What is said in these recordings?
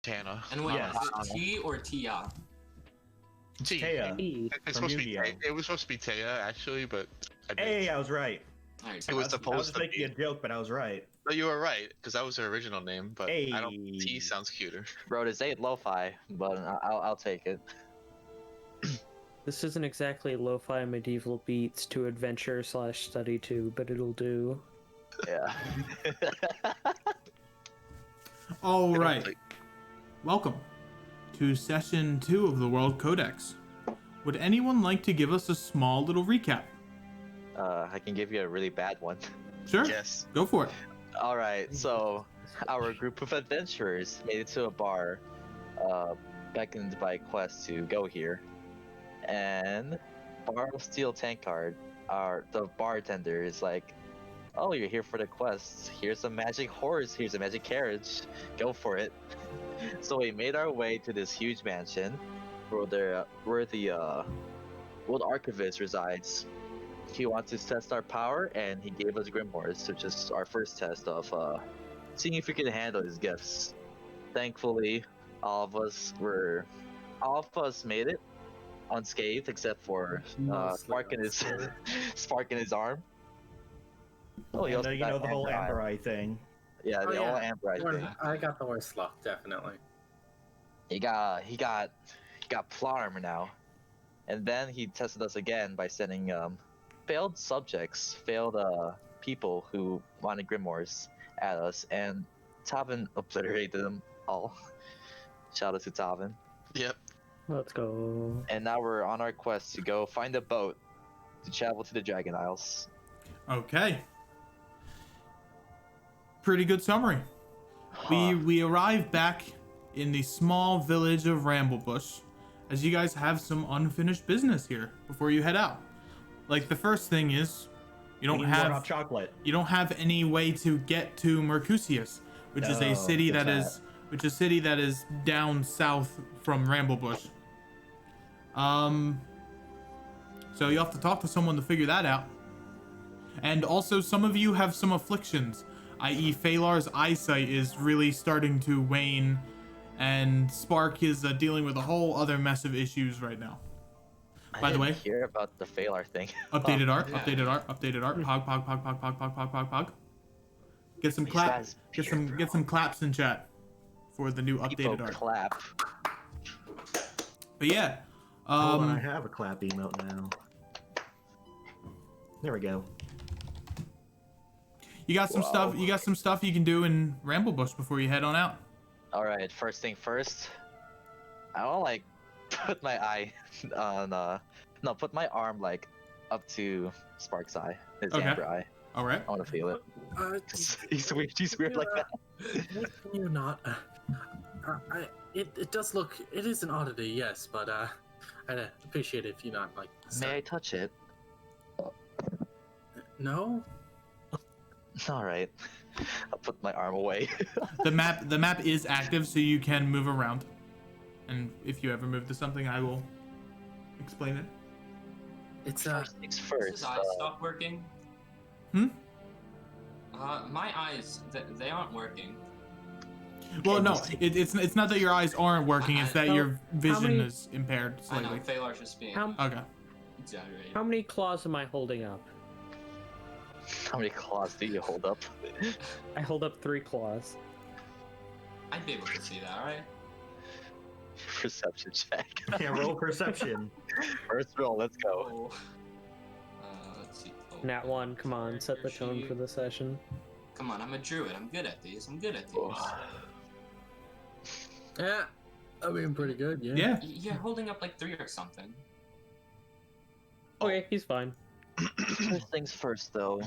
Tana. And wait, Yeah. is it T or Tia? T. Taya. It's From supposed to be. Yu-Gi-Oh. It was supposed to be Taya actually, but Hey, I was right. Alright, It was I was supposed to making be. a joke, but I was right. No, you were right because that was her original name. But I don't. Hey. T sounds cuter. Bro, this ain't lo-fi, but I'll take it. This isn't exactly lo-fi medieval beats to adventure / study to, but it'll do. Yeah. All right. Welcome to session 2 of the World Codex. Would anyone like to give us a small little recap? I can give you a really bad one. Sure. Yes. Go for it. All right, so our group of adventurers made it to a bar, beckoned by a quest to go here, and Bar of Steel Tankard, the bartender, is like, "Oh, you're here for the quest. Here's a magic horse. Here's a magic carriage. Go for it." So we made our way to this huge mansion, where the World Archivist resides. He wants to test our power, and he gave us grimoires, which is our first test of seeing if we can handle his gifts. Thankfully, all of us made it unscathed, except for Spark in his Spark in his arm. Oh, he And, also you got know the whole Amber Eye. Amber Eye thing. Yeah, the whole Amber Eye thing. I got the worst luck, definitely. He got plot armor now, and then he tested us again by sending failed people who wanted grimoires at us, and Tavin obliterated them all. Shout out to Tavin. Yep. Let's go. And now we're on our quest to go find a boat to travel to the Dragon Isles. Okay. Pretty good summary. We arrive back in the small village of Ramblebush, as you guys have some unfinished business here before you head out. Like, the first thing is you don't We need more hot have chocolate. any way to get to Mercutius, which is a No, city that's that is down south from Ramblebush. So you have to talk to someone to figure that out. And also, some of you have some afflictions, i.e. Phalar's eyesight is really starting to wane, and Spark is dealing with a whole other mess of issues right now. By the way, Hear about the Phalar thing. updated art, yeah. updated art, updated art. Pog. Get some These clap. guys Get pure, some claps in chat for the new People updated art. clap. But yeah, Hold on, I have a clap emote now. There we go. you got some stuff. You got some stuff you can do in Ramblebush before you head on out. All right, first thing first. I want to like put my eye on no, put my arm like up to Spark's eye, his Okay. Amber eye. All right. I want to feel it. He's weird like that. Can you not? It does look. It is an oddity, yes, but I'd appreciate it if you not like. May I touch it? No. All right. I'll put my arm away. The map is active, so you can move around. And if you ever move to something, I will explain it. It's First things Does first. his eyes stop working? My eyes, they aren't working. Well, no, it's not that your eyes aren't working. It's that your vision many- is impaired I know, slightly. Phalar's just being Okay. exaggerated. How many claws am I holding up? How many claws do you hold up? I hold up 3 claws. I'd be able to see that, right? Perception check. Yeah, roll perception. First roll, let's go. Let's see. Oh, Nat 1, come on, set the tone for the session. Come on, I'm a druid. I'm good at these. yeah. I mean, pretty good. Yeah. Yeah. You're holding up like 3 or something. Okay, he's fine. First things first, though.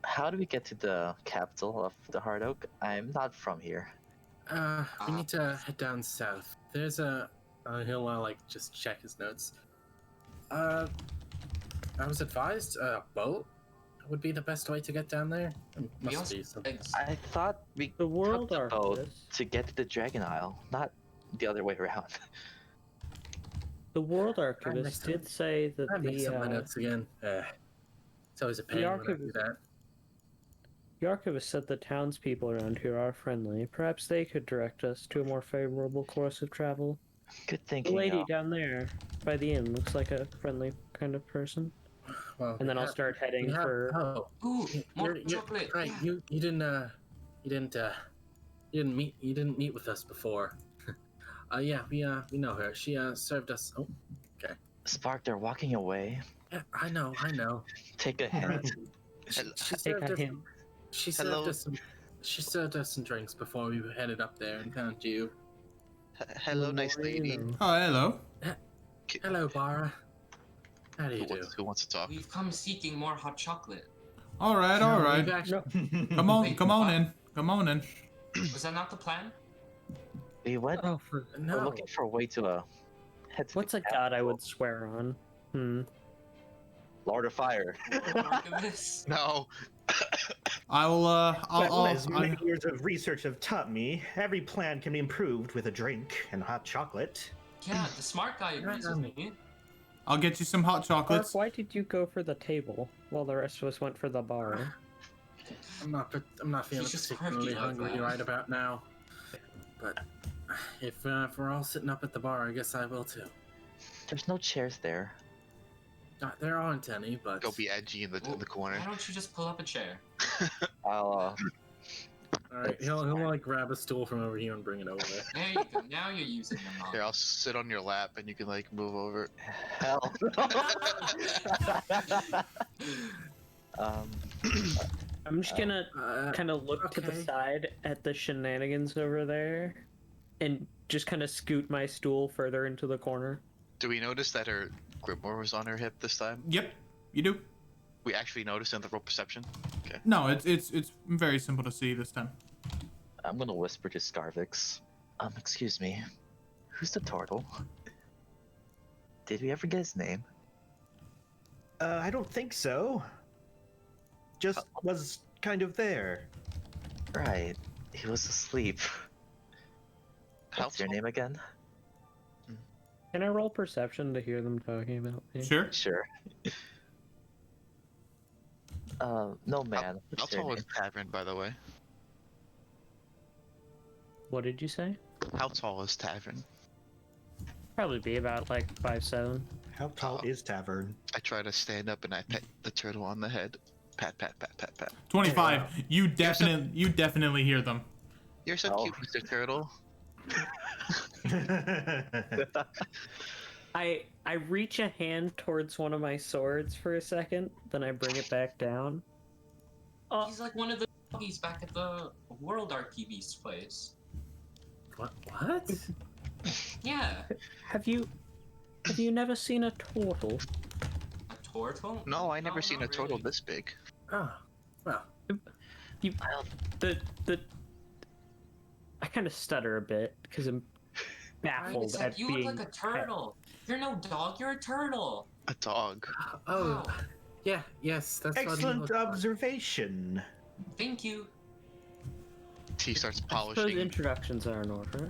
How do we get to the capital of the Hard Oak? I'm not from here. We need to head down south. There's a. He'll like just check his notes. I was advised a boat would be the best way to get down there. Must be something. I thought we The World took the boat Archivist. to get to the Dragon Isle, not the other way around. The World next Archivist time. did say that I mixed up my the notes again. It's always a pain when I do Archivist- that. The Archivist said the townspeople around here are friendly. Perhaps they could direct us to a more favorable course of travel. Good The thinking. lady down there by the inn looks like a friendly kind of person. Well, And then I'll start heading for. Oh, Ooh, more chocolate. right. Yeah. You didn't meet with us before. Yeah, we know her. She served us. Oh, okay. Spark, they're walking away. Yeah, I know. Take a hint. She Take served a us. hint. She Hello. served us some. She served us some drinks before we headed up there and found you. Hello, nice lady. Oh, hello. Hello, Bara. How do you do? Who wants to talk? We've come seeking more hot chocolate. All right, No, all we've right. actually- Come on, Wait, come on what? in. Come on in. Was that not the plan? We went. Oh, for We're No. looking for a way to head to what's the a god I capital. would swear on? Lord of Fire. Archivist? No. I'll Well, as I, many years of research have taught me, every plan can be improved with a drink and hot chocolate. Yeah, the smart guy agrees with me. I'll get you some hot Mark, chocolates. why did you go for the table while the rest of us went for the bar? I'm not feeling She's just particularly quirky like hungry that. right about now. But if we're all sitting up at the bar, I guess I will too. There's no chairs there. There aren't any, but Go be edgy in the corner. Why don't you just pull up a chair? I'll all right, he'll like grab a stool from over here and bring it over. There you go. Now you're using them all. Here, I'll sit on your lap and you can like move over. hell. um, I'm just gonna kind of look to the okay. side at the shenanigans over there and just kind of scoot my stool further into the corner. Do we notice that her grimoire was on her hip this time? Yep, you do. We actually noticed in the roll perception. Okay. No, it's very simple to see this time. I'm gonna whisper to Scarvix. Excuse me. Who's the turtle? Did we ever get his name? I don't think so. Just was kind of there. Right. He was asleep. What's your tall- name again? Can I roll perception to hear them talking about me? Sure. Sure. No man. How What's your tall name? is Tavern, by the way? What did you say? How tall is Tavern? Probably be about like 5'7". How tall is Tavern? I try to stand up and I pet the turtle on the head. Pat, pat, pat, pat, pat. 25. Wow. You definitely hear them. You're so Oh. cute, Mr. Turtle. I reach a hand towards one of my swords for a second, then I bring it back down. Oh, He's like one of the doggies back at the World Archivist place. What? Yeah, have you never seen a turtle? a turtle? No, I never seen a not turtle really. this big. Oh, well. The I kind of stutter a bit because I'm baffled It's at like you being look like a turtle. You're no dog. You're a turtle. A dog. Oh, Wow. yeah, yes, that's what he Excellent looked like. observation. Thank you. He starts I suppose polishing. introductions are in order.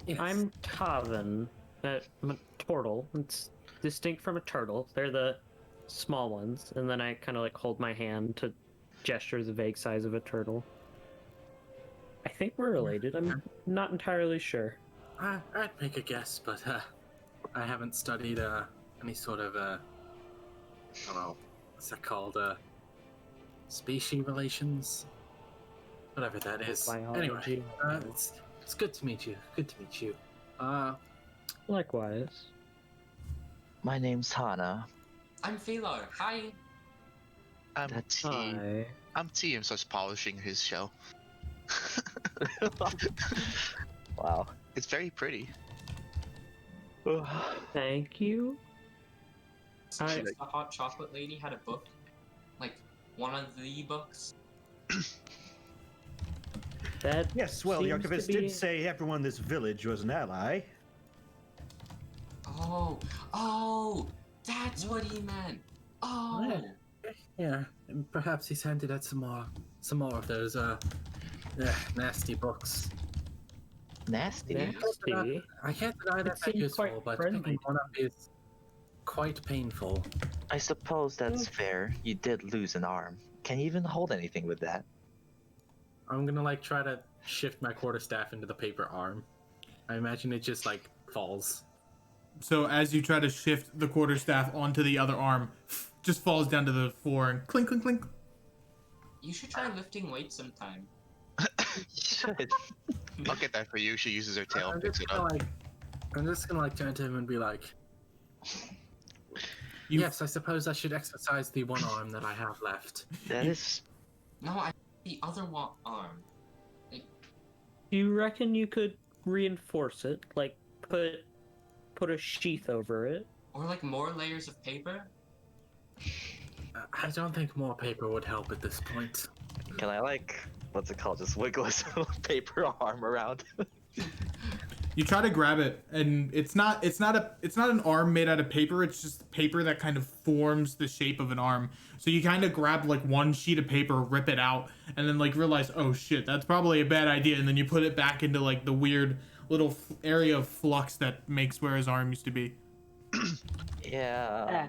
Yes. I'm Taven. I'm a turtle. It's distinct from a turtle. They're the small ones, and then I kind of like hold my hand to gesture the vague size of a turtle. I think we're related. I'm not entirely sure. I'd make a guess, but I haven't studied any sort of I don't know, what's that called? Species relations, whatever that is. Anyway, Biology. it's good to meet you. Good to meet you. Likewise. My name's Hana. I'm Phalar. Hi. I'm That's T. Hi. I'm T and starts polishing his shell. Wow. It's very pretty. Thank you. Since the hot chocolate lady had a book, like one of the books. That Yes, well, the seems to archivist be- did say everyone in this village was an ally. Oh, that's what he meant. Oh, Yeah, and perhaps he's handed out some more of those nasty books. Nasty. Nasty. I can't deny that seems they're useful, quite but friendly. picking one up is quite painful. I suppose that's fair. You did lose an arm. Can you even hold anything with that? I'm gonna like try to shift my quarterstaff into the paper arm. I imagine it just like falls. So as you try to shift the quarterstaff onto the other arm, just falls down to the floor and clink, clink, clink. You should try lifting weights sometime. Shit. I'll get that for you. She uses her tail and picks it up. I'm just gonna like turn to him and be like, You- yes, I suppose I should exercise the one arm that I have left. That is. No, the other arm. Do you reckon you could reinforce it? Like, put a sheath over it? Or like more layers of paper? I don't think more paper would help at this point. Can I like, what's it called? Just wiggle his paper arm around. You try to grab it, and it's not an arm made out of paper. It's just paper that kind of forms the shape of an arm. So you kind of grab like one sheet of paper, rip it out, and then like realize, oh shit, that's probably a bad idea. And then you put it back into like the weird little area of flux that makes where his arm used to be. Yeah.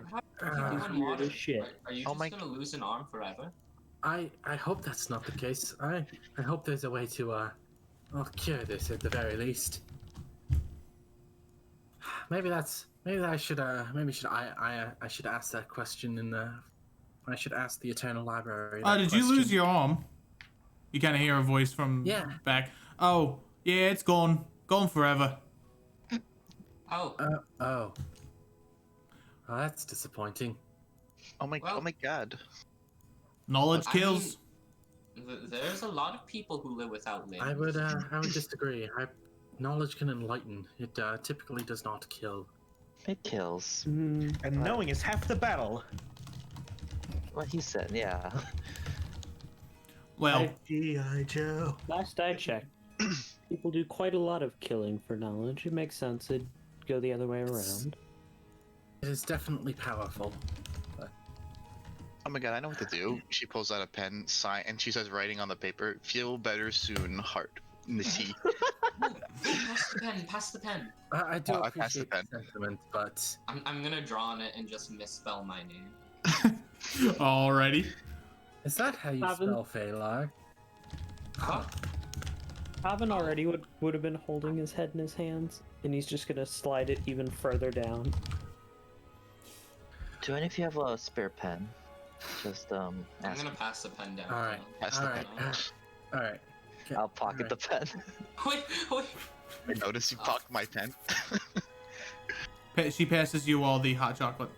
Weird as shit. Are you Oh just my- gonna lose an arm forever? I hope that's not the case. I hope there's a way to well, cure this at the very least. Maybe I should ask that question in the. I should ask the Eternal Library. Oh, that did you lose question. your arm? You kind of hear a voice from Yeah. back. Oh, yeah, it's gone forever. Oh, Oh, that's disappointing. Oh my god. Knowledge I kills. there's a lot of people who live without limbs. I would disagree. Knowledge can enlighten. It typically does not kill. It kills. And knowing is half the battle. What he said, yeah. Well, G.I. Joe. Last I checked, people do quite a lot of killing for knowledge. It makes sense it'd go the other way around. It is definitely powerful. Oh my god, I know what to do. She pulls out a pen, sign, and she says, writing on the paper, "Feel better soon, heart." In the sea. Pass the pen. Pass the pen. I do I passed the appreciate the sentiment, but I'm gonna draw on it and just misspell my name. alrighty. is that how you Haven't- spell Phalar? Huh? Pavan already would have been holding his head in his hands, and he's just gonna slide it even further down. Do any of you have a spare pen? Just I'm ask. gonna pass the pen down. Alright, Pass the alright, pen. alright. I'll pocket the pen. Wait. I notice you pocked my pen. She passes you all the hot chocolate.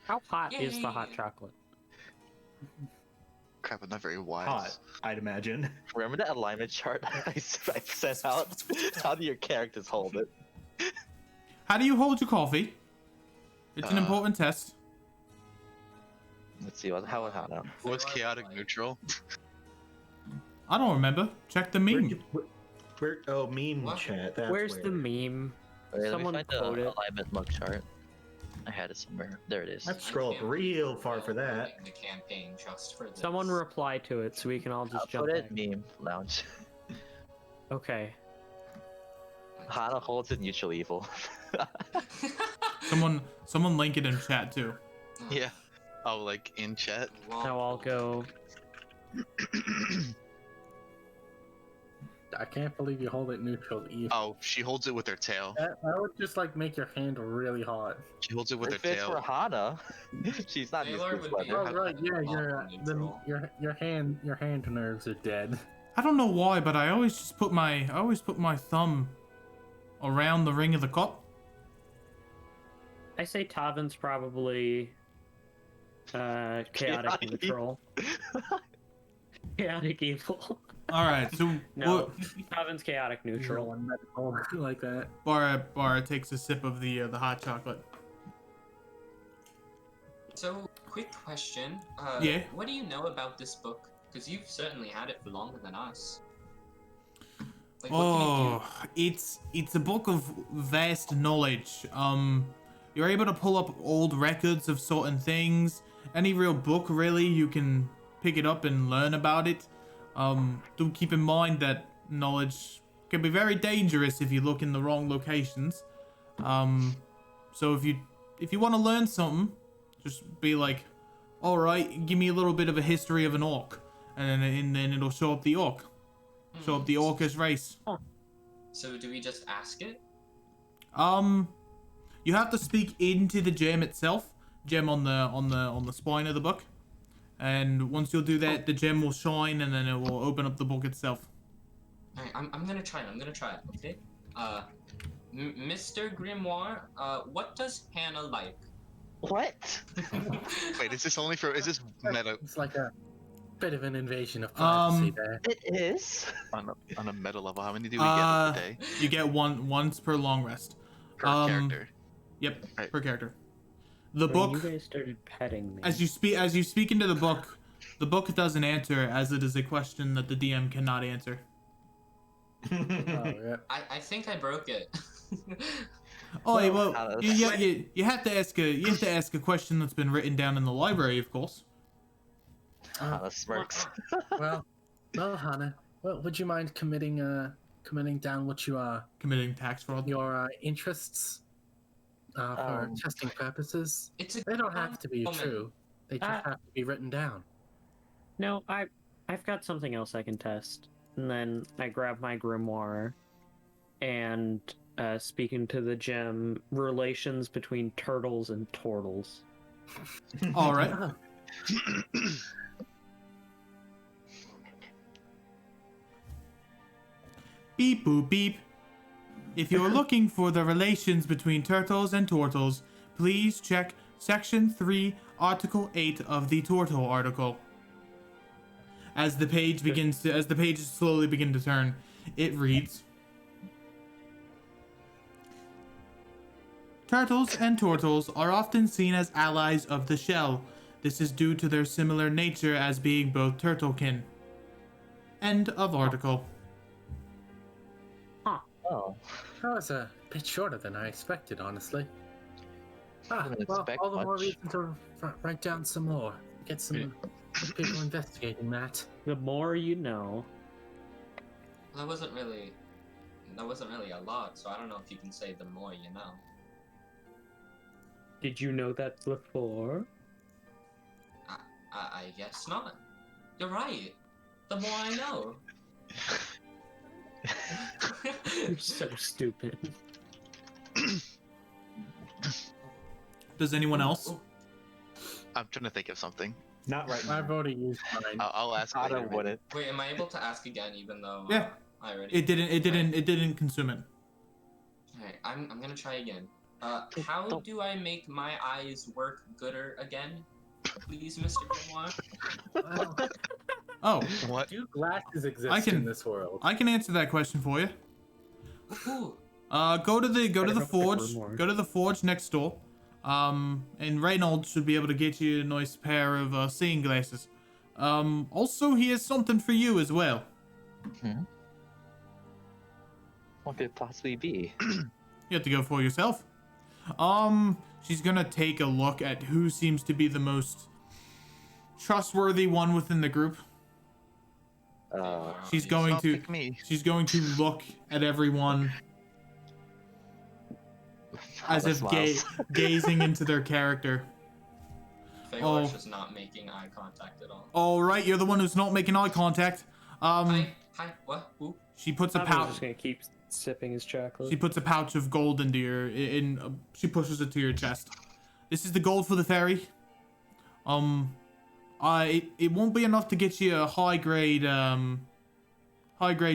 How hot is the Yay. hot chocolate? Crap, I'm not very wise. Hot, I'd imagine. Remember that alignment chart I sent out? How do your characters hold it? How do you hold your coffee? It's an Uh, important test. Let's see how now. What's chaotic neutral? I don't remember. Check the meme. Meme What? chat. That's Where's where. the meme? Wait, Someone let me find quote the it. alignment mug chart. I had it somewhere. There it is. Let's scroll up real far for that. The campaign just for this. Someone reply to it so we can all I'll just jump put it back. meme lounge. Okay. Hana holds it neutral evil. Someone link it in chat too. Yeah. Oh, like in chat? Now I'll go. I can't believe you hold it neutral evil. Oh, she holds it with her tail. That would just like make your hand really hot. She holds it with her If it's for tail. Hana, she's not used Taylor to this would be- weather. Oh right, yeah, Neutral. your hand nerves are dead. I don't know why, but I always put my thumb around the ring of the cup. I say Tavin's probably chaotic Chaotic neutral. Chaotic evil. All right, so No, Tavin's chaotic No neutral. one that hold it like that. Bara takes a sip of the hot chocolate. So, quick question. Yeah? What do you know about this book? Because you've certainly had it for longer than us. Like, what Oh, it's a book of vast knowledge. You're able to pull up old records of certain things. Any real book, really, you can pick it up and learn about it. Do keep in mind that knowledge can be very dangerous if you look in the wrong locations. So if you want to learn something, just be like, all right, give me a little bit of a history of an orc, and then it'll show up the orc. Show up the orcish race. So do we just ask it? You have to speak into the gem itself, gem on the spine of the book, and once you'll do that, the gem will shine, and then it will open up the book itself. Alright, I'm gonna try it, okay? Mr. Grimoire, what does Hannah like? What? Wait, is this only for? Is this meta It's like a bit of an invasion of privacy there. It is. on a meta level? How many do we get per day? You get once per long rest. Per character. Yep, Right. per character. The When book, you guys started petting me. as you speak into the book doesn't answer, as it is a question that the DM cannot answer. Oh, yeah. I think I broke it. Oh, Well, well, Alice. you have to ask a question that's been written down in the library, of course. Hannah smirks. Well, Hannah, would you mind committing down what you are, Committing tax fraud. your interests, for testing purposes? It's a They don't have to be moment. true. They just have to be written down. No, I've got something else I can test. And then I grab my grimoire and speak into the gem, relations between turtles and tortles. All right. Oh, Beep boop beep. If you're looking for the relations between turtles and tortles, please check Section 3, Article 8 of the Turtle article. As the pages slowly begin to turn, it reads: Turtles and tortles are often seen as allies of the shell. This is due to their similar nature as being both turtlekin. End of article. Oh. that was a bit shorter than I expected, honestly. Didn't Well, expect all the more much. reason to write down some more. Get some people investigating that. The more you know. That wasn't really a lot, so I don't know if you can say the more you know. Did you know that before? I guess not. You're right. The more I know. You're so stupid. Does anyone else? I'm trying to think of something. Not right now. I've already used mine. I'll ask Hannah later. maybe. wouldn't. Wait, am I able to ask again even though Yeah. I already It didn't consume it. Alright, I'm gonna try again. How Don't- do I make my eyes work gooder again? Please, Mr. Grimoire. Well, Oh, What? do glasses exist I can- in this world? I can answer that question for you. Ooh, Go to the Better hope forge. there were more. Go to the forge next door. And Reynolds should be able to get you a nice pair of seeing glasses. Also, he has something for you as well. What could it possibly be? You have to go for yourself. She's gonna take a look at who seems to be the most trustworthy one within the group. She's going Don't to pick me. she's going to look at everyone as Hannah if smiles. gazing into their character. Feywar's just not making eye contact at all. All right, you're the one who's not making eye contact. Hi, what? Who? She puts a I was pouch. just gonna keep sipping his chocolate. She puts a pouch of gold into she pushes it to your chest. This is the gold for the ferry. It won't be enough to get you a high grade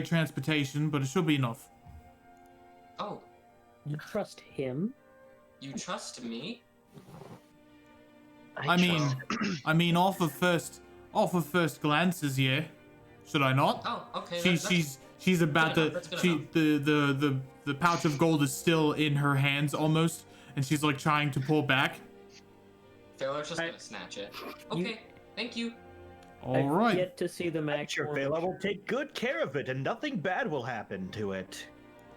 transportation, but it should be enough. Oh, You trust him? you trust me? I mean, off of first glances, yeah. Should I not? Oh, okay. She's about good to. enough, that's good The pouch of gold is still in her hands almost, and she's like trying to pull back. Feywar's just gonna snatch it. Okay, thank you. All I've right. yet to see the Mac. Sure, Fela will take good care of it, and nothing bad will happen to it.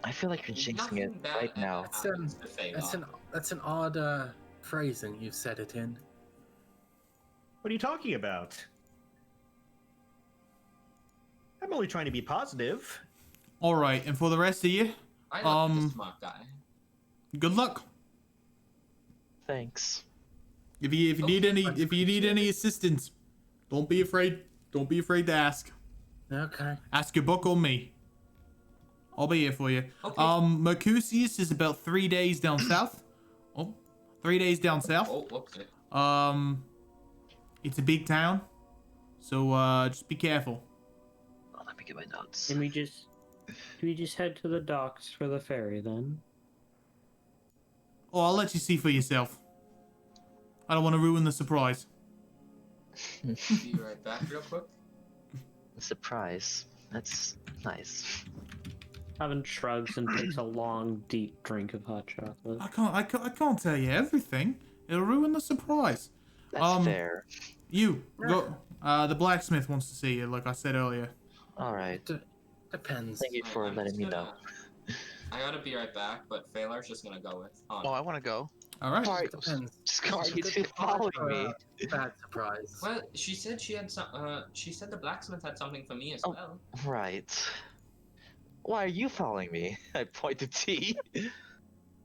I feel like you're jinxing Nothing it bad right ever now. happens to Feyla. That's an odd phrasing you said it in. What are you talking about? I'm only trying to be positive. All right, and for the rest of you, I love this smart guy. good luck. Thanks. If you need any assistance, don't be afraid. Don't be afraid to ask. Okay. Ask your book or me. I'll be here for you. Okay. Mercutius is about 3 days down south. Oh, 3 days down south. Oh, whoops. It's a big town, so just be careful. Oh, let me get my notes. Can we just head to the docks for the ferry then? Oh, I'll let you see for yourself. I don't want to ruin the surprise. Be right back real quick. Surprise. That's nice. Evan shrugs and takes a long, deep drink of hot chocolate. I can't tell you everything. It'll ruin the surprise. That's fair. You go. The blacksmith wants to see you, like I said earlier. All right. Depends. Thank you for I'm letting just me know. I gotta be right back, but Phalar's just gonna go with. Oh, I want to go. All right. Why, Depends. Just go. why are you two following me? Bad surprise. Well, she said she had some. She said the blacksmith had something for me as Oh. well. Right. Why are you following me? I point to T.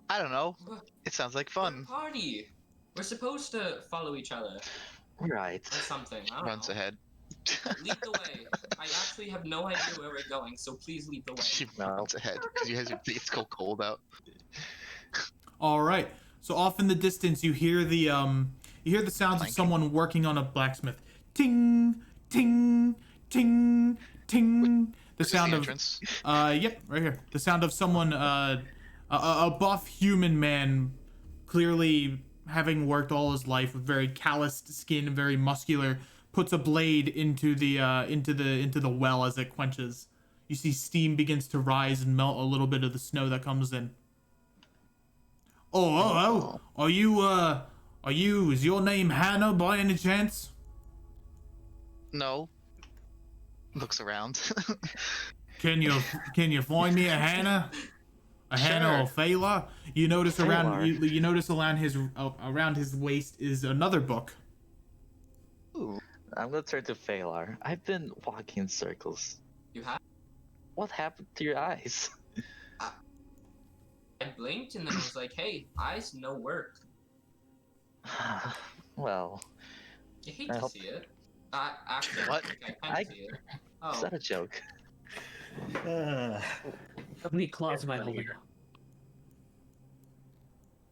I don't know. What? It sounds like We're a fun. party. We're supposed to follow each other Right. or something. I don't Runs know. ahead. Lead the way. I actually have no idea where we're going, so please lead the way. She No. runs ahead because you guys are. It's so cold out. All right. So off in the distance, you hear the sounds of Clanking. someone working on a blacksmith. Ting, ting, ting, ting. The This is sound the of entrance. yep, right here. The sound of someone a buff human man, clearly having worked all his life with very calloused skin, very muscular, puts a blade into the well as it quenches. You see steam begins to rise and melt a little bit of the snow that comes in. Oh, are you, is your name Hannah by any chance? No. Looks around. Can you find me a Hannah? A Hannah or Phalar? You notice around his waist is another book. Ooh. I'm gonna turn to Phalar. I've been walking in circles. You have? What happened to your eyes? I blinked and then I was like, "Hey, eyes no work." Well, You hate I to hope- see it. Actually, What? I can see it. is Oh, that a joke? Uh, How many claws am I holding?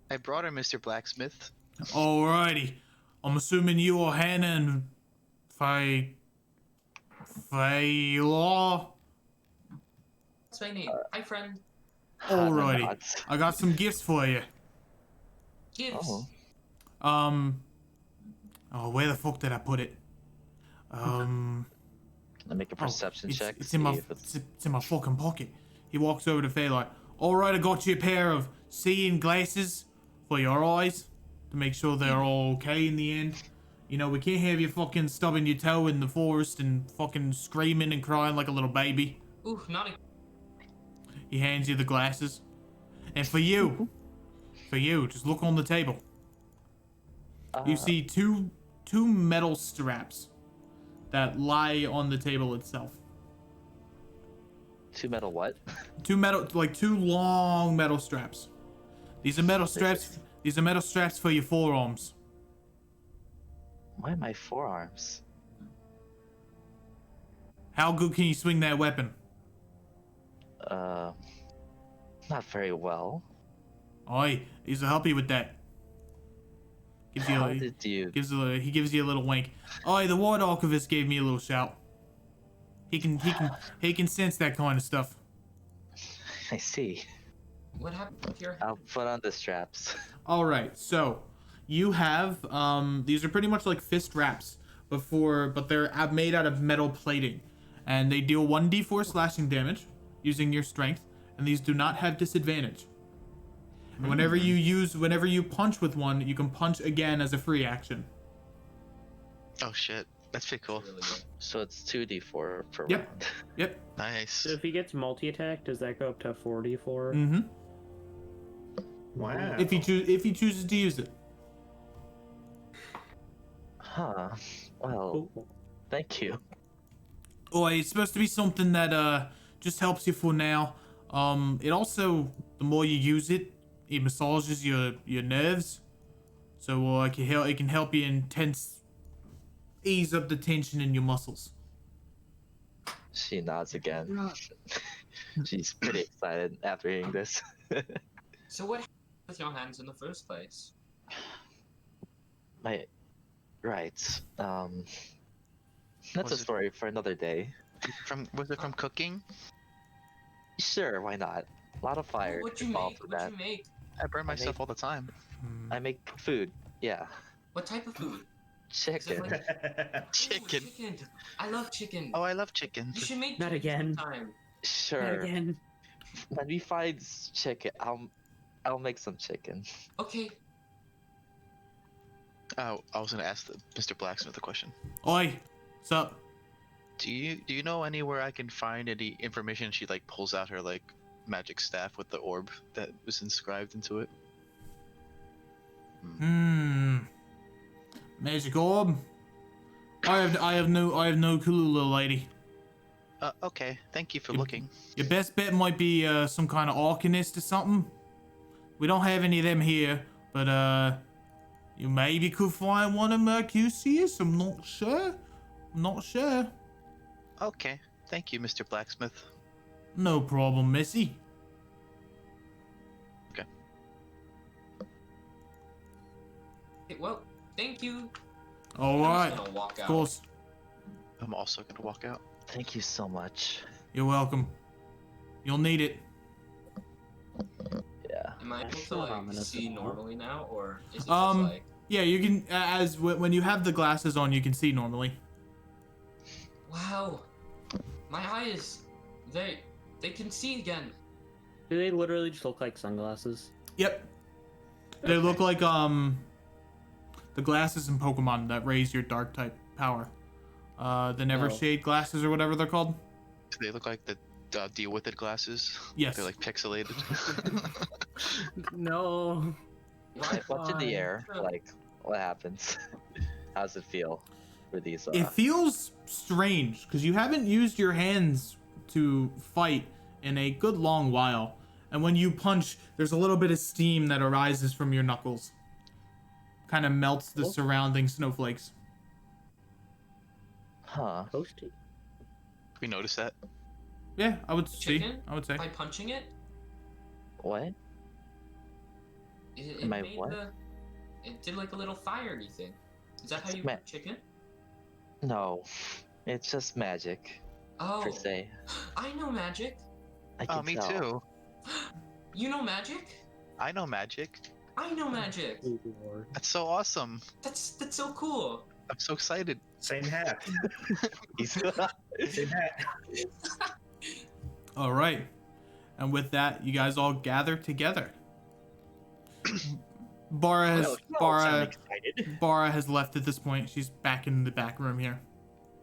I brought her, Mr. Blacksmith. Alrighty. I'm assuming you are Hannah and Phalar. that's my name. Hi, friend. Alrighty. Nods. I got some gifts for you. Gibbs. Oh. Oh, where the fuck did I put it? Let me make a perception check. It's to in my see if it's... it's in my fucking pocket. He walks over to Faye like, all right, I got you a pair of seeing glasses for your eyes to make sure they're all okay in the end. You know, we can't have you fucking stubbing your toe in the forest and fucking screaming and crying like a little baby. Ooh, not a. He hands you the glasses. And for you, just look on the table. You see two metal straps that lie on the table itself. Two metal what? Two long metal straps. These are metal straps. These are metal straps for your forearms. Why my forearms? How good can you swing that weapon? Not very well. Oi, these will help you with that. Gives you How a, did you... he gives you a little wink. Oi, the World Archivist gave me a little shout. He can sense that kind of stuff. I see. What happened with your? I'll put on the straps. All right, so you have these are pretty much like fist wraps, but they're made out of metal plating, and they deal 1d4 slashing damage using your strength, and these do not have disadvantage. And whenever you punch with one, you can punch again as a free action. Oh shit. That's pretty cool. Really good. So it's 2d4 per Yep. round. Yep. Nice. So if he gets multi-attack, does that go up to 44? Mm-hmm. wow. If he chooses to use it. Huh. Well, Cool. thank you. Oh, it's supposed to be something that just helps you for now. It also, the more you use it, it massages your nerves. So it can help you ease up the tension in your muscles. She nods again. She's pretty excited after hearing this. So what happened with your hands in the first place? My right. That's Was a it- story for another day. Was it from cooking? Sure, why not? A lot of fire What'd you involved make? with What'd that. you make? I burn myself made- all the time. Hmm. I make food. Yeah, What type of food? chicken. like- Chicken. Ooh, chicken. I love chicken. Oh, I love chicken. You should make Not chicken again. sometime. Not Sure. again. When we find chicken, I'll make some chicken. Okay. Oh, I was gonna ask Mr. Blacksmith a question. Oi, what's up? Do you know anywhere I can find any information? She like pulls out her like magic staff with the orb that was inscribed into it. Magic orb. I have no clue, little lady. Okay. Thank you for You- looking. Your best bet might be some kind of arcanist or something. We don't have any of them here, but you maybe could find one of Mercutius. I'm not sure. Okay. Thank you, Mr. Blacksmith. No problem, Missy. Okay, well, thank you. All I'm right, just gonna walk of out. course. I'm also gonna walk out. Thank you so much. You're welcome. You'll need it. Yeah. Am I able That's to not like ominous see at all. normally now, or is it just Um, like? Yeah, you can when you have the glasses on, you can see normally. Wow, my eyes, they can see again. Do they literally just look like sunglasses? Yep. They look like the glasses in Pokemon that raise your dark type power. The Never Oh. Shade glasses or whatever they're called. Do they look like the deal with it glasses? Yes. They're like pixelated. No. Why? What's in the Why? air? Like, what happens? How does it feel for these? It feels strange because you haven't used your hands to fight in a good long while. And when you punch, there's a little bit of steam that arises from your knuckles. Kind of melts the Oh. surrounding snowflakes. Huh. Toasty. We noticed that. Yeah, I would see. Chicken? I would say. By punching it, What? it Am I made what? it did like a little fiery thing. Is that how It's you ma- cook chicken? No. It's just magic, Oh, per se. I know magic. I can Oh, me tell. too. You know magic? I know magic. I know magic. Oh, Lord. That's so awesome. That's so cool. I'm so excited. Same hat. He's Same hat. All right. And with that, you guys all gather together. Bara has Well, you all sound Bara, excited. Bara has left at this point. She's back in the back room here.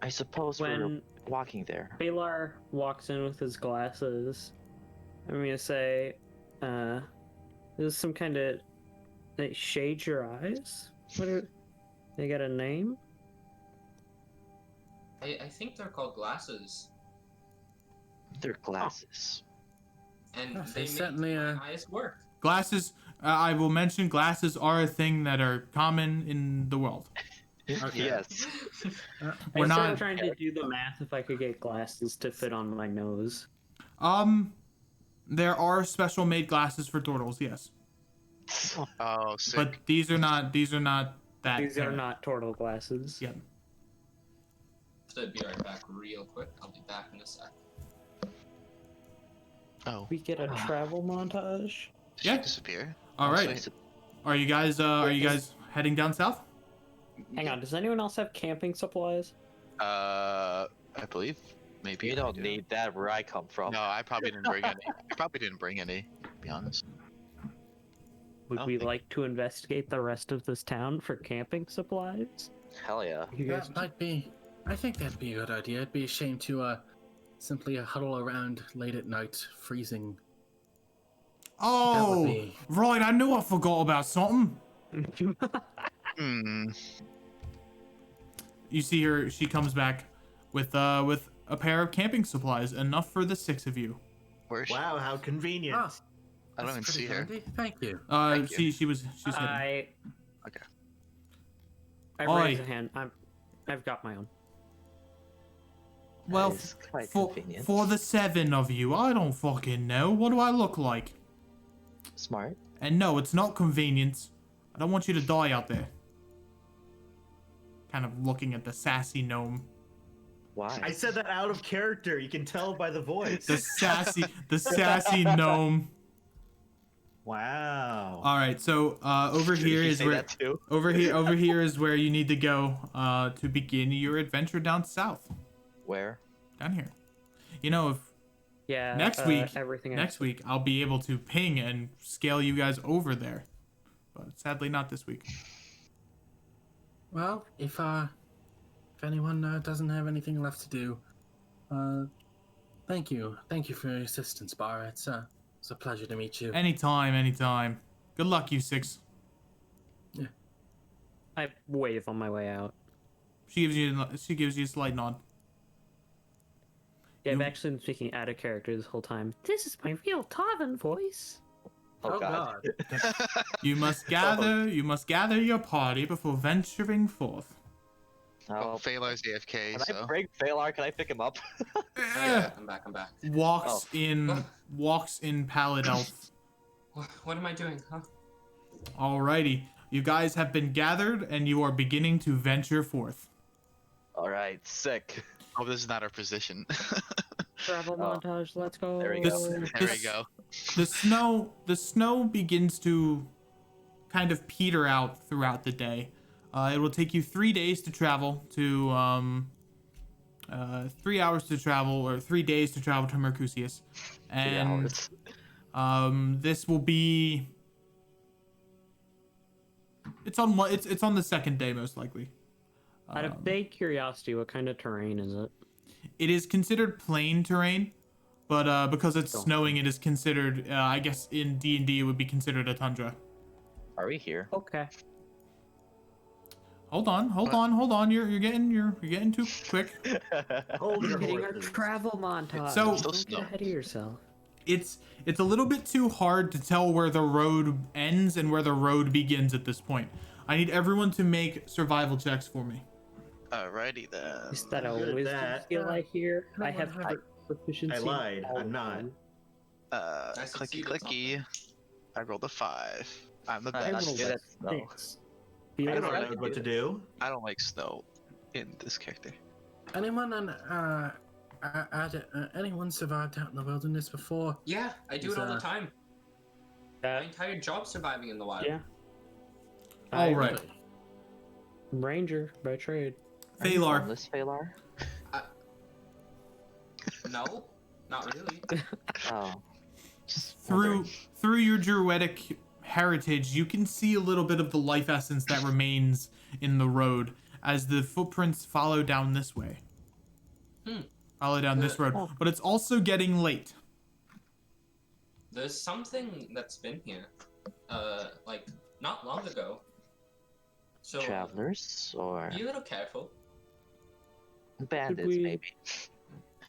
I suppose we're When walking there. Balar walks in with his glasses, I'm gonna say, this is some kind of that shades your eyes. What are they got a name? I think they're called glasses, They're glasses. and Yeah, they they make certainly, my eyes work. Glasses. I will mention glasses are a thing that are common in the world. Okay. Yes. We're I started not. trying to do the math if I could get glasses to fit on my nose. There are special made glasses for turtles, yes, Oh, sick. but these are not. These are not that. These are kind of- not turtle glasses. Yep. So be right back real quick. I'll be back in a sec. Oh, We get a travel montage. did she Yeah. disappear? All right. Honestly. Are you guys? Are you guys heading down south? Hang on, does anyone else have camping supplies? I believe maybe. You I don't do. need that where I come from. No, I probably didn't bring any. I probably didn't bring any. To be honest. Would don't we think- like to investigate the rest of this town for camping supplies? Hell yeah. You guys That might be. I think that'd be a good idea. It'd be a shame to simply huddle around late at night, freezing. Oh, be- right. I knew I forgot about something. Hmm. You see her. She comes back with a pair of camping supplies, enough for the 6 of you. Where is she? Wow, how convenient. Ah, I don't even that's see pretty her. handy. Thank you. Thank you. She's hidden. I Okay. I Oi. raise a hand. I've got my own. Well, That is quite for convenient. the 7 of you, I don't fucking know. What do I look like? Smart. And no, it's not convenient. I don't want you to die out there. Kind of looking at the sassy gnome. Why? I said that out of character. You can tell by the voice. The sassy gnome. Wow. All right, so over Did here you is say where that too? over here is where you need to go to begin your adventure down south. Where? Down here. You know, if Yeah. next week everything next week I'll be able to ping and scale you guys over there. But sadly not this week. Well, if anyone doesn't have anything left to do, thank you for your assistance, Bar. It's a pleasure to meet you. Anytime. Good luck, you 6. I wave on my way out. She gives you a slight nod. Yeah, I've You- actually been speaking out of character this whole time. This is my real Tarvin voice. Oh, God. You must gather your party before venturing forth. Well, Oh, Phalar's AFK, can I so. break Phalar? Can I pick him up? Oh, yeah, I'm back. Walks Oh. in Pallid Elf. What am I doing, huh? Alrighty. You guys have been gathered and you are beginning to venture forth. Alright, sick. Oh, this is not our position. Travel Oh. montage, let's go. There we This- go. There we go. The snow begins to kind of peter out throughout the day. It will take you 3 days to travel to 3 hours to travel, or 3 days to travel to Mercutius. 3 And hours. this will be it's on the second day most likely. Out of vague curiosity, what kind of terrain is it? It is considered plain terrain, but because it's Cool. snowing, it is considered. I guess in D&D it would be considered a tundra. Are we here? Okay. Hold on. You're getting too quick. Hold your Getting our horses. travel montage. So- Still Don't snow. get ahead of yourself. It's a little bit too hard to tell where the road ends and where the road begins at this point. I need everyone to make survival checks for me. Alrighty then. Is that a good at wisdom that. skill I hear? I I have don't high have proficiency. I lied. in all I'm not. of them. Clicky succeeded clicky. I rolled a 5. I'm the I best. rolled good a at snow. 6. I Feels don't Alright. know what to do. I don't like snow in this character. Anyone anyone survived out in the wilderness before? Yeah, I do Is, it all the time. Uh, My entire job surviving in the wild. Yeah. All right, Really? Ranger by trade. Are you Phalar. homeless, Phalar? No, not really. Oh. Just Through wondering. your druidic heritage, you can see a little bit of the life essence that remains in the road as the footprints follow down this way. Follow down this road, but it's also getting late. There's something that's been here, like not long ago. So Travelers or be a little careful. bandits, we- maybe.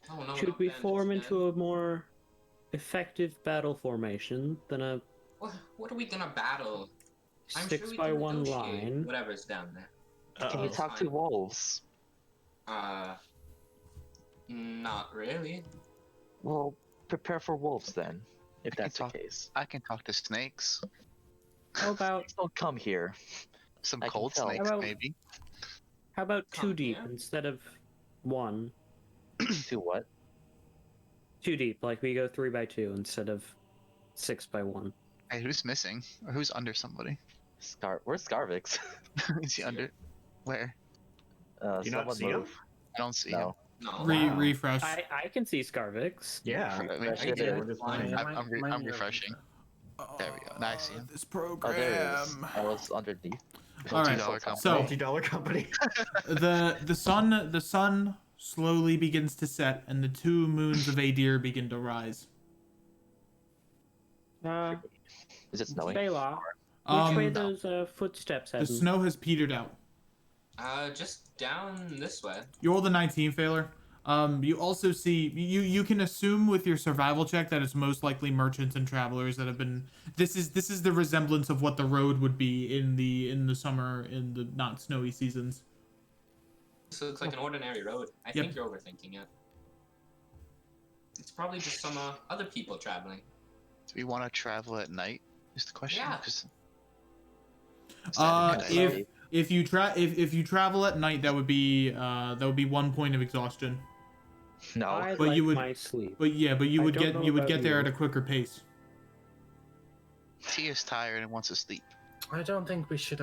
Oh no. Should not we bandits, form man. into a more effective battle formation than a What are we gonna battle? I'm sure we 6x1 can negotiate line? Whatever's down there. Can you Uh-oh. talk to wolves? Not really. Well, prepare for wolves then, if that's the talk- case. I can talk to snakes. How about Don't come here. Some I can cold tell. snakes, How about- maybe. how about Come 2 deep here. instead of 1? To what? 2 deep, like we go 3x2 instead of 6x1. Hey, who's missing? Or who's under somebody? Where's Scarvix? Is he under? Where? Do you not Someone see him? move. I don't see No. No. Wow. Refresh. I can see Scarvix. Yeah. him. Refresh I it. Yeah, we're just fine. I'm refreshing. There we go. Now I see him. This Oh, there it is. program. I was underneath. All right. $2 company. So Multi-dollar company. the sun slowly begins to set, and the 2 moons of Adir begin to rise. Is it snowing? Bayla, which way Um, those footsteps the heading? snow has petered out. Just down this way. You roll the 19 failure. You also see you can assume with your survival check that it's most likely merchants and travelers that have been. This is the resemblance of what the road would be in the summer in the not snowy seasons. This looks like an ordinary road. I Yep. think you're overthinking it. It's probably just some other people traveling. Do we want to travel at night? Is the question? Yeah. 'Cause is that a good idea? if you travel at night, that would be 1 point of exhaustion. No. I But like you would- my sleep. But you I would don't know about get there you. at a quicker pace. T is tired and wants to sleep. I don't think we should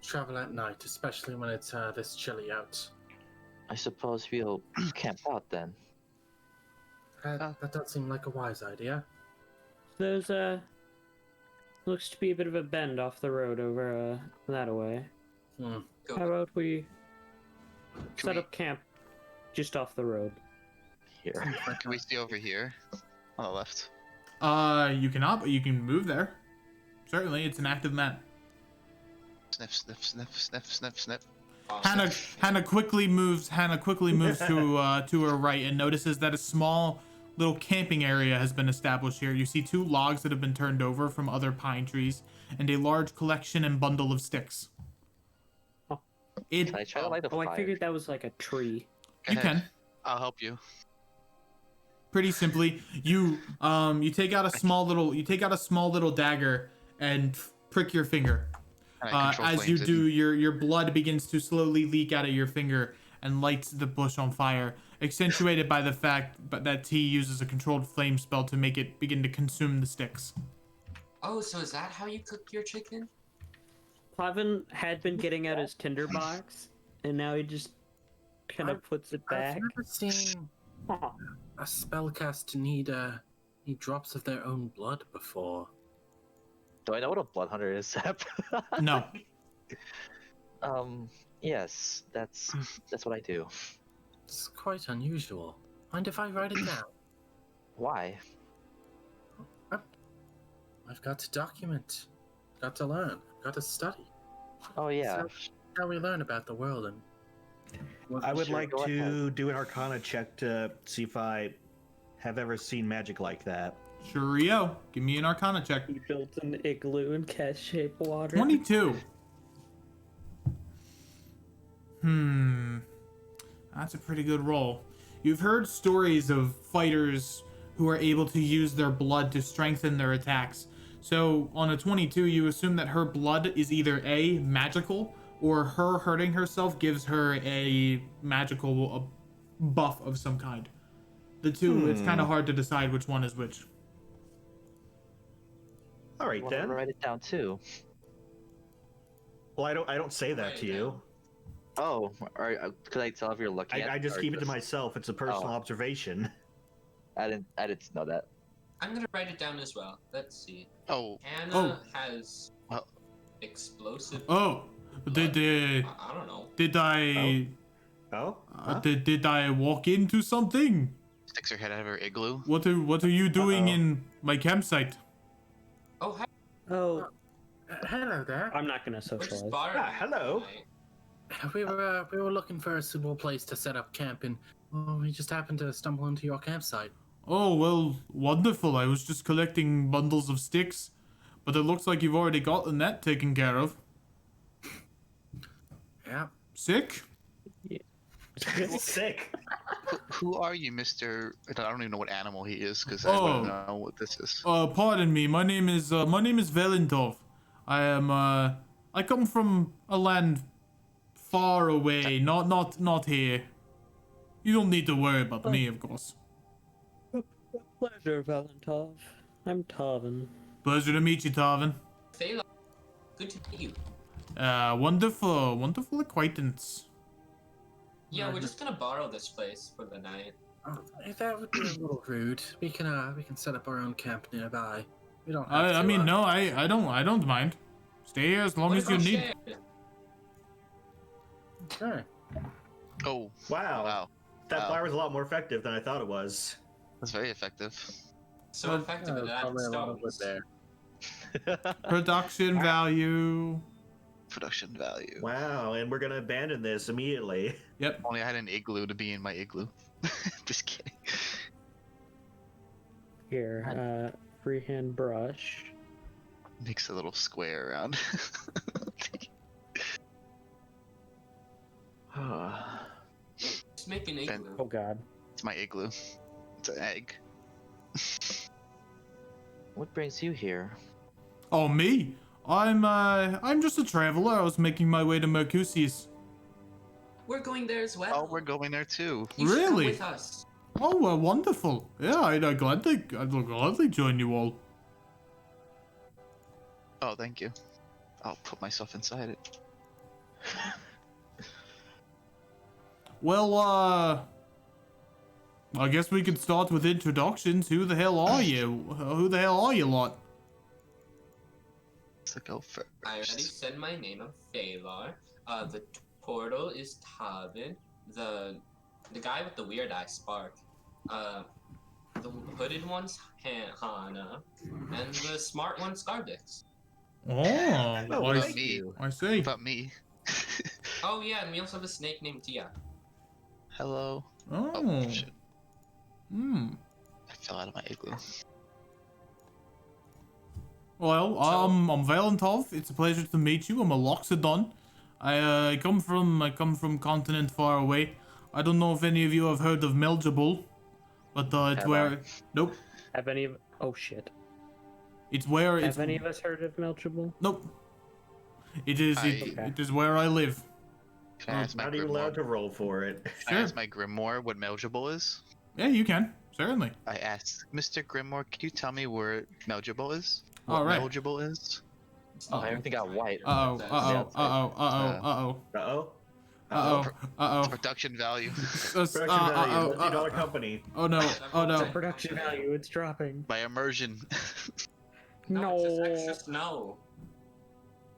travel at night, especially when it's this chilly out. I suppose we'll camp out then. That does seem like a wise idea. There's looks to be a bit of a bend off the road over that way. Hmm. Go. How about we Can set we- up camp just off the road? Here. Can we stay over here on the left? You cannot, but you can move there. Certainly, it's an active map. Sniff, sniff, sniff, sniff, sniff, sniff. Hannah quickly moves to her right and notices that a small little camping area has been established here. You see 2 logs that have been turned over from other pine trees and a large collection and bundle of sticks. Oh. Can I try to light a Oh, fire? I figured that was like a tree. Go You ahead. can. I'll help you. Pretty simply, you take out a small little dagger and prick your finger. And I control As you flames do, your blood begins to slowly leak out of your finger and lights the bush on fire, accentuated by the fact that T uses a controlled flame spell to make it begin to consume the sticks. Oh, so is that how you cook your chicken? Pavan had been getting out his tinderbox, and now he just kind of puts it back. I've never seen Huh. a spellcast need drops of their own blood before. Do I know what a blood hunter is, Sep? No. Yes, that's what I do. It's quite unusual. Mind if I write it down? Why? I've got to document. Got to learn. Got to study. Oh yeah. So, how we learn about the world and. I would Sure, like go to ahead. do an Arcana check to see if I have ever seen magic like that. Sure, give me an Arcana check. He built an igloo in cat-shaped water. 22. That's a pretty good roll. You've heard stories of fighters who are able to use their blood to strengthen their attacks. So on a 22, you assume that her blood is either A, magical, or her hurting herself gives her a magical buff of some kind. The two, it's kind of hard to decide which one is which. All right I want to then. write it down too. Well, I don't say that Write to it you. Oh, could I tell if you're looking at I it, just or keep it to myself. It's a personal Oh. observation. I didn't know that. I'm gonna write it down as well. Let's see. Oh, Hannah has Well- explosive. Oh, did I don't know. I Oh? Huh? did I walk into something? sticks her head out of her igloo. What are you doing Uh-oh. in my campsite? Oh, hi. Oh, Hello there. I'm not gonna We're just socialize. borrowing. Ah, hello. tonight. We were looking for a suitable place to set up camp, and well, we just happened to stumble into your campsite. Oh, well, wonderful. I was just collecting bundles of sticks, but it looks like you've already gotten that taken care of. Yeah. Sick? Sick. Who are you, Mr. I don't even know what animal he is because I Oh. want to know what this is. Pardon me. My name is Velentov. I come from a land far away, not here. You don't need to worry about me, of course. Pleasure, Valentov. I'm Tarvin. Pleasure to meet you, Tarvin. Phelan, good to meet you. Wonderful acquaintance. Yeah, we're just gonna borrow this place for the night. Oh, that would be a little rude. We can set up our own camp nearby. We don't have to. I mean, no, I don't mind. Stay here as long What as you about need. shared? Sure. Oh, Wow. wow. That Wow. fire was a lot more effective than I thought it was. That's very effective. So Well, effective at Yeah, adding probably a lot of wood stones. there. Production value. Production value. Wow, and we're gonna abandon this immediately. Yep. Only I had an igloo to be in my igloo. Just kidding. Here, freehand brush. Makes a little square around. Just make an igloo. Oh god. It's my igloo. It's an egg. What brings you here? Oh, me? I'm just a traveler. I was making my way to Mercutius. We're going there as well. Oh, we're going there too. You should come Really? with us. Oh, well, wonderful. Yeah, I'd gladly join you all. Oh, thank you. I'll put myself inside it. Well, I guess we could start with introductions. Who the hell are you? Who the hell are you lot? Let's go first. I already said my name. I'm Phalar. The portal is Tavin. The guy with the weird eye, Spark. The hooded one's Hana, and the smart one's Skardix. Oh, Oh, I, thank you. I see. About me. Oh yeah, and we also have a snake named Tia. Hello. Oh, Oh, shit. I fell out of my igloo. Well, I'm Valentov. It's a pleasure to meet you. I'm a Loxodon. I come from continent far away. I don't know if any of you have heard of Melgebul, but it's Have where. I? Nope. Have any of... Oh, shit. It's where. It's Have any of us heard of Melchable? Nope. It is. It is where I live. Can I ask my Not even grimoire? allowed to roll for it. Can I ask my grimoire what Melgebul is? Yeah, you can certainly. I asked, Mr. Grimoire, can you tell me where Melgebul is? What All right. Melgebul is? Oh, everything got white. Uh oh. The production value. Production value, $50 company. Oh no. Oh no. Production value, it's dropping. By immersion. No, it's just extra snow.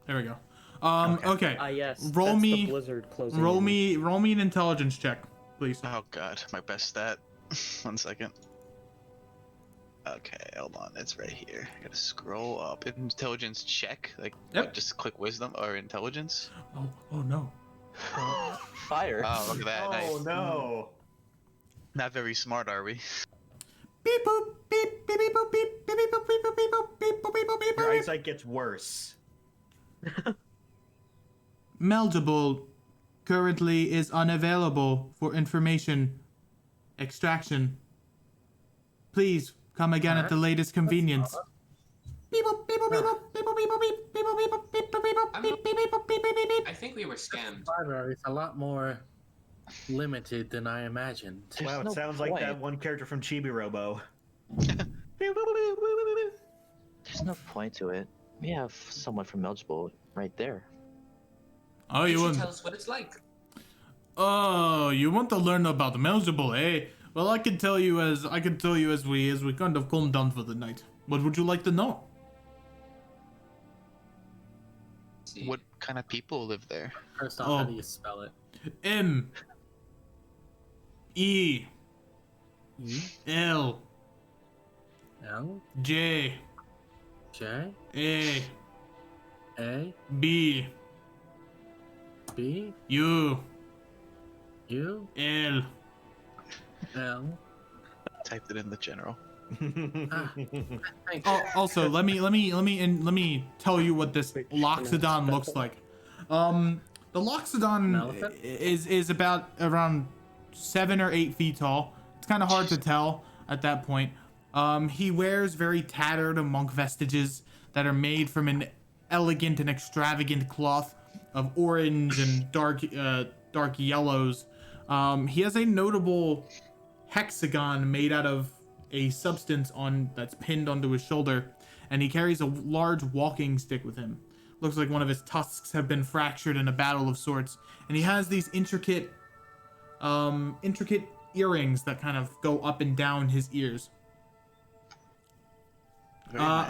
There we go. Okay. Yes. Roll that's me- the blizzard closing Roll in. me an intelligence check, please. Oh god, my best stat. 1 second. Okay, hold on, it's right here. I gotta scroll up. Intelligence check? Like, Yep. what, just click wisdom or intelligence? Oh no. Fire. Oh, look at that. Oh Nice. no. Not very smart, are we? Beep boop beep beep beep boop beep beep beep boop beep boop beep boop beep boop beep boop beep Your boop. eyesight gets worse. Melgebul currently is unavailable for information extraction. Please come again at the latest convenience. Beep boop beep boop beep boop beep boop beep boop beep beep boop beep boop beep boop beep boop beep beep beep boop beep beep beep beep. I think we were scammed. Fiber is a lot more limited than I imagined. There's Wow, it no sounds like that point. one character from Chibi Robo. There's no point to it. We have someone from Melgebul right there. Oh, You you should want? tell us what it's like. Oh, you want to learn about the Melgebul, eh? Well, I can tell you as we kind of calm down for the night. What would you like to know? See. What kind of people live there? First off, Oh. how do you spell it? M E L L J J A A B B U U L. L. Typed it in the general. Thank Oh, also, let me tell you what this Loxodon looks like. The An Loxodon elephant? is about around 7 or 8 feet tall. It's kind of hard to tell at that point. He wears very tattered monk vestiges that are made from an elegant and extravagant cloth of orange and dark yellows. He has a notable hexagon made out of a substance that's pinned onto his shoulder, and he carries a large walking stick with him. Looks like one of his tusks have been fractured in a battle of sorts, and he has these intricate earrings that kind of go up and down his ears. Very nice.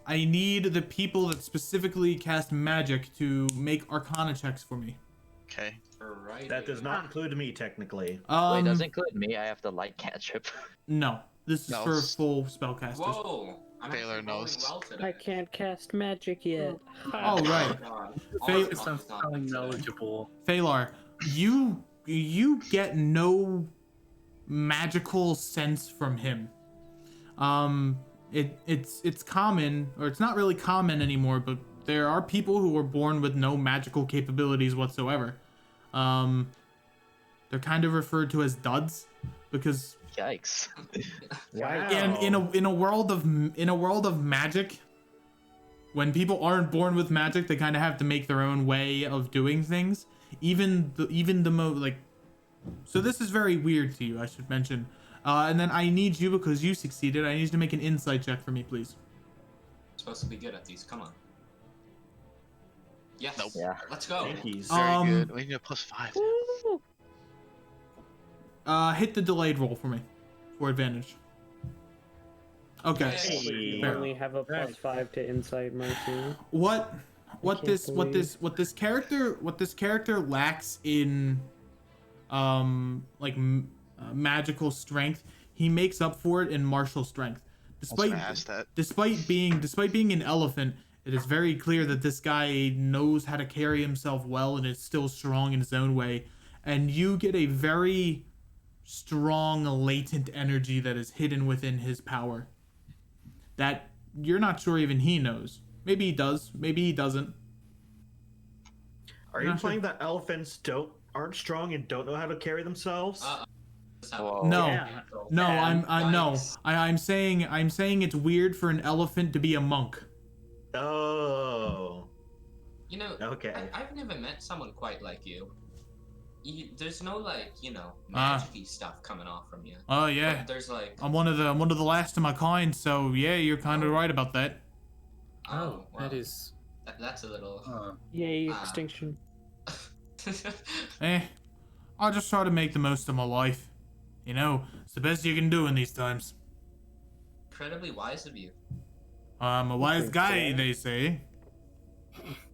I need the people that specifically cast magic to make Arcana checks for me. Okay. Right. That does not include me, technically. Wait, doesn't include me. I have to light cantrip. No. This is No, for s- full spellcasters. Whoa. I'm Taylor actually rolling knows. well today. I can't cast magic yet. Oh, right. God. Fail- Awesome. I'm spelling knowledgeable. Phalar, you get no magical sense from him. It's common, or it's not really common anymore, but there are people who are born with no magical capabilities whatsoever. They're kind of referred to as duds, because Yikes. Wow. in a world of magic, when people aren't born with magic, they kind of have to make their own way of doing things. Even the like. So this is very weird to you, I should mention. And then I need you, because you succeeded, I need you to make an insight check for me, please. Supposed to be good at these. Come on. Yes. Nope. Yeah. Let's go. Yankees. Very good. We need a +5. Hit the delayed roll for me, for advantage. Okay. Hey. You Fair. only have a +5 to insight, Marcy. What can't this character lacks in magical strength, he makes up for it in martial strength. Despite being an elephant, it is very clear that this guy knows how to carry himself well and is still strong in his own way. And you get a very strong latent energy that is hidden within his power that you're not sure even he knows. Maybe he does, maybe he doesn't. Are you implying that elephants aren't strong and don't know how to carry themselves? Whoa. No. Yeah. No, Yikes. I'm saying it's weird for an elephant to be a monk. Oh. You know, Okay. I've never met someone quite like you. There's no magic-y stuff coming off from you. Oh yeah. But there's like, I'm one of the last of my kind, so yeah, you're kind of right about that. well, that is. that's a little. Yay, Ah. extinction. I'll just try to make the most of my life. You know, it's the best you can do in these times. Incredibly wise of you. I'm a wise think guy, so. they say.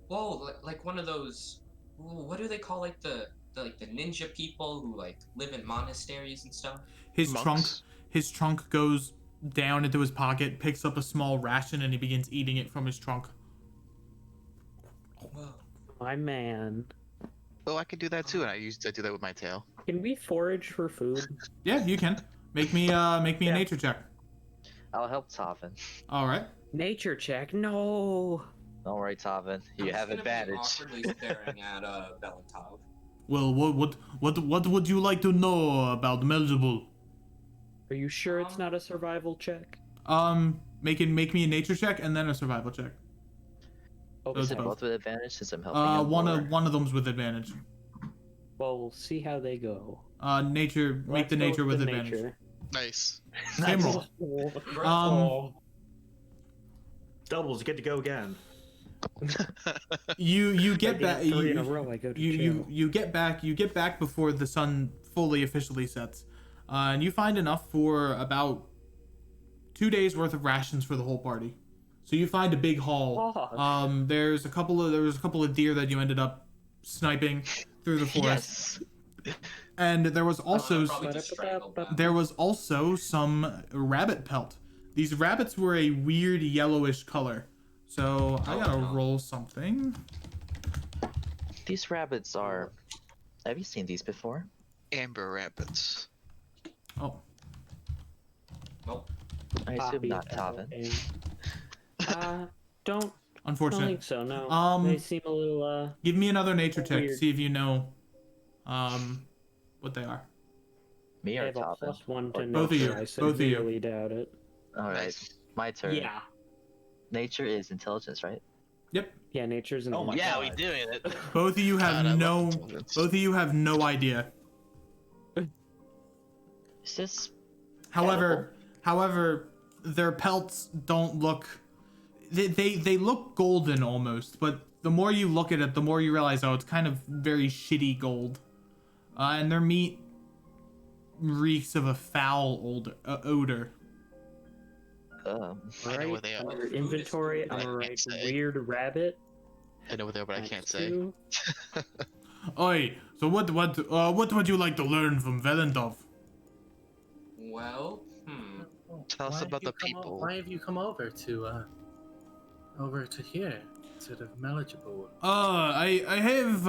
Whoa, like one of those. What do they call the ninja people who live in monasteries and stuff? His Monks? trunk goes down into his pocket, picks up a small ration, and he begins eating it from his trunk. Whoa. My man. Oh, I could do that too, and I do that with my tail. Can we forage for food? Yeah, you can. Make me a nature check. I'll help Tavin. All right. Nature check? No. Don't worry, Tavin. You I'm have just gonna be advantage. awkwardly staring at Valentine. Well, what would you like to know about Melzebul? Are you sure it's not a survival check? Make me a nature check and then a survival check. Oh, Those Is it both. both with advantage since I'm helping him? One or- of them's with advantage. well, we'll see how they go. Nature. Make Let's the go nature with the advantage. nature. Nice. Same roll. Doubles, you get to go again. You get Maybe back. 3 in a row, I go to jail. You get back before the sun fully officially sets, and you find enough for about 2 days worth of rations for the whole party. So you find a big haul. Fuck. There was a couple of deer that you ended up sniping through the forest, Yes. and there was also Probably just strangled them. there was also some rabbit pelt. These rabbits were a weird yellowish color. So I gotta no. roll something. These rabbits are. Have you seen these before? Amber rabbits. Oh, Nope. I assume not, Tavin. Don't unfortunate. think so. No. Um, they seem a little. Give me another nature check. Weird. See if you know, what they are. Me They or have a Tavin? +1 to Both of you, nature. I both of you. severely doubt it. Alright, Nice. my turn. Yeah. Nature is intelligence, right? Yep. Yeah, nature's an. Oh my Yeah, God. we doing it. Both of you God, I have love no. intelligence. Both of you have no idea. Is this However, their pelts don't look. They look golden almost, but the more you look at it, the more you realize, oh, it's kind of very shitty gold. And their meat reeks of a foul odor. I know where Alright, they are. under inventory, I I'm gonna can't write say. weird rabbit. I know where they are, but I can't say. ×2. Oi, so what would you like to learn from Velendov? Well, Tell us Why have about you the come people. Why have you come over to here instead of Meligible? I have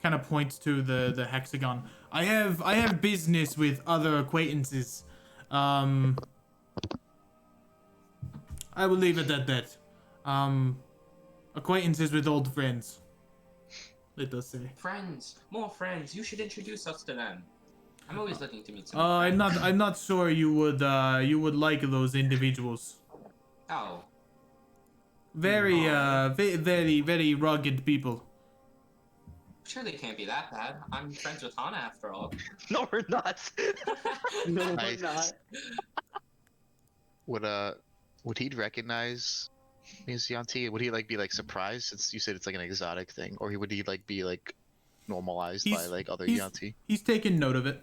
kind of points to the hexagon. I have business with other acquaintances. I will leave it at that. Acquaintances with old friends. It does say. Friends, more friends. You should introduce us to them. I'm always looking to meet some. I'm not sure you would like those individuals. Oh, Very very rugged people. sure they can't be that bad. I'm friends with Hana after all. No, we're not. No, Nice. not. Would he recognize me as Yanti? Would he like be like surprised since you said it's like an exotic thing, or would he like be like normalized by like other Yanti? He's taken note of it.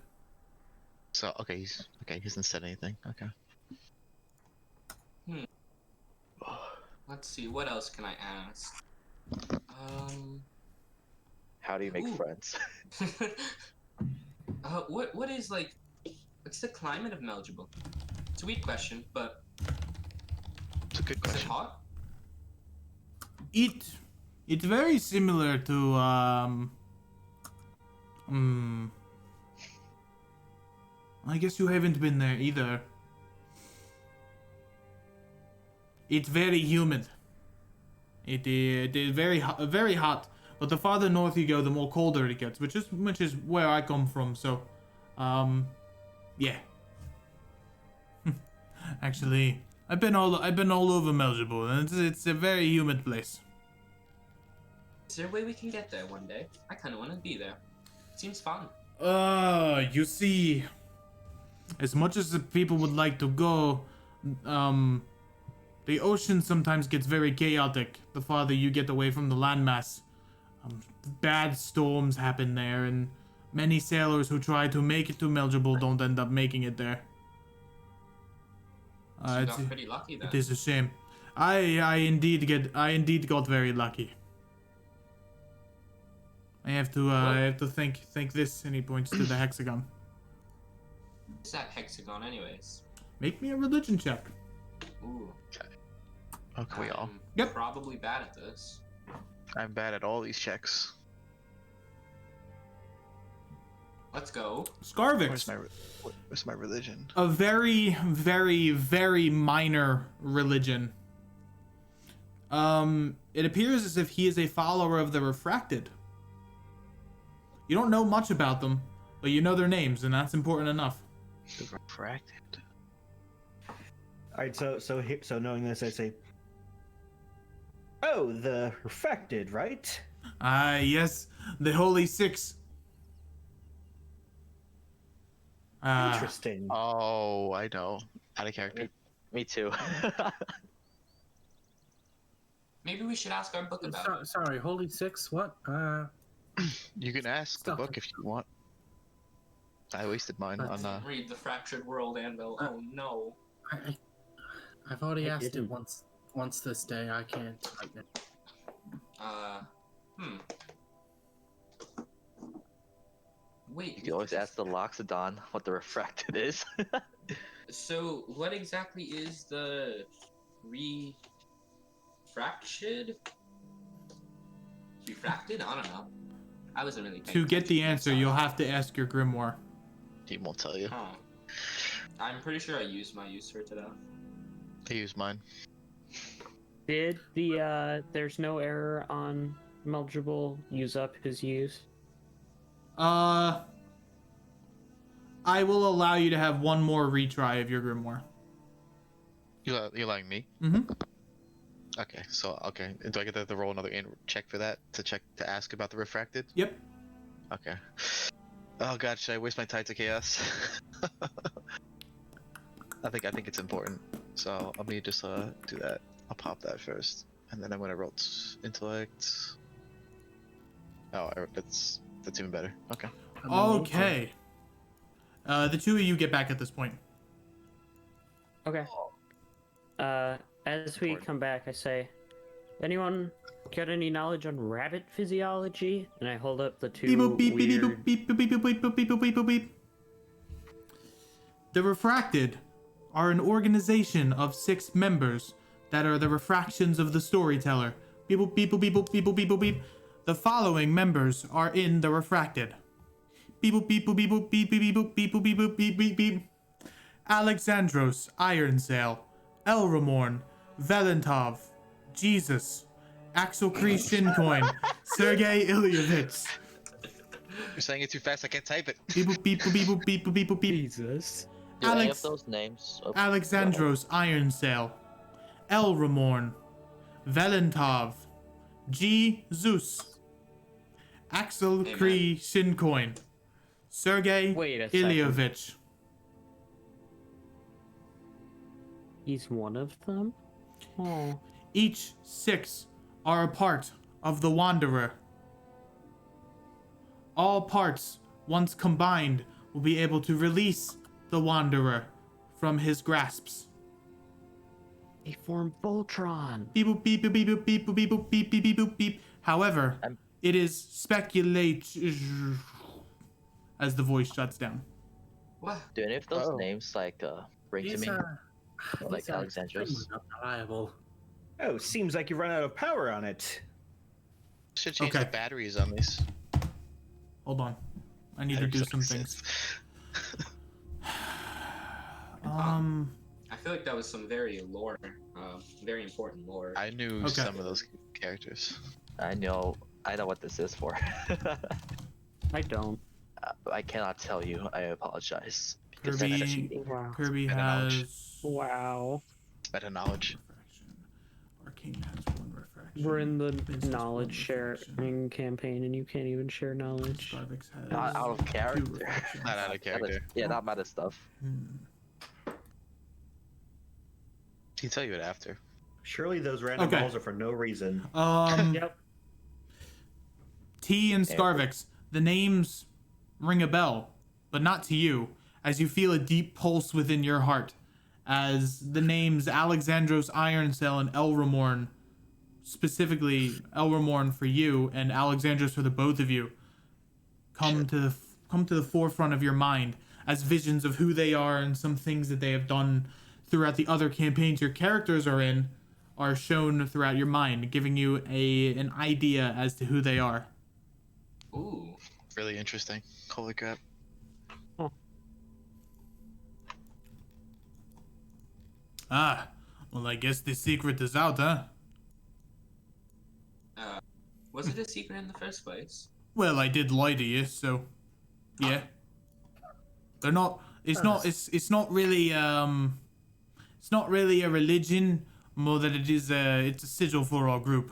So okay, he hasn't said anything. Okay. Let's see, what else can I ask? How do you make Ooh. friends? What is like? What's the climate of Melgible? It's a weird question, but It's a good is it question. hot? It's very similar to I guess you haven't been there either. It's very humid. It is very hot. But the farther north you go, the more colder it gets, which is where I come from. So, yeah. Actually, I've been all over Melgible, and it's a very humid place. Is there a way we can get there one day? I kind of want to be there. Seems fun. You see, as much as the people would like to go, the ocean sometimes gets very chaotic the farther you get away from the landmass. Bad storms happen there, and many sailors who try to make it to Melgible don't end up making it there. So you got pretty lucky then. It is a shame. I indeed got very lucky. I have to thank this, and he points to the hexagon. What's that hexagon, anyways? Make me a religion check. Ooh. Okay, we all. Yep. Probably bad at this. I'm bad at all these checks. Let's go. Scarvix. Where's my religion? A very, very, very minor religion. It appears as if he is a follower of the Refracted. You don't know much about them, but you know their names, and that's important enough. The refracted. All right, so knowing this, I say, oh, the Refracted, right? Yes, the Holy Six. Interesting. Oh, I know. Out of character. Me too. Maybe we should ask our book about it. Sorry, Holy Six. What? You can ask the Stop book it. if you want. I wasted mine on Read the Fractured World Anvil. Oh no. I've already I asked it didn't. once this day. I can't right now. Wait. You can always ask the Loxodon what the refracted is. So, what exactly is the refracted? Refracted? I don't know. I wasn't really. To get the answer, you'll have to ask your grimoire. He won't tell you. Huh. I'm pretty sure I used my user today. I used mine. Did the there's no error on Melgible use up his use? I will allow you to have one more retry of your grimoire. You're allowing me? Mm-hmm. Okay, so do I get to roll another check for that to ask about the refracted? Yep. Okay. Oh god, should I waste my tie to chaos? I think it's important. So let me just do that. I'll pop that first, and then I'm gonna roll intellect. Oh, that's even better. Okay. Okay. The two of you get back at this point. Okay. As we Important. come back, I say, anyone got any knowledge on rabbit physiology? And I hold up the two Beep boop beep beep weird... beep boop beep boop beep boop beep boop beep boop beep. The Refracted are an organization of 6 members that are the refractions of the storyteller. Beep boop beep boop beep boop beep boop beep boop beep. The following members are in the Refracted. Beep boop beep boop beep boop beep beep beep boop beep boop beep boop beep beep beep. Alexandros Ironsail, Elramorn, Valentov, Jesus, Axel-Cree Shincoin, Sergey Ilyevich. You're saying it too fast. I can't type it. Beep boop beep boop beep boop beep boop beep boop beep. Jesus. Do any of Alex- those names? Oh, Alexandros Ironsail, Elramorn, Valentov, G. Zeus, Axel-Cree Shincoin, Sergey Wait a second. Ilyevich. He's one of them? Oh. Each 6 are a part of the Wanderer. All parts, once combined, will be able to release the Wanderer from his grasps. They form Voltron. Beep boop beep boop beep boop beep boop beep boop beep beep beep boop beep. However, it is speculate as the voice shuts down. What? do any of those Oh. names like ring to These me? are, Like these are Alexandros? extremely not reliable. Oh, seems like you've run out of power on it. Should change Okay. the batteries on these. Hold on, I need to do some things. I feel like that was some very lore, very important lore. I knew Okay. some of those characters. I know what this is for. I don't. I cannot tell you. I apologize. Because that's Kirby, cheating. Wow. Kirby Better knowledge. has Wow. Better knowledge. refraction. Arcane has 1 refraction. We're in the Bliss has knowledge 1 refraction. sharing campaign and you can't even share knowledge. Starvix has Not out of 2 character. refractions. Not out of Meta- character. yeah, not meta stuff. He'll tell you it after. Surely those random Okay. balls are for no reason. Yep. T and Starvix, the names ring a bell, but not to you, as you feel a deep pulse within your heart, as the names Alexandros Ironcell and Elramorn, specifically Elramorn for you and Alexandros for the both of you, come to the forefront of your mind as visions of who they are and some things that they have done throughout the other campaigns your characters are in are shown throughout your mind, giving you an idea as to who they are. Ooh. Really interesting. Holy crap. Ah, well, I guess the secret is out, huh? Was it a secret in the first place? Well, I did lie to you, so yeah. They're not. It's not. It's not really. It's not really a religion, more than it is a. It's a sigil for our group.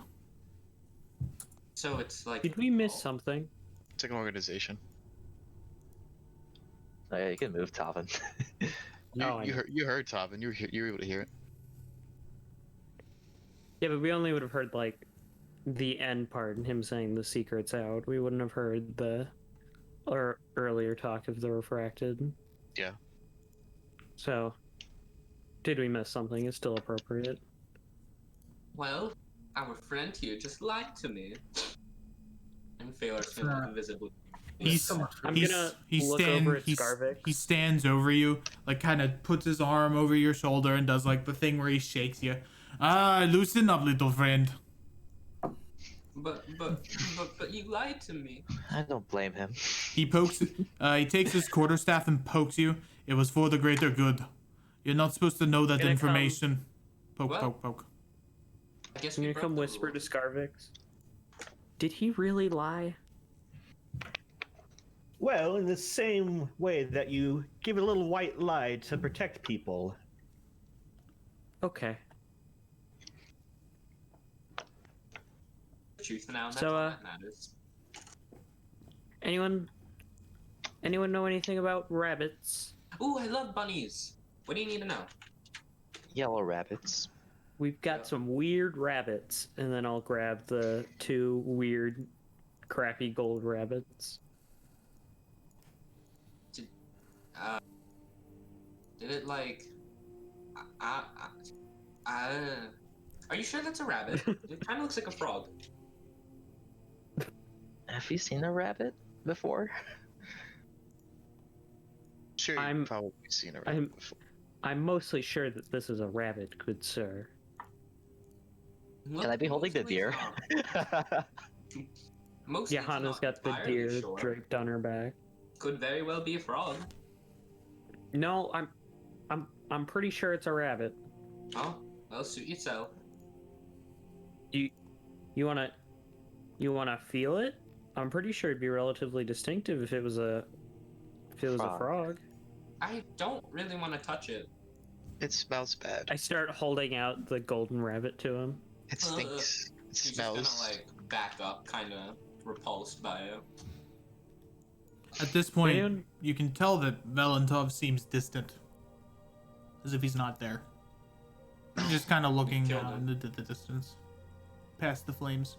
So it's like. Did we miss something? It's like an organization. Oh, yeah, you can move, Talvin. You heard Tobin. You were able to hear it. Yeah, but we only would have heard like the end part and him saying the secret's out. We wouldn't have heard the earlier talk of the refracted. Yeah. So, did we miss something? It's still appropriate. Well, our friend here just lied to me. And Phalar's gonna look invisibly. I'm gonna look over at Scarvix. He stands over you, like kind of puts his arm over your shoulder and does like the thing where he shakes you. Ah, loosen up, little friend. But you lied to me. I don't blame him. He pokes. He takes his quarterstaff and pokes you. It was for the greater good. You're not supposed to know that Gonna information. Poke, Well- poke, poke. I guess I'm we gonna broke come the whisper to rules. Scarvix. Did he really lie? Well, in the same way that you give a little white lie to protect people. Okay. Truth now, and that's So, all that matters. Anyone know anything about rabbits? Ooh, I love bunnies. What do you need to know? Yellow rabbits. We've got some weird rabbits, and then I'll grab the 2 weird, crappy gold rabbits. Did it like? Are you sure that's a rabbit? It kind of looks like a frog. Have you seen a rabbit before? Sure, you've I'm- probably seen it I'm- before. I'm mostly sure that this is a rabbit, good sir. Can I be holding the Mostly deer? frog. Mostly Yeah, it's Hana's not got the entirely deer sure. draped on her back. Could very well be a frog. No, I'm pretty sure it's a rabbit. Oh, well, suit yourself. You You wanna feel it? I'm pretty sure it'd be relatively distinctive if it was a frog. I don't really want to touch it. It smells bad. I start holding out the golden rabbit to him. It stinks. It She's smells. just gonna like back up, kind of repulsed by it. At this point, Anyone- you can tell that Valentov seems distant, as if he's not there. He's just kind of looking killed him. into the distance, past the flames.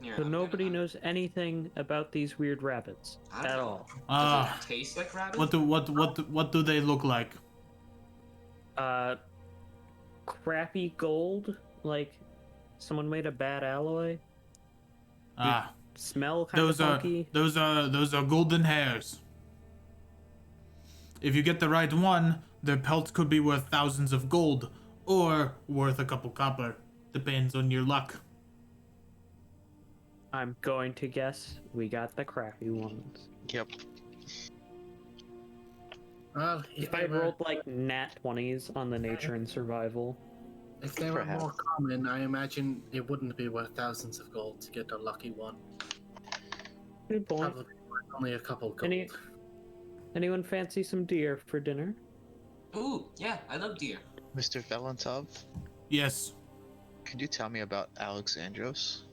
Here, So I'm nobody gonna- knows anything about these weird rabbits I don't at know. all. Does it taste like rabbit? What do they look like? Crappy gold, like someone made a bad alloy. Ah, Smell kind of funky. those are golden hairs. If you get the right one, their pelts could be worth thousands of gold, or worth a couple copper. Depends on your luck. I'm going to guess we got the crappy ones. Yep. Well, If I rolled like nat 20s on the nature and survival, if they were more Perhaps. common, I imagine it wouldn't be worth thousands of gold to get a lucky one. good point. Probably worth only a couple gold. Anyone fancy some deer for dinner? Ooh, yeah, I love deer. Mr. Valentov, Yes. could you tell me about Alexandros?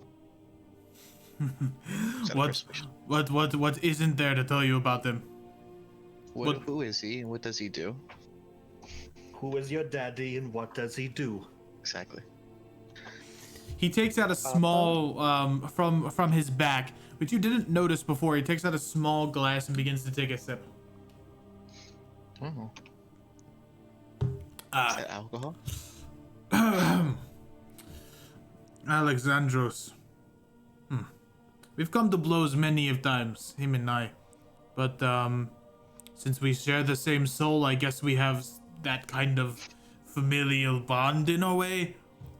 Is that a what persuasion? what isn't there to tell you about them? What- Who is he and what does he do? Who is your daddy and what does he do? Exactly. He takes out a small from his back, which you didn't notice before. He takes out a small glass and begins to take a sip. Oh. Is Ah, that alcohol? Alexandros. We've come to blows many of times, him and I. But since we share the same soul, I guess we have that kind of familial bond in a way.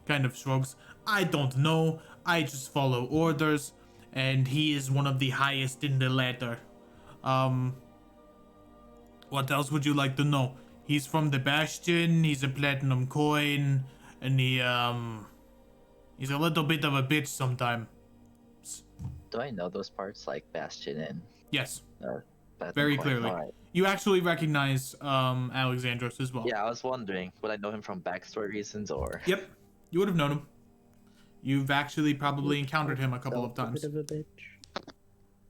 Kind of shrugs. I don't know. I just follow orders, and he is one of the highest in the ladder. What else would you like to know? He's from the Bastion. He's a platinum coin, and he's a little bit of a bitch sometimes. Do I know those parts like Bastion and Yes, Platinum very Coin? clearly. Alright. You actually recognize Alexandros as well. Yeah, I was wondering, would I know him from backstory reasons or? Yep, you would have known him. You've actually probably encountered him a couple of Self a times. bit of a bitch.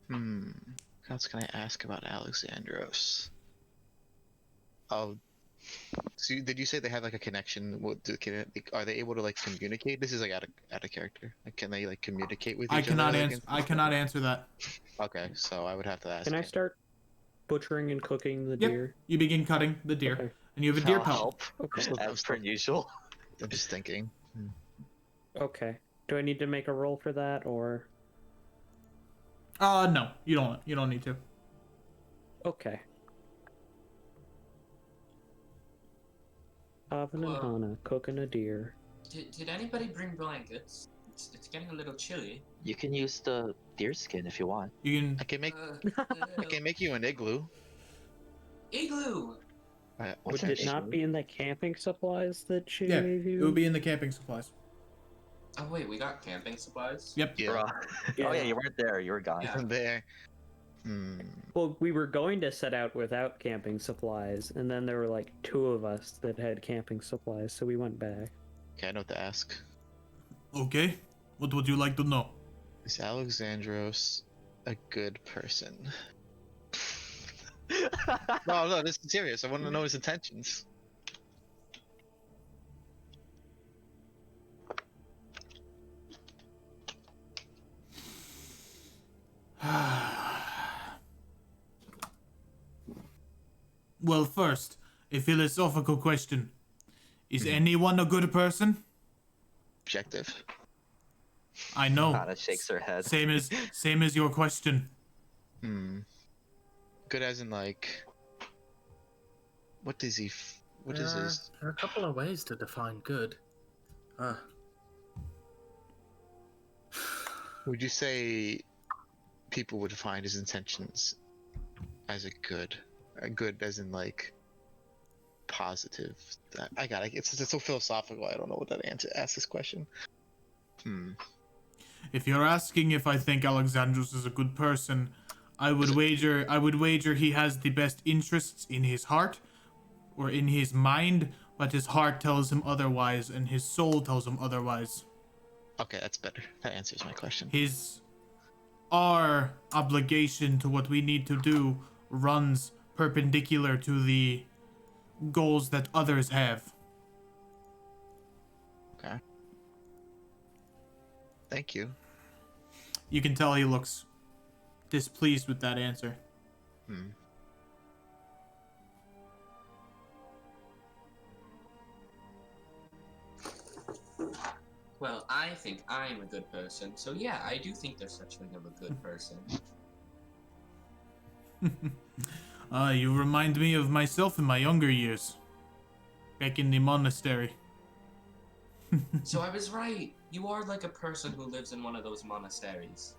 What else can I ask about Alexandros? Oh, so did you say they have like a connection? Are they able to like communicate? This is like out of character. Like, can they like communicate with I each cannot other? answer. I cannot answer that. Okay, so I would have to ask. Can I him. start butchering and cooking the Yep. deer? You begin cutting the deer, Okay. and you have a deer I'll pelt. help, Okay. as per usual. I'm just thinking. Okay. Do I need to make a roll for that, or? No, you don't. You don't need to. Okay. Oven and Well- Hana cooking a deer. Did anybody bring blankets? It's getting a little chilly. You can use the deer skin if you want. You can. I can make Uh, I can make you an igloo. Igloo. What's Would an it not igloo? be in the camping supplies that she Yeah, gave you? it would be in the camping supplies. Oh wait, we got camping supplies. Yep. Yeah, Bruh. Oh yeah, you weren't there. You were gone. Yeah. from there. Hmm. Well, we were going to set out without camping supplies, and then there were like two of us that had camping supplies, so we went back. Okay, I know what to ask. Okay. What would you like to know? Is Alexandros a good person? No, this is serious. I want to know his intentions. Well, first, a philosophical question. Is anyone a good person? Objective. I know. Hana shakes her head. Same as your question. Good as in like. What does he? What is his? There are a couple of ways to define good. Would you say people would find his intentions as a good? A good as in like positive. I got it. It's so philosophical. I don't know what that answer. Ask this question. If you're asking if I think Alexandros is a good person, I would wager he has the best interests in his heart or in his mind, but his heart tells him otherwise and his soul tells him otherwise. Okay, that's better. That answers my question. Our obligation to what we need to do runs perpendicular to the goals that others have. Okay. Thank you. You can tell he looks displeased with that answer. Well, I think I'm a good person, so yeah, I do think there's such thing of a good person. You remind me of myself in my younger years. Back in the monastery. So I was right. You are like a person who lives in one of those monasteries.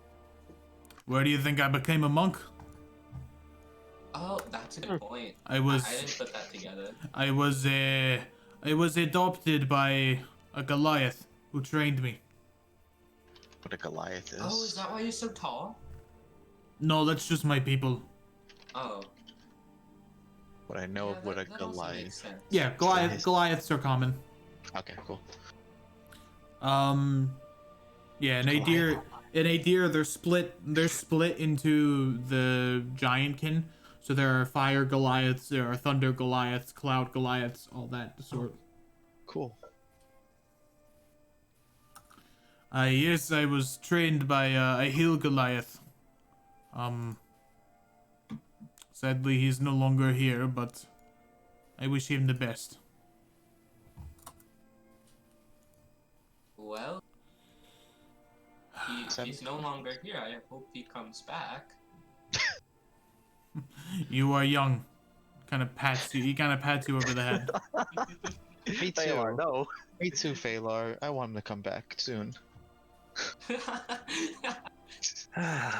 Where do you think I became a monk? Oh, that's a good point. I I didn't put that together. I was adopted by a Goliath who trained me. What a Goliath is. Oh, is that why you're so tall? No, that's just my people. Oh. What I know Yeah, of what a that also makes Goliath. sense. Yeah, Goliaths are common. Okay, cool. Yeah, an Adir, they're split into the Giantkin. So there are fire Goliaths, there are thunder Goliaths, cloud Goliaths, all that sort. Cool. Yes, I was trained by a hill Goliath. Sadly, he's no longer here, but I wish him the best. Well, he's no longer here. I hope he comes back. You are young. He kind of pats you over the head. Me too. Thalar, no. Me too, Phalar. I want him to come back soon.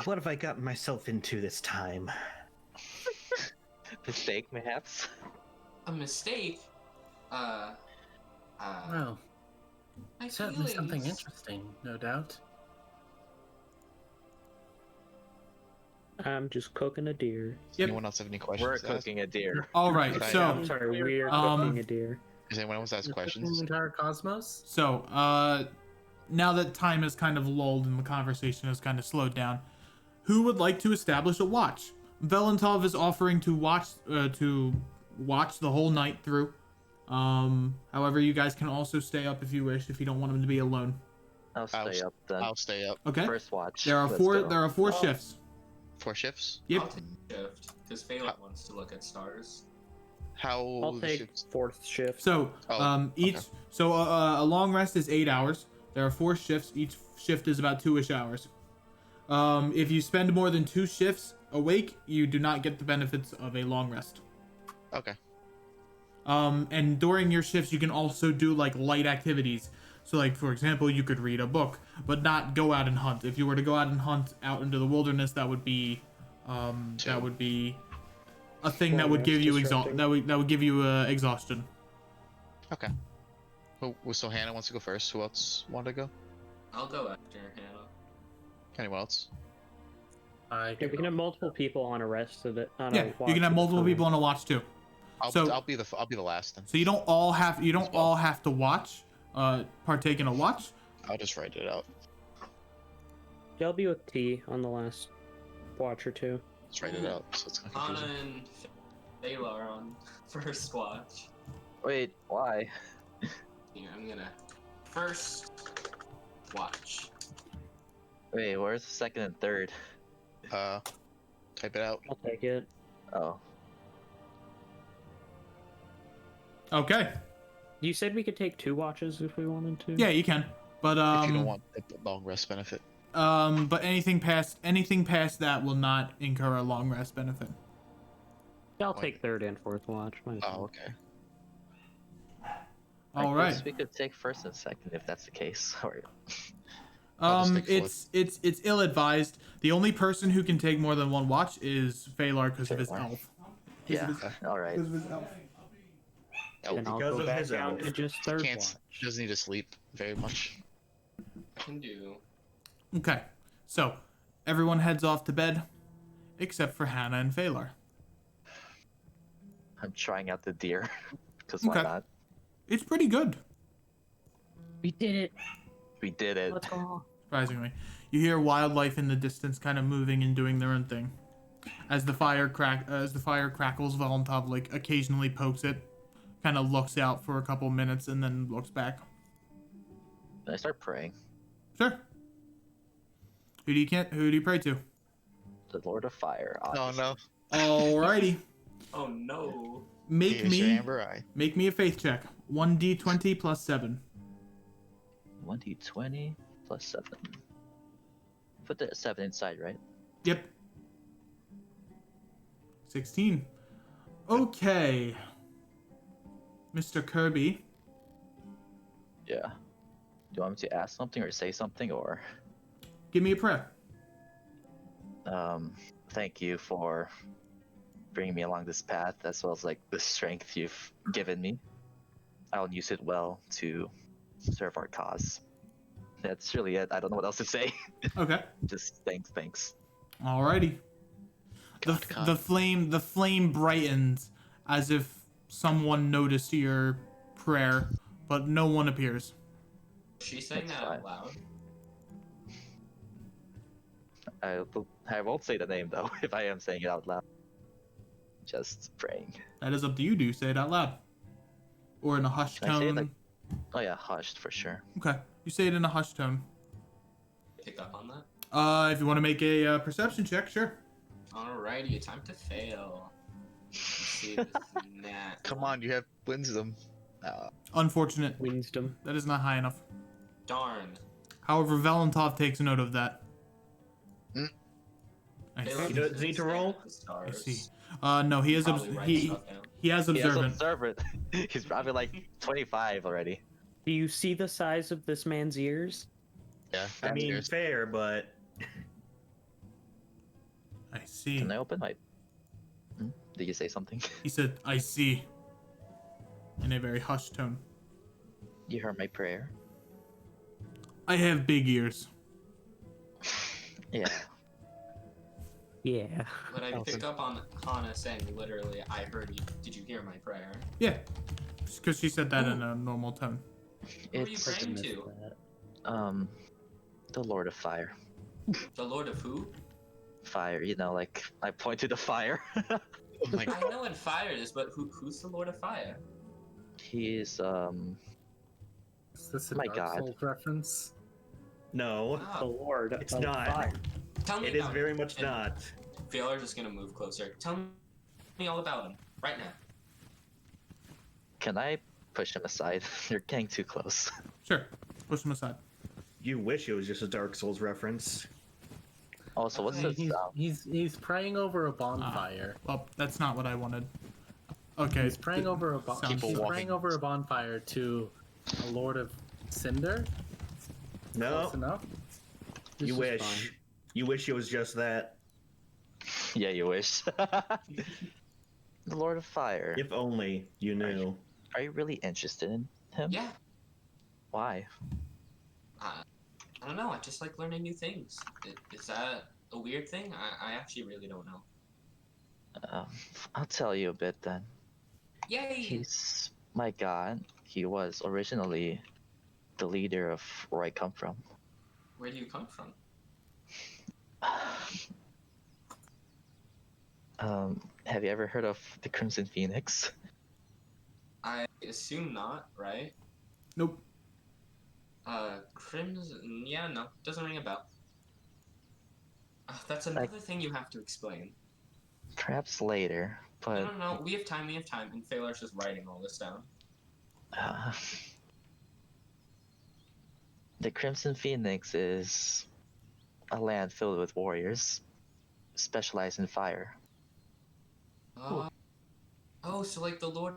What have I gotten myself into this time? Mistake, perhaps? A mistake? Well, My certainly something feelings. interesting, no doubt. I'm just cooking a deer. Yep. Anyone else have any questions? We're to ask? cooking a deer. All right, Right. so I'm sorry, we're cooking a deer. Does anyone else ask The questions? entire cosmos? now that time has kind of lulled and the conversation has kind of slowed down, who would like to establish a watch? Velentov is offering to watch the whole night through. However, you guys can also stay up if you wish, if you don't want him to be alone. I'll stay up then. I'll stay up. Okay. First watch. There are Let's four. go. There are four shifts. 4 shifts? Yep. I'll take shift, because Phelan wants to look at stars. How I'll the take shifts? fourth shift. So, Oh, each. okay. So, a long rest is 8 hours. There are 4 shifts. Each shift is about 2-ish hours. If you spend more than 2 shifts awake, you do not get the benefits of a long rest. Okay. And during your shifts, you can also do like light activities. So, like for example, you could read a book, but not go out and hunt. If you were to go out and hunt out into the wilderness, that would be a thing that would give you that would give you exhaustion. Okay. So Hannah wants to go first. Who else want to go? I'll go after Hannah. Anyone else? I Yeah, we can have multiple people on a rest of it. On Yeah, a you watch can have of the multiple crew. people on a watch too. I'll be the last then. So you don't all have to watch, partake in a watch. I'll just write it out. Yeah, I'll be with T on the last watch or two. Just write it out so it's not Hannah confusing. and Phelan are on first watch. Wait, why? Here, I'm gonna first watch. Wait, where's the second and third? Type it out. I'll take it. Oh. Okay. You said we could take 2 watches if we wanted to. Yeah, you can. But If you don't want the long rest benefit. but anything past that will not incur a long rest benefit. Yeah, I'll take third and fourth watch. Might as Oh, well. okay. All I right. guess we could take first and second if that's the case. Or I'll just take It's ill advised. The only person who can take more than 1 watch is Phalar because of his Phalar. elf. yeah, all right. Because of his elf. Oh, And I'll Because go of back his down elf. to just third can't. watch. Doesn't need to sleep very much. I can do. Okay, so everyone heads off to bed, except for Hannah and Phalar. I'm trying out the deer, because why Okay. not? It's pretty good, We did it. We did it. Let's go. surprisingly. You hear wildlife in the distance, kind of moving and doing their own thing. As the fire crackles, Valentov like occasionally pokes it, kind of looks out for a couple minutes, and then looks back. And I start praying. Sure. Who do you pray to? The Lord of Fire. Oh obviously. no. Oh Alrighty. no. Here's your amber eye. Make me a faith check. 1d20 plus 7. 1d20 plus 7. Put the 7 inside, right? Yep. 16. Okay. Mr. Kirby. Yeah. Do you want me to ask something or say something or? Give me a prayer. Thank you for bringing me along this path, as well as like the strength you've given me. I'll use it well to serve our cause. That's really it. I don't know what else to say. Okay. Just thanks. Alrighty. God. The flame brightens as if someone noticed your prayer, but no one appears. She's saying That's that fine. out loud. I won't say the name though if I am saying it out loud. Just praying. That is up to you. Do you say it out loud? Or in a hushed Can I say it tone? like- Oh yeah, hushed for sure. Okay. You say it in a hushed tone. Pick up on that. If you want to make a perception check, sure. Alrighty, time to fail. Let's see if this is nat. Come on, you have wisdom. Unfortunate. Wisdom. That is not high enough. Darn. However, Valentov takes note of that. Mm. I Fail see. You don't need to roll? the stars. I see. No, he has Probably write he stuff down. he has He has observant. observant. He's probably like 25 already. Do you see the size of this man's ears? Yeah. I mean, downstairs. fair, but I see. Can I open my? Did you say something? He said, "I see," in a very hushed tone. You heard my prayer. I have big ears. Yeah. Yeah. But I pick up on Hana saying literally, I heard you. Did you hear my prayer? Yeah, because she said that in a normal tone. Who are you It's praying Missed to? that. The Lord of Fire. The Lord of who? Fire. You know, like I point to the fire. Oh my I god. know what fire is, but who's the Lord of Fire? He's Is this a My Dark God. Souls reference? no, Ah, The Lord. it's of not. Fire. tell me It is about very him. much And not. Vailar's just gonna move closer. Tell me all about him right now. Can I push him aside? You're getting too close. Sure, push him aside. You wish it was just a Dark Souls reference. Also, what's Okay, this? He's praying over a bonfire. Well, that's not what I wanted. Okay. He's praying over a sounds- People he's walking. praying over a bonfire to a Lord of Cinder. No, Close enough. This you is wish. fine. You wish it was just that. Yeah, you wish. The Lord of Fire. If only you knew. Are you really interested in him? Yeah. Why? I don't know. I just like learning new things. Is that a weird thing? I actually really don't know. I'll tell you a bit then. Yay! He's my god. He was originally the leader of where I come from. Where do you come from? Have you ever heard of the Crimson Phoenix? I assume not, right? Nope. Crimson. Yeah, no, doesn't ring a bell. That's another thing you have to explain. Perhaps later, but No, no, no. We have time. And Phalar's just writing all this down. uh, the Crimson Phoenix is a land filled with warriors, specialized in fire. Oh, so like the Lord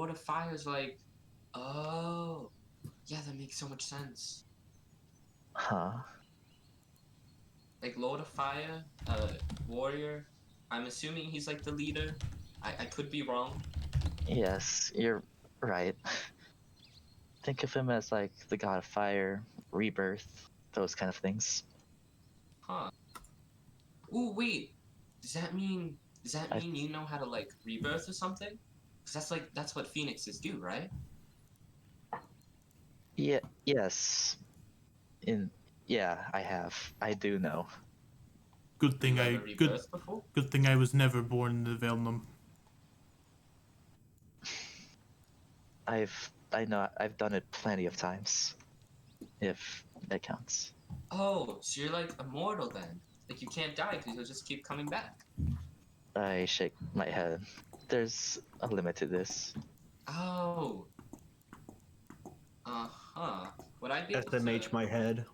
of Fire is like, oh, yeah, that makes so much sense. Huh? Like Lord of Fire, warrior. I'm assuming he's like the leader. I could be wrong. Yes, you're right. Think of him as like the god of fire, rebirth, those kind of things. Huh. Ooh, wait. Does that mean I- you know how to like rebirth or something? Because that's what phoenixes do, right? Yeah, yes. In yeah, I have. I do know. Good thing You I ever rebirth before? good thing I was never born in the Velnum. I know I've done it plenty of times. If that counts. Oh, so you're like immortal then? Like you can't die because you'll just keep coming back. I shake my head. There's a limit to this. Oh. Uh-huh. Would I be able SMH to... my head.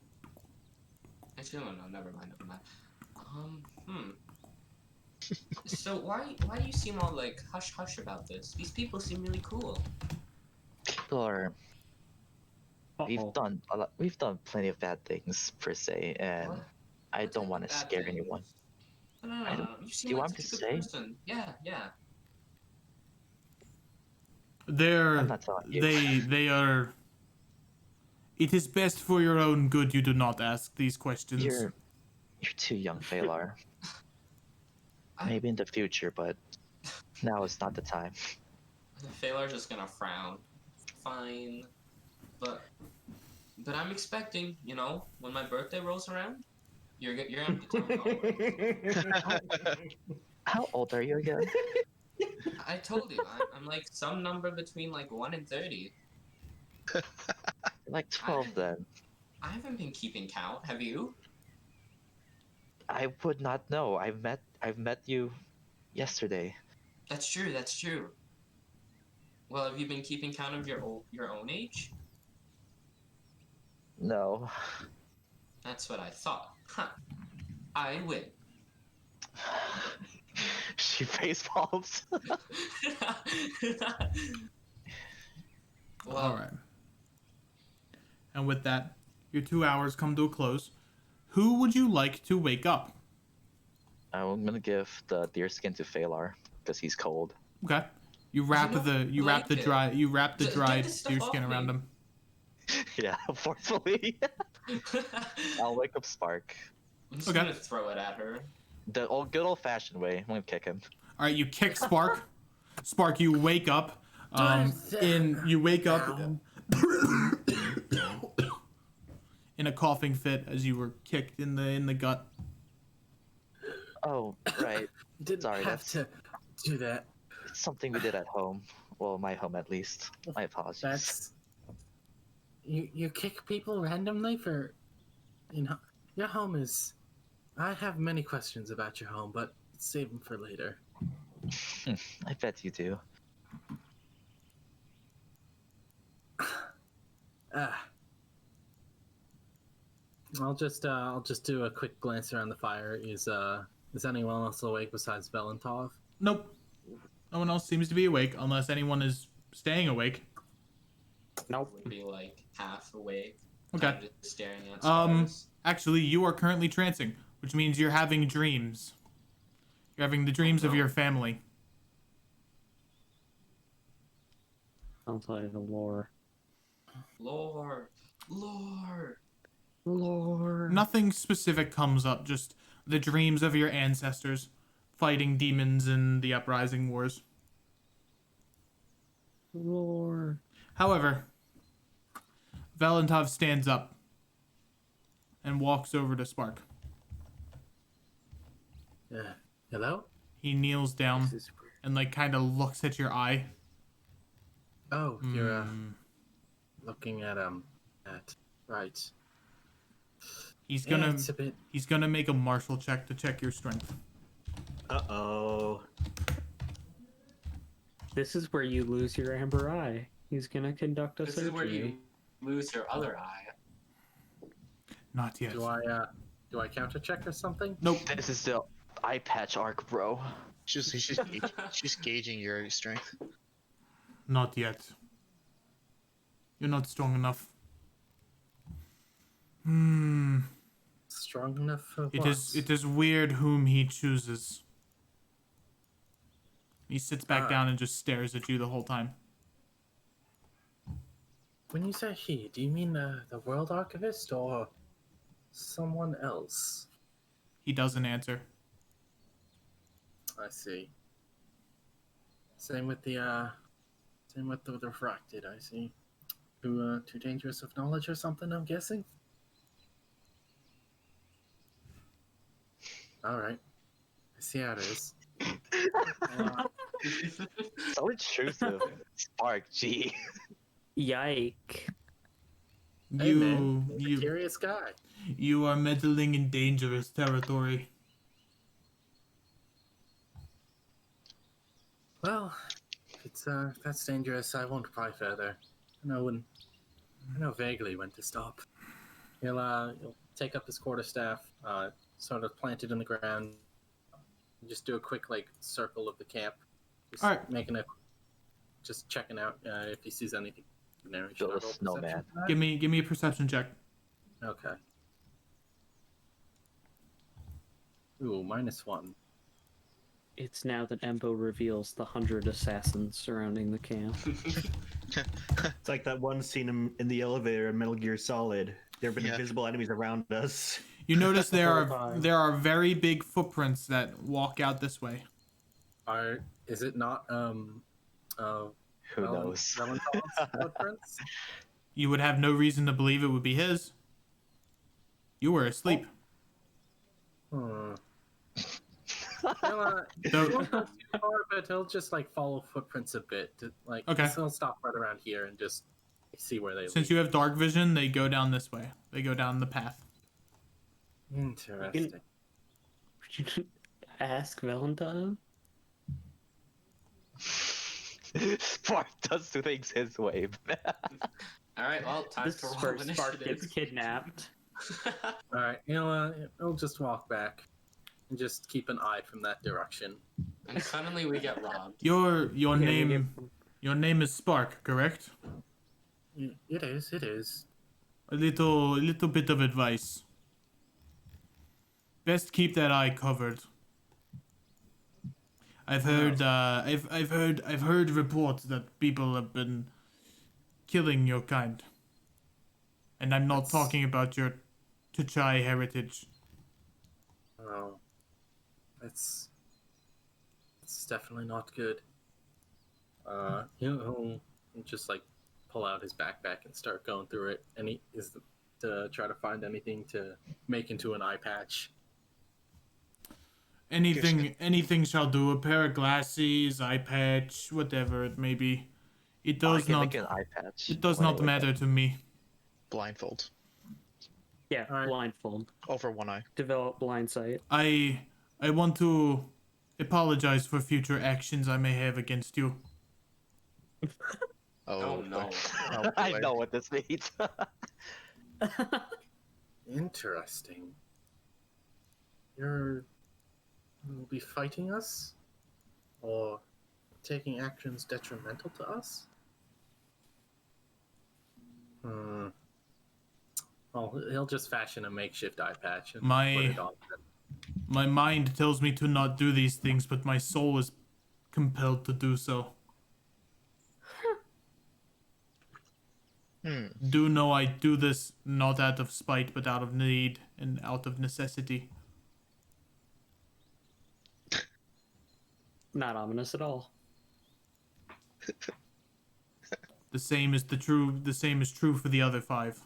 Actually, no, never mind, never mind. So why do you seem all like hush hush about this? These people seem really cool. People are we've Uh-oh. done a lot we've done plenty of bad things per se, and What? I What don't type want of to bad scare things? anyone. No, I don't You do seem you like want me such to a good say? person. Yeah, yeah. I'm not telling you. They are. It is best for your own good you do not ask these questions. You're too young, Phalar. I- Maybe in the future, but now is not the time. Phalar's just gonna frown. Fine. But I'm expecting, you know, when my birthday rolls around, you're gonna have to tell me all about it. How old are you again? I told you, I'm like some number between like 1 and 30. Like 12 then. I haven't been keeping count. Have you? I would not know. I've met you yesterday. That's true. That's true. Well, have you been keeping count of your own age? No. That's what I thought. Huh. I win. She face palms. Well, All right. And with that, your 2 hours come to a close. Who would you like to wake up? I'm gonna give the deerskin to Phalar because he's cold. Okay. You wrap know, the I like it. Get dried this stuff deerskin off around me. him. Yeah, forcefully. I'll wake up Spark. I'm just Okay. gonna throw it at her. The good old fashioned way. I'm gonna kick him. All right, you kick Spark. Spark, you wake up. You wake up in a coughing fit as you were kicked in the gut. Oh, right. Didn't Sorry, have that's- to do that. It's something we did at home. Well, my home at least. My apologies. That's you kick people randomly for, you know, your home is. I have many questions about your home, but save them for later. I bet you do. I'll just do a quick glance around the fire. Is anyone else awake besides Velentov? Nope. No one else seems to be awake unless anyone is staying awake. Nope. Would be like half awake. Okay. I'm just staring at stars. Actually, you are currently trancing, which means you're having dreams. You're having the dreams of your family. Sounds like the lore. Lord. Lore. Nothing specific comes up, just the dreams of your ancestors fighting demons in the Uprising Wars. Lore. However, Valentov stands up and walks over to Spark. Hello? He kneels down This is weird. and like kind of looks at your eye. Oh, you're Hmm. looking at right. He's Yeah, gonna it's a bit. he's gonna make a martial check to check your strength. Uh-oh. This is where you lose your amber eye. He's gonna conduct a This surgery. is where you lose your other eye. Not yet. Do I counter check or something? Nope. This is the eye patch arc, bro. She's just gauging your strength. Not yet. You're not strong enough. Strong enough for It what? is weird whom he chooses. He sits back Alright. down and just stares at you the whole time. When you say he, do you mean the World Archivist or someone else? He doesn't answer. I see. Same with the refracted. I see. Too dangerous of knowledge or something. I'm guessing. All right. I see how it is. So intrusive. Spark, G. Yike. Hey man, he's a curious guy. You are meddling in dangerous territory. Well, if that's dangerous, I won't pry further. I know vaguely when to stop. He'll take up his quarterstaff, sort of plant it in the ground, just do a quick circle of the camp, just All right. just checking out if he sees anything. There. Build a snowman. Give me a perception check. Okay. Ooh, -1. It's now that Embo reveals the 100 assassins surrounding the camp. It's like that one scene in the elevator in Metal Gear Solid. There have been Yeah. invisible enemies around us. You notice there whole are time. there are very big footprints that walk out this way. Is it not Who knows? Valentine's footprints? You would have no reason to believe it would be his. You were asleep. Hmm. He'll So- won't go too far, but he'll just follow footprints a bit. Okay. He'll stop right around here and just see where they Since lead. you have dark vision, they go down this way. They go down the path. Interesting. Ask Valentine? Spark does things his way. All right, well, time This to is roll where Spark initiative. gets kidnapped. All right, he'll just walk back and just keep an eye from that direction. And suddenly we get robbed. Your Yeah, we name is Spark, correct? It is. A little bit of advice. Best keep that eye covered. I've heard I've heard reports that people have been killing your kind. And I'm not talking about your Tuchai heritage. Oh, it's definitely not good. He'll just pull out his backpack and start going through it, and he is to try to find anything to make into an eye patch. Anything shall do. A pair of glasses, eye patch, whatever it may be. It I does can not make an eye patch. it does when I not wake matter up. to me. Blindfold Yeah, Alright. blindfold. over one eye. Develop blind sight. I want to apologize for future actions I may have against you. Oh no. Oh, I boy. know what this means. Interesting. You'll be fighting us, or taking actions detrimental to us? Well, he'll just fashion a makeshift eye patch and My- put it on. My mind tells me to not do these things, but my soul is compelled to do so. Do know I do this not out of spite, but out of need and out of necessity. Not ominous at all. The same is true for the other 5.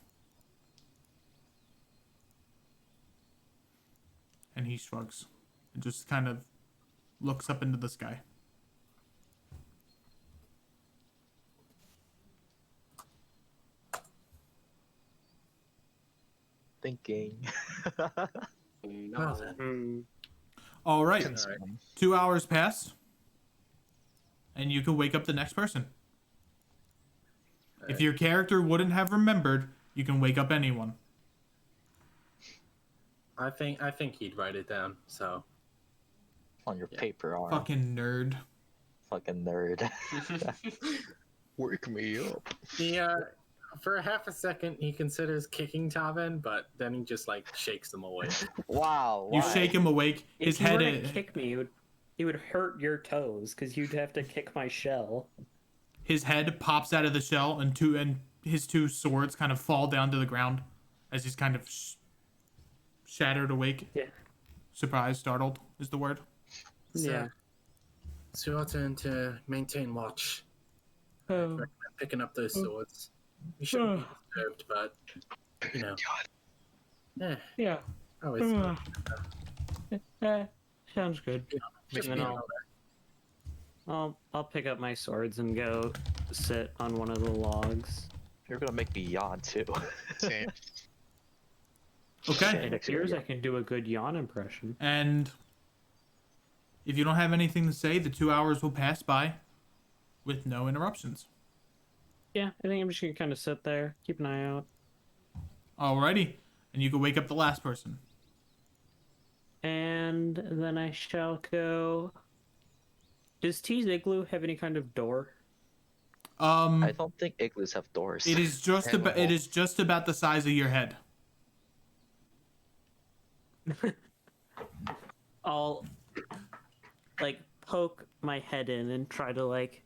And he shrugs and just kind of looks up into the sky. Thinking. No. Well then. Hmm. All right, Cons- Alright. 2 hours pass, and you can wake up the next person. If your character wouldn't have remembered, you can wake up anyone. I think he'd write it down. So On your Yeah. paper arm. Fucking nerd. Fucking nerd. Wake me up. he for a half a second he considers kicking Tavin, but then he just shakes him away. Wow. You why? shake him awake. His If you head were to is, kick me, He would hurt your toes because you'd have to kick my shell. His head pops out of the shell, and his two swords kind of fall down to the ground as he's kind of shattered awake. Yeah. Surprised, startled is the word. Yeah. It's your turn to maintain watch. Oh. Picking up those swords. You shouldn't be disturbed, but you know. Yeah. Yeah. Always. Sounds good. Just And be then I'll pick up my swords and go sit on one of the logs. You're gonna make me yawn too. Same. Okay. It appears I can do a good yawn impression. And if you don't have anything to say, the 2 hours will pass by with no interruptions. Yeah, I think I'm just gonna kind of sit there, keep an eye out. Alrighty. And you can wake up the last person. And then I shall go. Does T's Igloo have any kind of door? I don't think igloos have doors. It is just about the size of your head. I'll like poke my head in and try to like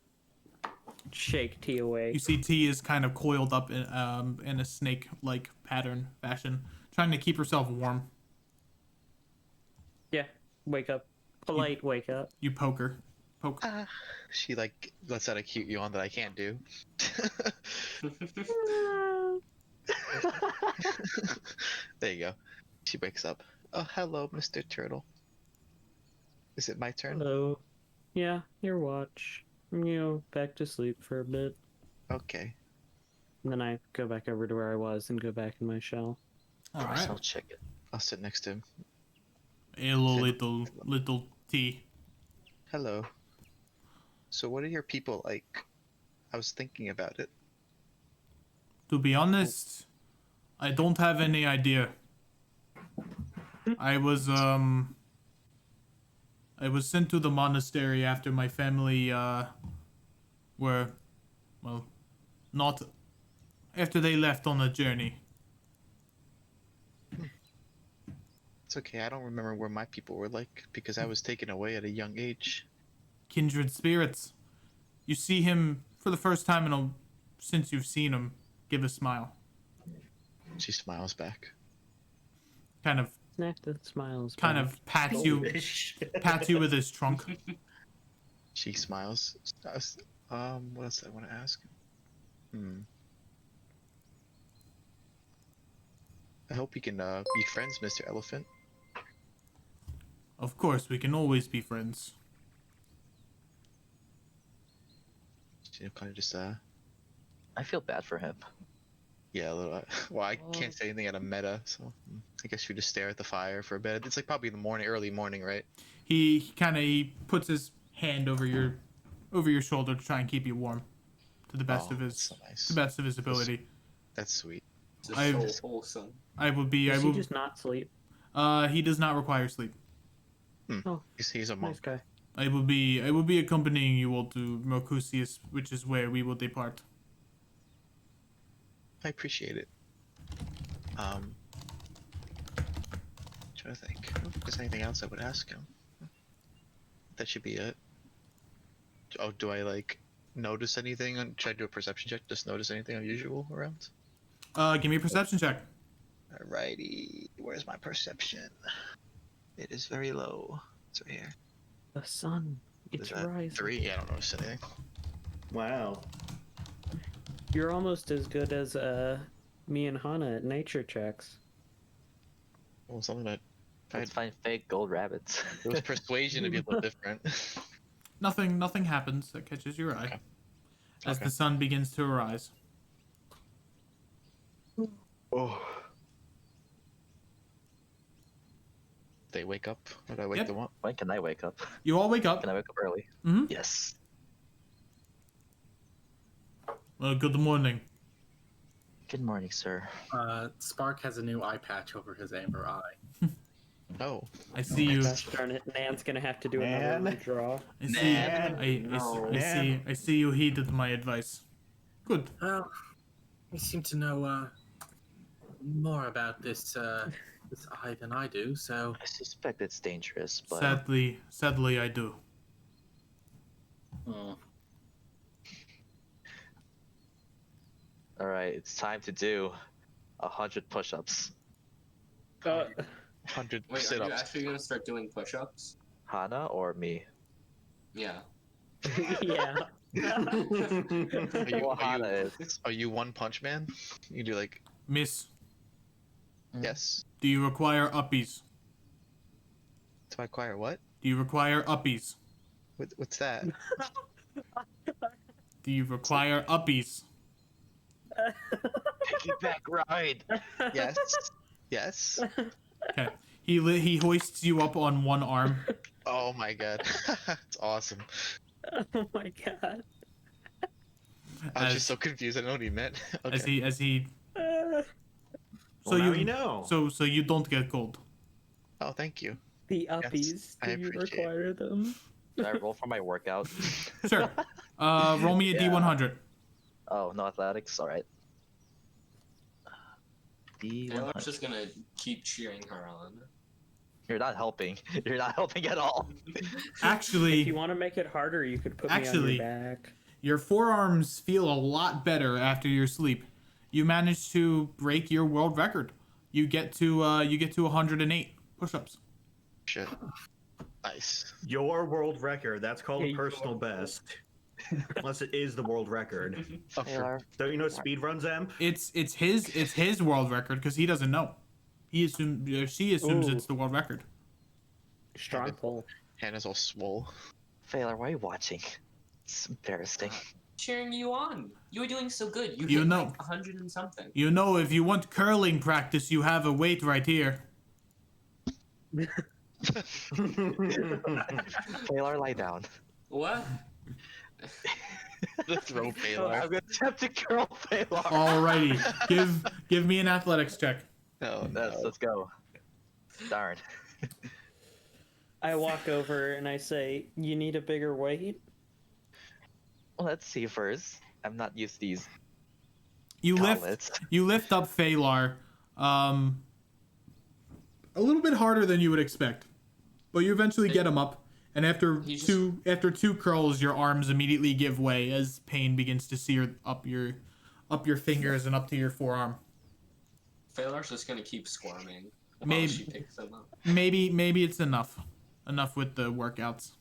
shake T away. You see T is kind of coiled up in a snake-like pattern fashion, trying to keep herself warm. Yeah, wake up. Polite wake up. You poke her. Poke. She like lets out a cute yawn that I can't do. There you go. She wakes up. Oh, hello, Mr. Turtle. Is it my turn? Hello. Yeah, your watch. I'm gonna go back to sleep for a bit. Okay. And then I go back over to where I was and go back in my shell. All right. Personal chicken. I'll sit next to him. Hello, little T. Hello. So what are your people like? I was thinking about it. To be honest, I don't have any idea. I was sent to the monastery after my family were, well, not after they left on a journey. It's okay, I don't remember where my people were like because I was taken away at a young age. Kindred spirits. You see him for the first time since you've seen him. Give a smile. She smiles back. Kind of Snack the smiles. kind back. of pats you with his trunk. She smiles. What else did I want to ask? I hope you can be friends, Mr. Elephant. Of course, we can always be friends. She kind of just I feel bad for him. yeah, a little. Well, I can't say anything at a meta, so I guess we just stare at the fire for a bit. It's like probably the early morning, right? He puts his hand over your shoulder to try and keep you warm, to the best of his that's so nice. the best of his ability. That's sweet. Just so wholesome. Does he just not sleep? He does not require sleep. Oh, He's a monk. nice guy. I will be accompanying you all to Mercutius, which is where we will depart. I appreciate it. Trying to think. I don't think there's anything else I would ask him. That should be it. Oh, do I like notice anything? Should I do a perception check? Just notice anything unusual around? Give me a perception check. Alrighty. Where's my perception? It is very low. It's right here. The sun. It's Is that rising. 3? Yeah, I don't notice anything. Wow. You're almost as good as me and Hana at nature checks. Well, something that Let's find fake gold rabbits. it was persuasion to be a little different. Nothing happens that catches your eye Okay. as Okay. the sun begins to arise. Oh. They wake up? Or do I wake Yep. them up? When can I wake up? You all wake up. Can I wake up early? Mhm. Yes. Good morning. Good morning, sir. Spark has a new eye patch over his amber eye. Oh. I see you. Gosh darn it, Nan's gonna have to do another Man. redraw. I see. No. I see you heeded my advice. Good. Well, you seem to know more about this eye than I do, so I suspect it's dangerous, but Sadly, I do. right, it's time to do 100 push-ups. 100 Wait, are you sit-ups. actually gonna start doing push-ups? Hana or me? Yeah. Yeah. Are you, Well, are Hana you, is. are you One Punch Man? You do like Miss, yes. do you require uppies? Do I acquire what? Do you require uppies? What's that? Do you require uppies? Piggyback ride! Yes. Yes. Okay. He hoists you up on one arm. Oh my god. It's awesome. Oh my god. I was As- just so confused. I don't know what he meant. As Okay. he. Uh, Well, now you know. So you don't get cold. Oh, thank you. the uppies. I Do you appreciate it. require them? Should I roll for my workout? Sure. Roll me a Yeah. D100. Oh, no athletics? Alright. Taylor's D100. just gonna keep cheering her on. You're not helping. You're not helping at all. Actually, If you want to make it harder, you could put me Actually- on your back. your forearms feel a lot better after your sleep. You managed to break your world record. You get to 108 push-ups. Shit. Nice. Your world record. That's called Hey, a personal best. Unless it is the world record. Oh, for, Taylor, Don't you know speed runs, Em? It's his world record because he doesn't know. She assumes Ooh. it's the world record. Strong pull. Hannah's all swole. Failer, why are you watching? It's embarrassing. Cheering you on. You were doing so good. You You hit know. like 100 and something. You know, if you want curling practice, you have a weight right here. Failer, lie down. What? The throw failure. I'm gonna attempt to curl Failer. Alrighty, give me an athletics check. Oh no. Let's go. Darn. I walk over and I say, "You need a bigger weight." Well, let's see first. I'm not used to these You gauntlets. lift up Phalar, a little bit harder than you would expect, but you eventually get him up. And after He just- two curls, your arms immediately give way as pain begins to sear up your fingers and up to your forearm. Failar's just gonna keep squirming while Maybe- she picks them up. Maybe it's enough with the workouts.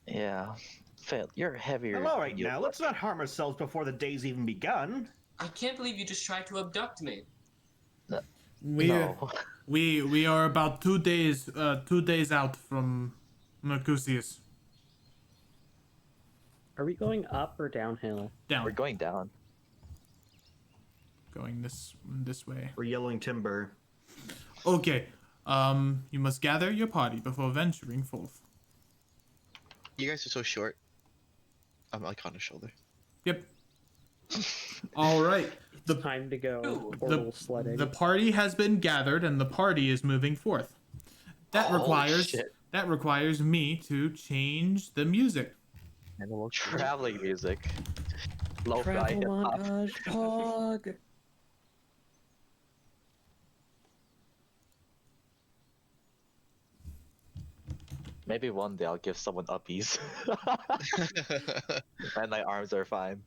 Yeah. Fail. You're heavier. I'm all right than you now. look. Let's not harm ourselves before the day's even begun. I can't believe you just tried to abduct me. No. We are about 2 days out from Mercutius. Are we going up or downhill? Down, We're going down. going this way. We're yelling timber. Okay. You must gather your party before venturing forth. You guys are so short. I'm like on his shoulder. Yep. All right. It's time to go Ooh. portal sledding. The party has been gathered and the party is moving forth. That Oh, shit. requires me to change the music. Traveling music. Lo-fi Travel hip-hop. montage, pog. Maybe one day I'll give someone uppies. And my arms are fine.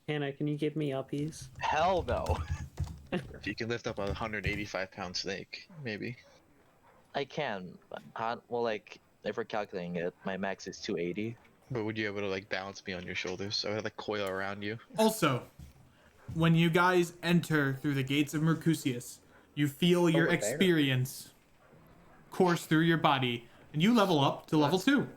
Hannah, can you give me uppies? Hell no. If you can lift up a 185-pound snake, maybe. I can. Well, like, if we're calculating it, my max is 280. But would you be able to like balance me on your shoulders? So I would have like coil around you. Also, when you guys enter through the gates of Mercutius, you feel your we're there. experience course through your body, and you level up to level 2.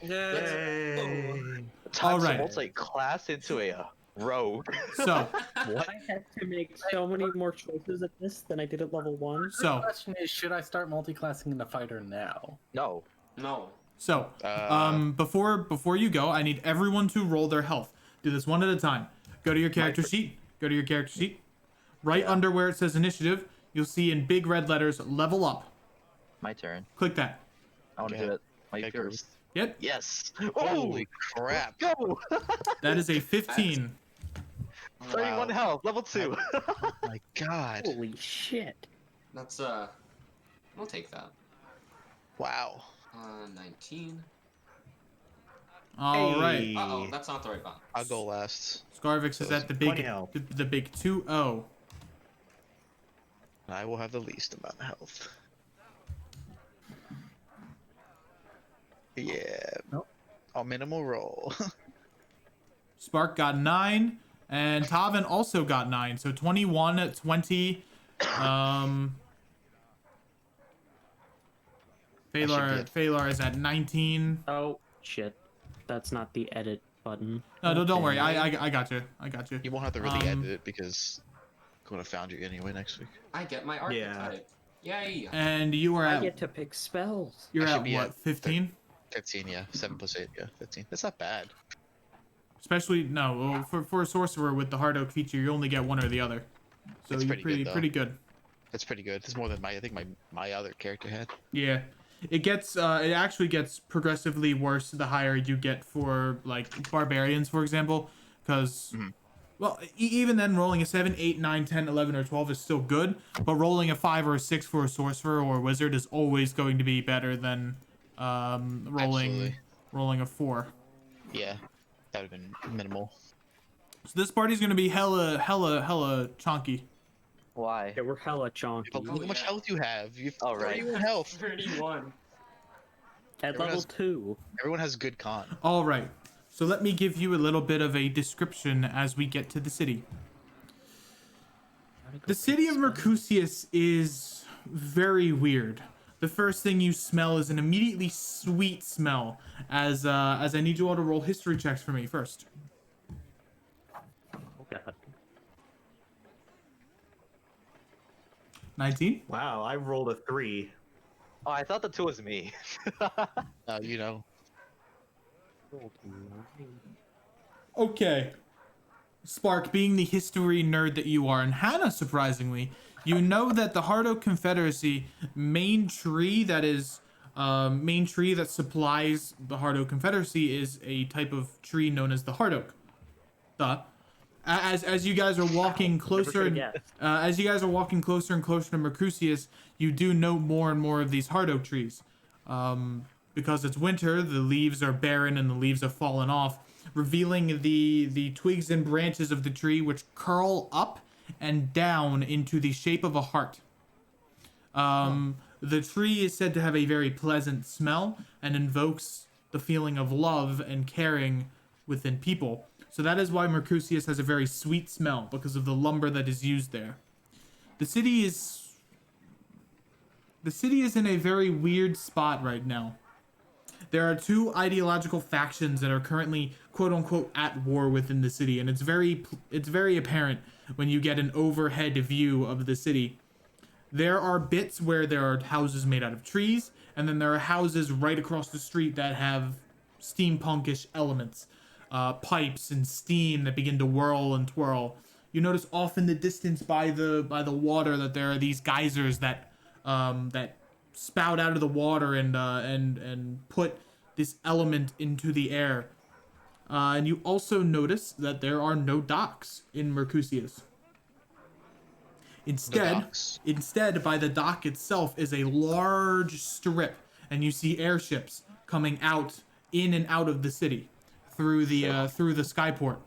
Yay! Time Alright. to multi-class into a rogue. So, What? I had to make so many more choices at this than I did at level 1. so, The question is, should I start multi-classing into fighter now? No. No. so, before you go, I need everyone to roll their health. Do this one at a time. Go to your character sheet. Go to your character sheet. Right under where it says initiative, you'll see in big red letters, level up. My turn. Click that. I want to Okay. do it. My Okay, first. Yep, Yes. Holy crap! Go! that is a 15. 31 Wow. health. Level 2. Oh my god! Holy shit. That's we'll take that. Wow. 19. All right. Hey. Uh-oh, that's not the right button. I'll go last. Scarvix So is it's at the 20 big health. the big 2-0. I will have the least amount of health. Yeah. Nope. A minimal roll. Spark got 9, and Tavin also got 9. So 21, 20. Phalar is at 19. Oh shit, that's not the edit button. No, don't worry. Okay. I got you. I got you. You won't have to really edit it because I'm gonna found you anyway next week. I get my archetype. Yay! And you are I at get to pick spells. you're I should at be what? at 15. 15, yeah. 7 plus 8, yeah. 15. That's not bad. Especially no, well, for a sorcerer with the hard oak feature, you only get one or the other. So It's you're pretty good, though. pretty good. That's pretty good. It's more than I think my other character had. Yeah. It actually gets progressively worse the higher you get for like barbarians, for example, because well, even then rolling a 7, 8, 9, 10, 11 or 12 is still good, but rolling a 5 or a 6 for a sorcerer or a wizard is always going to be better than rolling a 4. Yeah. That would have been minimal. So this party's going to be hella chunky. Why? Yeah, we're hella chonky. Look how much yeah. health you have. You've Oh, right. 31 health. 31. At everyone level has- 2. Everyone has good con. All right. So let me give you a little bit of a description as we get to the city. The city of Mercutius is very weird. The first thing you smell is an immediately sweet smell. As I need you all to roll history checks for me first. Oh god. 19. Wow, I rolled a 3. Oh, I thought the 2 was me. You know. Okay. Spark, being the history nerd that you are, and Hannah, surprisingly, you know that the Hard Oak Confederacy main tree that supplies the Hard Oak Confederacy is a type of tree known as the Hard Oak. As you guys are walking closer, as you guys are walking closer and closer to Mercutius, you do note more and more of these Hard Oak trees. Because it's winter, the leaves are barren and the leaves have fallen off, revealing the twigs and branches of the tree, which curl up and down into the shape of a heart. The tree is said to have a very pleasant smell and invokes the feeling of love and caring within people. So that is why Mercutius has a very sweet smell, because of the lumber that is used there. The city is in a very weird spot right now. There are two ideological factions that are currently quote unquote at war within the city, and it's very apparent when you get an overhead view of the city. There are bits where there are houses made out of trees, and then there are houses right across the street that have steampunkish elements, pipes and steam that begin to whirl and twirl. You notice off in the distance by the water that there are these geysers that spout out of the water and put this element into the air. And you also notice that there are no docks in Mercutius. Instead, by the dock itself is a large strip, and you see airships coming out in and out of the city through the skyport.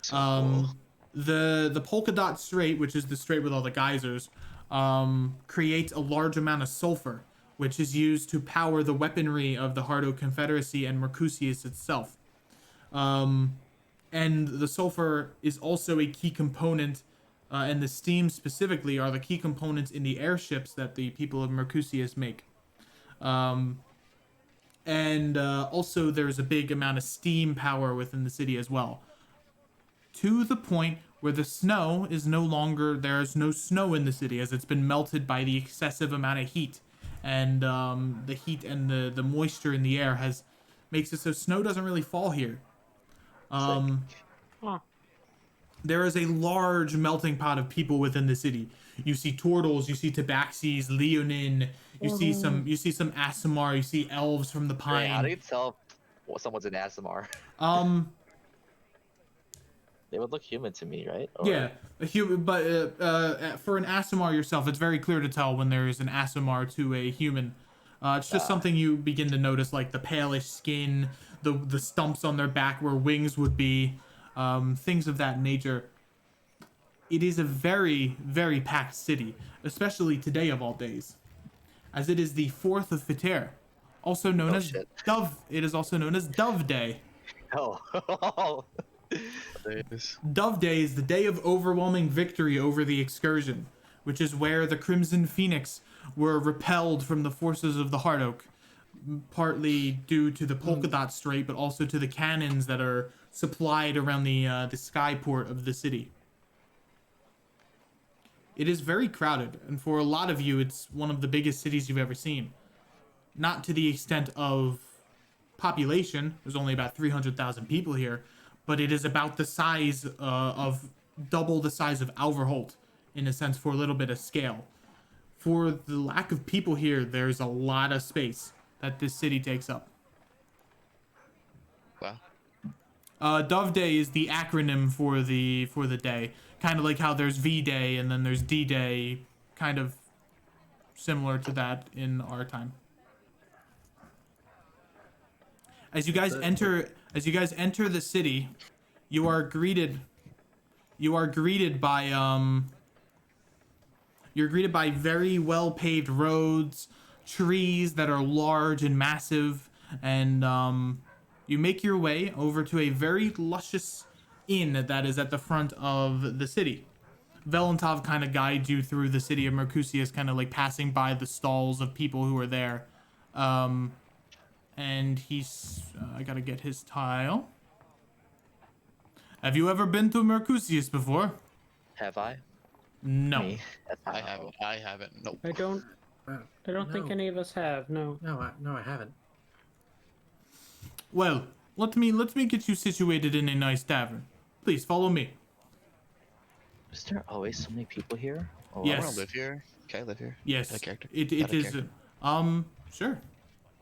Cool. The polka dot strait, which is the strait with all the geysers, creates a large amount of sulfur, which is used to power the weaponry of the Hard Oak Confederacy and Mercutius itself. And the sulfur is also a key component, and the steam specifically are the key components in the airships that the people of Mercutius make. And also there's a big amount of steam power within the city as well. To the point where the snow is no longer, there's no snow in the city as it's been melted by the excessive amount of heat. And the heat and the moisture in the air makes it so snow doesn't really fall here. There is a large melting pot of people within the city. You see turtles, you see tabaxis, leonin, you see some Aasimar, you see elves from the pine. How do you tell someone's an Aasimar? They would look human to me, right? Or... Yeah, a human, but for an Aasimar yourself, it's very clear to tell when there is an Aasimar to a human. It's just something you begin to notice, like the palish skin, the stumps on their back where wings would be, things of that nature. It is a very, very packed city, especially today of all days, as it is the 4th of Fiter, also known as shit. Dove. It is also known as Dove Day. Oh. There it is. Dove Day is the day of overwhelming victory over the excursion, which is where the Crimson Phoenix were repelled from the forces of the Hard Oak, partly due to the Polka Dot Strait, but also to the cannons that are supplied around the skyport of the city. It is very crowded, and for a lot of you, it's one of the biggest cities you've ever seen. Not to the extent of population, there's only about 300,000 people here, but it is about the size of double the size of Alverholt, in a sense, for a little bit of scale. For the lack of people here, there's a lot of space that this city takes up. Wow. Dove Day is the acronym for the day, kind of like how there's V Day and then there's D Day, kind of similar to that in our time. As you guys enter the city, you are greeted by very well paved roads, trees that are large and massive, and you make your way over to a very luscious inn that is at the front of the city. Velentov kind of guides you through the city of Mercutius, kind of like passing by the stalls of people who are there. And he's... I gotta get his tile. Have you ever been to Mercutius before? Have I? No. Me? I haven't. Nope. I don't think No. any of us have. No. No, I haven't. Well, let me get you situated in a nice tavern. Please follow me. Is there always so many people here? Oh, Yes. I want to live here. Can I live here? Yes. Got a character? It Got a is. character? Sure.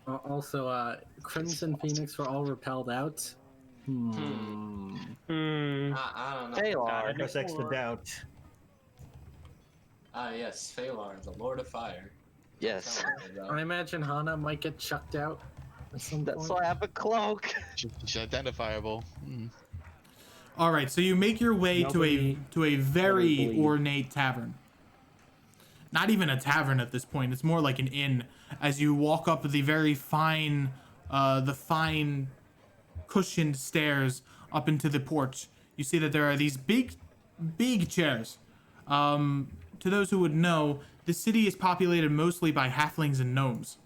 Also, Crimson Phoenix were all repelled out. Hmm. I don't know. Phalar. Press X to doubt. Yes, Phalar, the Lord of Fire. Yes. I imagine Hana might get chucked out at some That's point. why I have a cloak. She's identifiable. Hmm. All right. So you make your way Nobody to a very believe. ornate tavern. Not even a tavern at this point. It's more like an inn. As you walk up the very fine, cushioned stairs up into the porch, you see that there are these big chairs. To those who would know, the city is populated mostly by halflings and gnomes.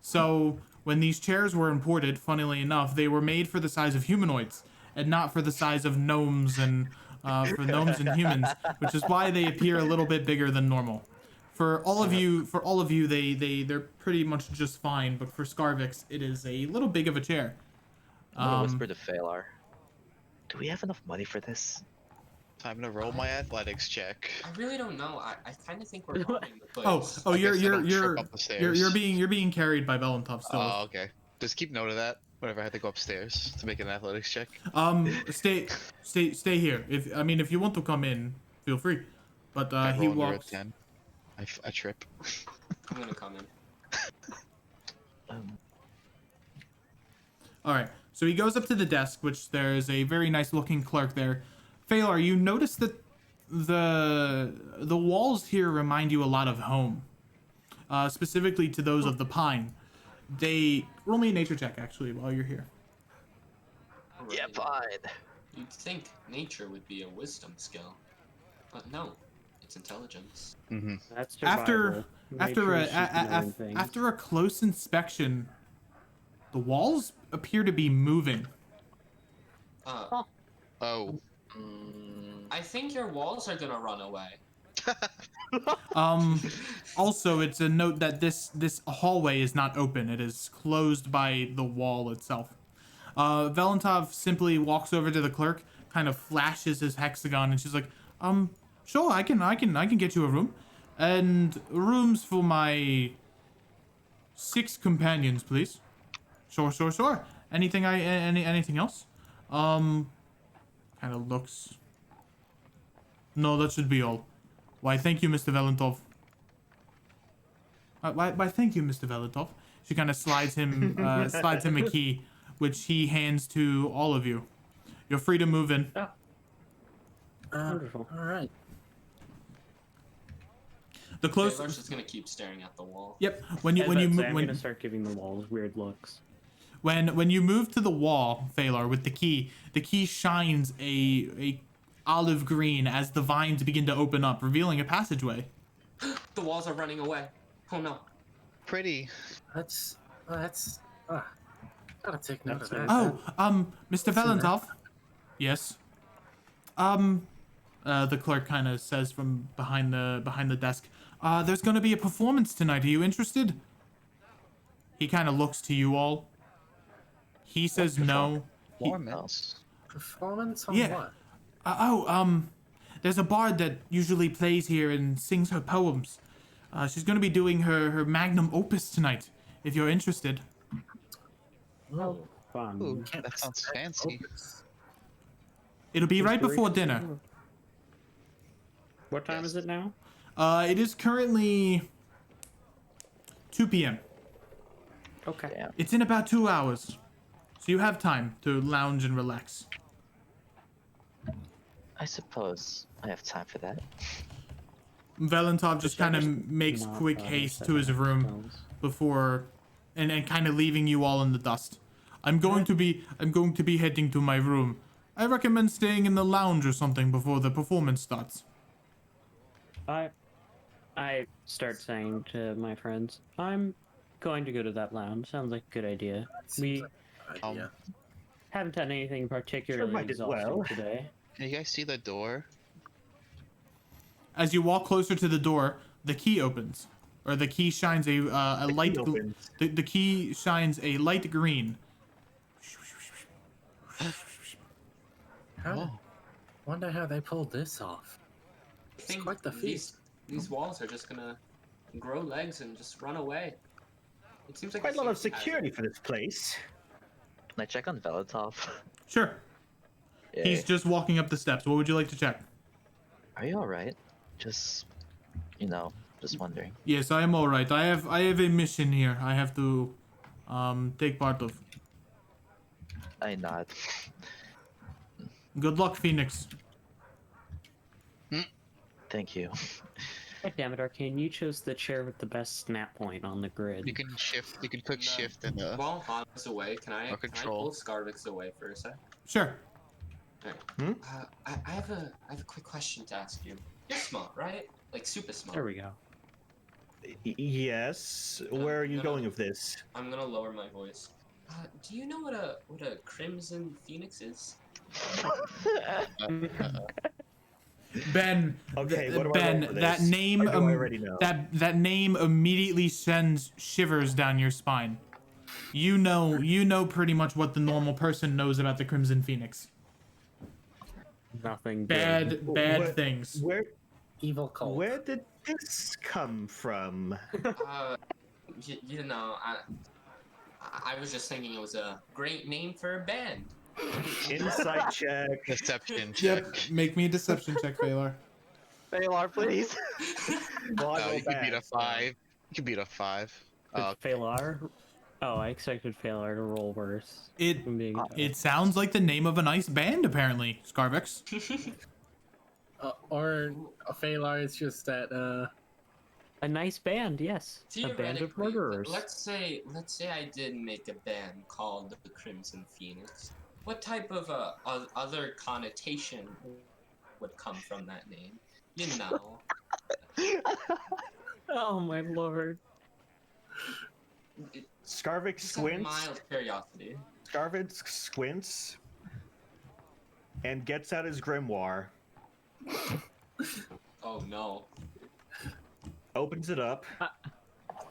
So when these chairs were imported, funnily enough, they were made for the size of humanoids and not for the size of gnomes and for gnomes and humans, which is why they appear a little bit bigger than normal. For all of you, they're pretty much just fine. But for Scarvix, it is a little big of a chair. I'm gonna whisper to Phalar. Do we have enough money for this? Time to roll my athletics check. I really don't know. I kind of think we're robbing the Oh, place. oh, I guess I don't trip you're up the stairs. being carried by Velentov still. Oh, okay. Just keep note of that whenever I have to go upstairs to make an athletics check. Stay here. If you want to come in, feel free. But I he roll under a walks. 10. I trip. I'm gonna come in. All right. So he goes up to the desk, which there's a very nice looking clerk there. Phalar, you notice that the walls here remind you a lot of home, specifically to those of the pine. They roll me a nature check actually while you're here. Yeah, Right. fine. You'd think nature would be a wisdom skill, but no, it's intelligence. Mm-hmm. That's After survival. Nature is just knowing things. after a close inspection, the walls appear to be moving. Oh. I think your walls are gonna run away. Also, it's a note that this hallway is not open. It is closed by the wall itself. Velentov simply walks over to the clerk, kind of flashes his hexagon, and she's like, sure, I can get you a room, and rooms for my 6 companions, please. Sure. Anything else? Kind of looks. No, that should be all. Why, thank you, Mr. Velentov. Why, thank you, Mr. Velentov. She kind of slides him a key which he hands to all of you. You're free to move in. Oh, wonderful. All right. The Taylor's closest. just gonna keep staring at the wall. Yep. When you I'm gonna start giving the walls weird looks. when you move to the wall, Phalar, with the key shines a olive green as the vines begin to open up, revealing a passageway. The walls are running away. Oh no. Pretty. That's gotta take note of that. Oh, Mr. Valentov. Yes. The clerk kind of says from behind the desk. There's gonna be a performance tonight. Are you interested? He kind of looks to you all. He says no. Performance. Performance on Yeah. what? There's a bard that usually plays here and sings her poems. She's gonna be doing her magnum opus tonight. If you're interested. Oh, Fun. Ooh, that sounds fancy. It'll be right before dinner. What time is it now? It is currently 2 p.m. Okay. Damn. It's in about 2 hours, so you have time to lounge and relax. I suppose I have time for that. Valentov just kind of makes Not, quick haste set to his up room themselves. before, and kind of leaving you all in the dust. I'm going to be heading to my room. I recommend staying in the lounge or something before the performance starts. I start saying to my friends, I'm going to go to that lounge. Sounds like a good idea. We idea. haven't done anything particularly might as exhausting well. today. Can you guys see the door? As you walk closer to the door, the key opens, or the key shines a The light. key opens. The key shines a light green. How? Wonder how they pulled this off. I think quite the feat. these walls are just gonna grow legs and just run away. It seems like Quite a lot of safety hazard. security for this place. Can I check on Valentov? Sure. Yeah. He's just walking up the steps. What would you like to check? Are you alright? Just, just wondering. Yes, I am all right. I have a mission here. I have to take part of. I nod. Good luck, Phoenix. Thank you. God damn it, Arcane, you chose the chair with the best snap point on the grid. You can shift. You can click No. shift and While Han's away, can I control. pull Scarvix away for a sec? Sure. I have a quick question to ask you. You're smart, right? Like super smart. There we go. Yes. Where are you No. going with this? I'm gonna lower my voice. Do you know what a crimson phoenix is? Ben. Okay, what do I Ben, roll for that this? name. Or do I already know? That name immediately sends shivers down your spine. You know pretty much what the normal person knows about the Crimson Phoenix. Nothing Bad Where- things. Where Evil cult. where did this come from? You know, I was just thinking it was a great name for a band. Insight check. Deception check. Yep. Make me a deception check, Baylor. Baylor, please. Well, I No, rolled you could beat a bad, so- 5. You could beat a 5. Phalar? Oh, I expected Phalar to roll worse. It From being it sounds like the name of a nice band, apparently. Scarvix. Or a Phalar is just that, a nice band, yes. A band of Theoretically, murderers. let's say I did make a band called the Crimson Phoenix. What type of other connotation would come from that name? You know. Oh my lord. Scarvix Just a squints. mild curiosity. Scarvix squints and gets out his grimoire, Oh no. opens it up.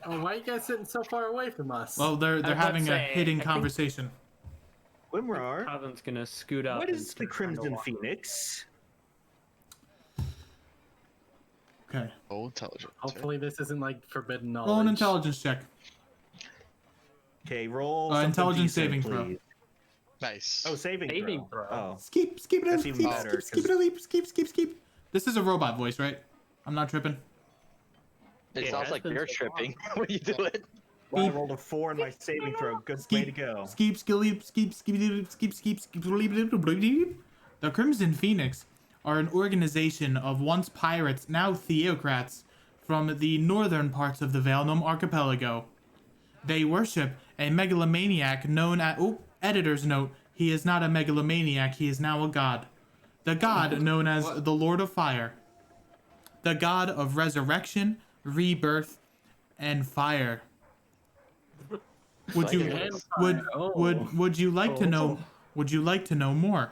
oh, why are you guys sitting so far away from us? Well, they're was about having to a say, hidden I think- conversation. Grimoire. Pavin's gonna scoot up. What and is the start trying to Crimson walk. Phoenix? Okay. Oh, intelligence. Hopefully this isn't like forbidden knowledge. Roll an intelligence check. Okay, roll something intelligence decent, saving throw. please. Nice. Oh, saving Saving throw. throw. Oh, Skip it That's a even leap, better, skip it a leap, skip. This is a robot voice, right? I'm not tripping. It It sounds has like been you're so tripping when you do it. Well, I rolled a 4 in my saving throw. Good way to go. Skeep. The Crimson Phoenix are an organization of once pirates, now theocrats, from the northern parts of the Valenum archipelago. They worship a megalomaniac known as... Oh, editor's note. He is not a megalomaniac, he is now a god. The god known as the Lord of Fire. The god of resurrection, rebirth, and fire. Would you would you like to know more?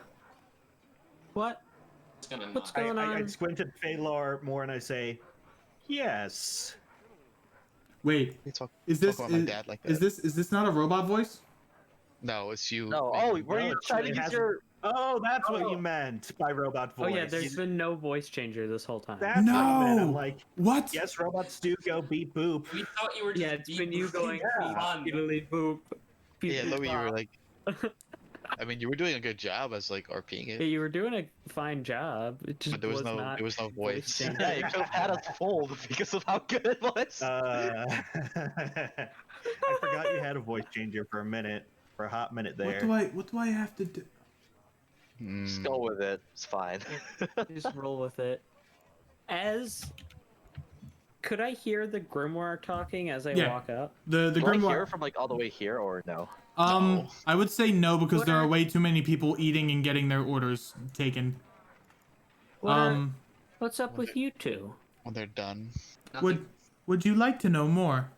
What? It's gonna What's not. going on? I squint at Phalar more and I say, yes. Wait, You talk is about my dad like is that. this not a robot voice? No, it's you. No, making- were you No, trying to it use hasn't- your... Oh, that's what you meant by robot Oh voice. yeah, there's been no voice changer this whole time. That's what you meant. I'm No. like, What? yes, robots do go beep boop. We thought you were just Yeah, it's been you going Yeah. beep, boop. Yeah, beep, Louis, you were bop. like. I mean, you were doing a good job as like RPing Yeah, it, you were doing a fine job. It just but there was no not voice. changer. Yeah, you could have had us fooled because of how good it was. I forgot you had a voice changer for a hot minute there. What do I have to do? Just go with it. It's fine. Just roll with it. Could I hear the grimoire talking as I Yeah. walk up? The Do I hear grimoire. from like all the way here or no? No. I would say no because What there are are- way too many people eating and getting their orders taken. What's up with you two? When they're done. Would you like to know more?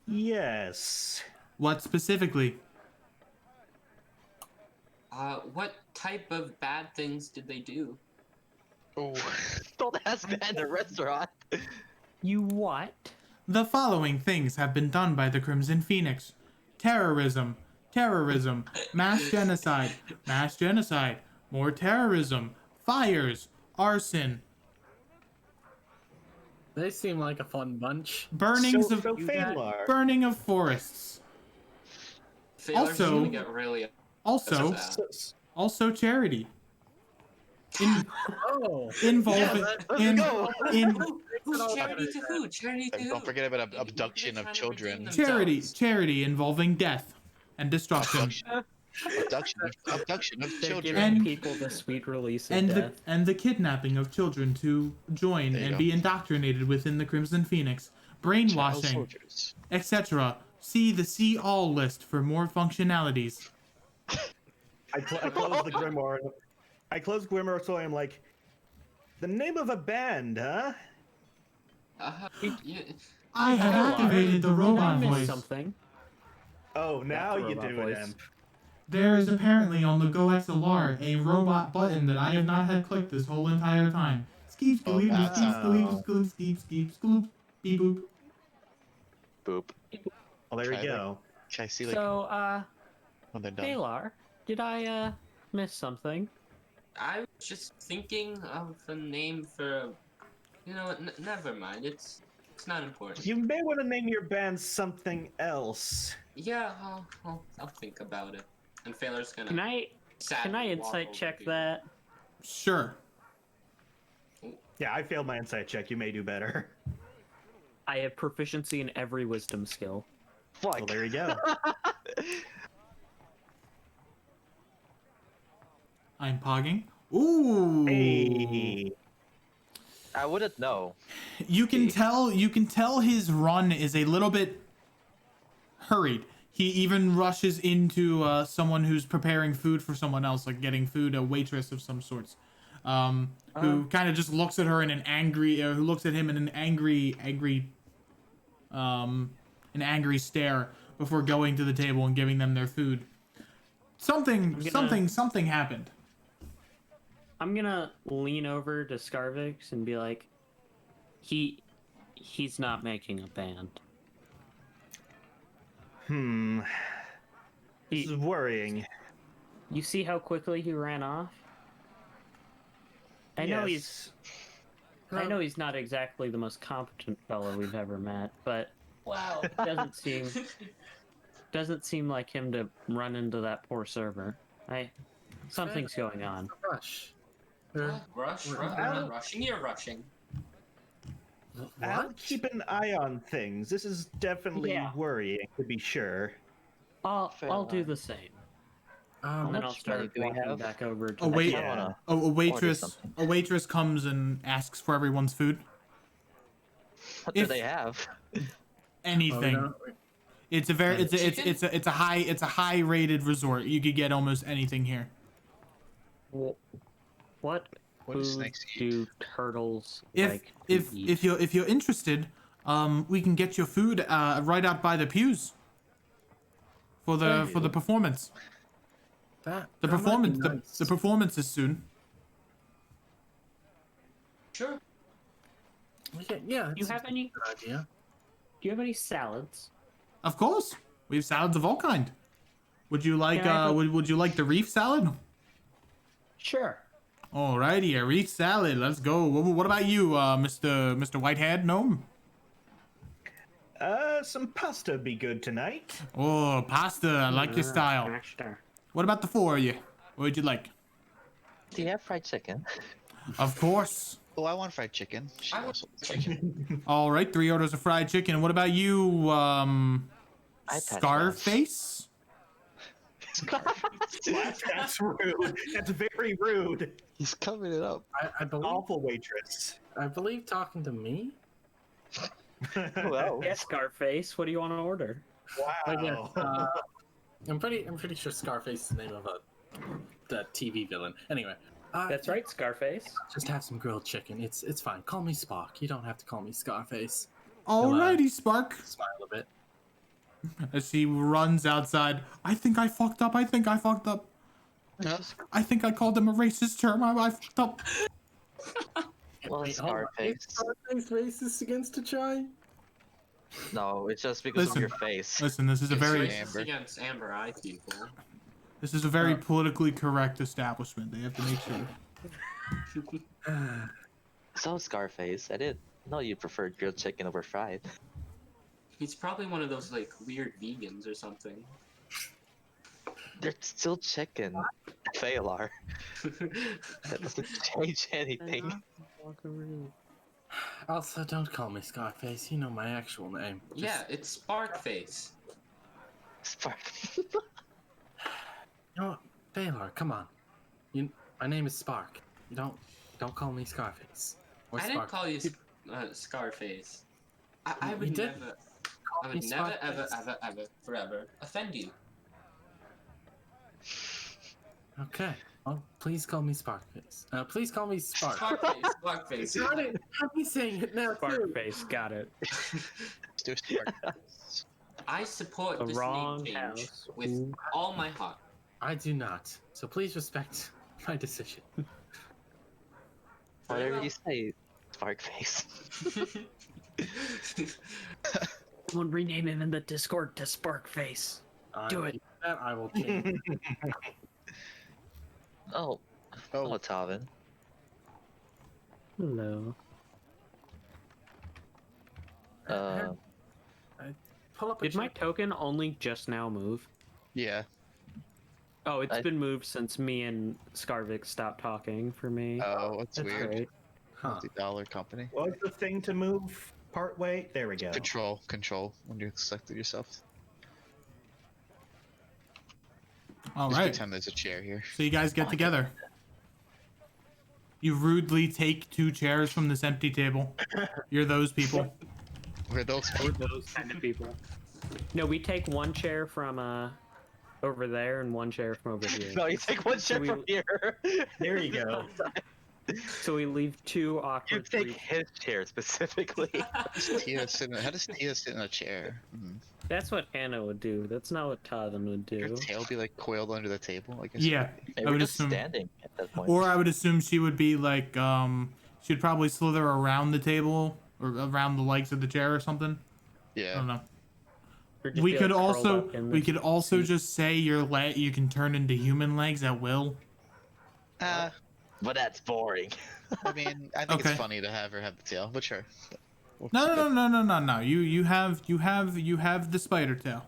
Yes. What specifically? What type of bad things did they do? Oh. Don't ask that in a restaurant. You what? The following things have been done by the Crimson Phoenix: terrorism, mass genocide, more terrorism, fires, arson, They seem like a fun bunch. burnings so of Phalar. burning of forests. Phalar's Also- gonna get really Also, That's also charity. Oh, Involving Who's charity to who? Charity to who? Don't forget about They're abduction of trying to children. redeem charity themselves. involving death and destruction. Abduction of They're children. giving And- people the sweet release of And death. the kidnapping of children to join There you and go. be indoctrinated within the Crimson Phoenix, Child brainwashing, soldiers. etc. See the See All list for more functionalities. I close the grimoire. I close grimoire, so I'm like, the name of a band, huh? Yeah. I have Hello. activated the Did I robot miss voice. something? Oh, now the you robot do voice. it, Imp. There is apparently on the Go XLR a robot button that I have not had clicked this whole entire time. Skeep, Oh, skeep, that's skeep, how- skeep, skeep, skeep, skeep, scoop, beep, boop. Boop. Well, there you Try, go. Can I see like So, when they're done? Phalar, did I miss something? I was just thinking of a name for. You know, never mind. It's not important. You may want to name your band something else. Yeah, I'll think about it. And Phalar's gonna. Can I sadly walk insight over check to you. that? Sure. Yeah, I failed my insight check. You may do better. I have proficiency in every wisdom skill. Well, Fuck. there you go. I'm pogging. Ooh. Hey. I wouldn't know. You can tell his run is a little bit hurried. He even rushes into someone who's preparing food for someone else, like getting food, a waitress of some sorts. Who kind of just looks at her in an angry, who looks at him in an angry stare before going to the table and giving them their food. Something happened. I'm gonna lean over to Scarvix and be like, he's not making a band. This is worrying. You see how quickly he ran off? I know Yes. he's not exactly the most competent fellow we've ever met, but Wow. it doesn't seem like him to run into that poor server. Something's going on. rush. Or- Rush. We're We're not rushing. You're rushing. I'll What? keep an eye on things. This is definitely Yeah. worrying, to be sure. I'll do the same. And then I'll much money start do we walking have? back over to Oh, the wait. shop. Yeah. A something. waitress comes and asks for everyone's food. What do If- they have? Anything. It's a very it's a high rated resort. You could get almost anything here. What What do food snakes do turtles If like to if eat? if you're interested, we can get your food right out by the pews for the performance. That The might be performance nice. the performance is soon. Sure. Yeah. Do you have any? Good idea. Do you have any salads? Of course, we have salads of all kind. Would you like Can I have a- would you like the reef salad? Sure. Alrighty, a reef salad. Let's go. What about you, Mr. Whitehead Gnome? Some pasta would be good tonight. Oh, pasta. I like your style. What about the four of you? What would you like? Do you have fried chicken? Of course. Oh, I want fried chicken. She I want also wants chicken. All right, 3 orders of fried chicken. What about you, iPad Scarface? That's rude. That's very rude. He's coming it up. I believe. Awful waitress. I believe talking to me. Well, Yes, Scarface. What do you want to order? But yeah, Wow. I'm pretty sure Scarface is the name of the TV villain. Anyway, That's right, Scarface. just have some grilled chicken. It's fine. Call me Spock. You don't have to call me Scarface. Alrighty, Spark. Smile a bit. As he runs outside. I think I fucked up. I think I fucked up. I think I called him a racist term. I fucked up. well, Wait, hold on. Is Scarface. Scarface racist against a chai? No, it's just because Listen. of your face. Listen, this is a It's very racist Amber. against Amber Eye people. politically correct establishment. They have to make sure. So Scarface, I didn't know you preferred grilled chicken over fried. He's probably one of those like weird vegans or something. They're still chicken. Failar. That doesn't change anything. Also, don't call me Scarface. You know my actual name. Yeah, it's Sparkface. Spark. You know what? Baylor, come on. My name is Spark. You don't call me Scarface. Or I didn't Spark. call you Scarface. I You would did. never, I me would never, ever, Sparkface. ever, forever offend you. Okay. Well, please call me Sparkface. Please call me Spark. Sparkface, Sparkface. Got it. Have me saying it now too. Sparkface, got it. Let's do Spark. I support The this wrong name change house. with all my heart. I do not. So please respect my decision. Whatever you say, Sparkface. Someone rename him in the Discord to Sparkface. Do it. That I will change. Oh, Oh, Tavin. Hello. Pull up a Did my check. token only just now move? yeah. Oh, it's I- been moved since me and Scarvik stopped talking for me. Oh, that's That's weird. great. Huh. Multi-dollar company. What was the thing to move part way? There we go. Control. When you selected yourself. All Just right. pretend there's a chair here. So you guys get together. You rudely take 2 chairs from this empty table. You're those people. We're those. Or those kind of people. No, we take 1 chair from over there and 1 chair from over here. No, you take one chair we- from here. There you go. So we leave 2 You awkward. take three- his chair specifically. How does Tia sit in a chair? That's what Hannah would do. That's not what Tavin would Your do. tail be like coiled under the table? I guess. Yeah. They I were would just assume. standing at that point. Or I would assume she would be like, she'd probably slither around the table or around the legs of the chair or something. I Yeah. don't know. Or just We be, could like, curled also up in we the could also seat. just say you can turn into human legs at will. Uh, But that's boring. I mean, I think Okay. it's funny to have her have the tail, but sure. We'll No, keep no, it. no, no, no, no. You have the spider tail.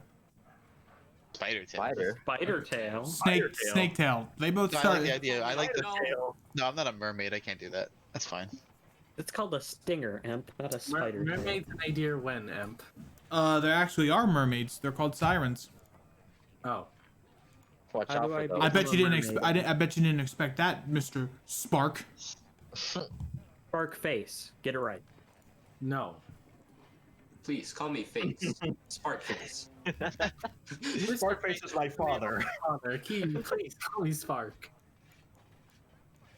Spider tail. Spider. Spider tail. Snake tail. They both No, I start. like the idea. I like the. No. No, I'm not a mermaid. I can't do that. That's fine. It's called a stinger, Imp, not a spider. tail. Mermaids and Nadir when, Emp? There actually are mermaids. They're called sirens. Oh. Watch How out do for I those. be- I bet you didn't mermaid. expect. I bet you didn't expect that, Mr. Spark. Spark face. Get it right. No. Please call me Face. Spark Face. Sparkface is my father. Father, Key, please call me Spark.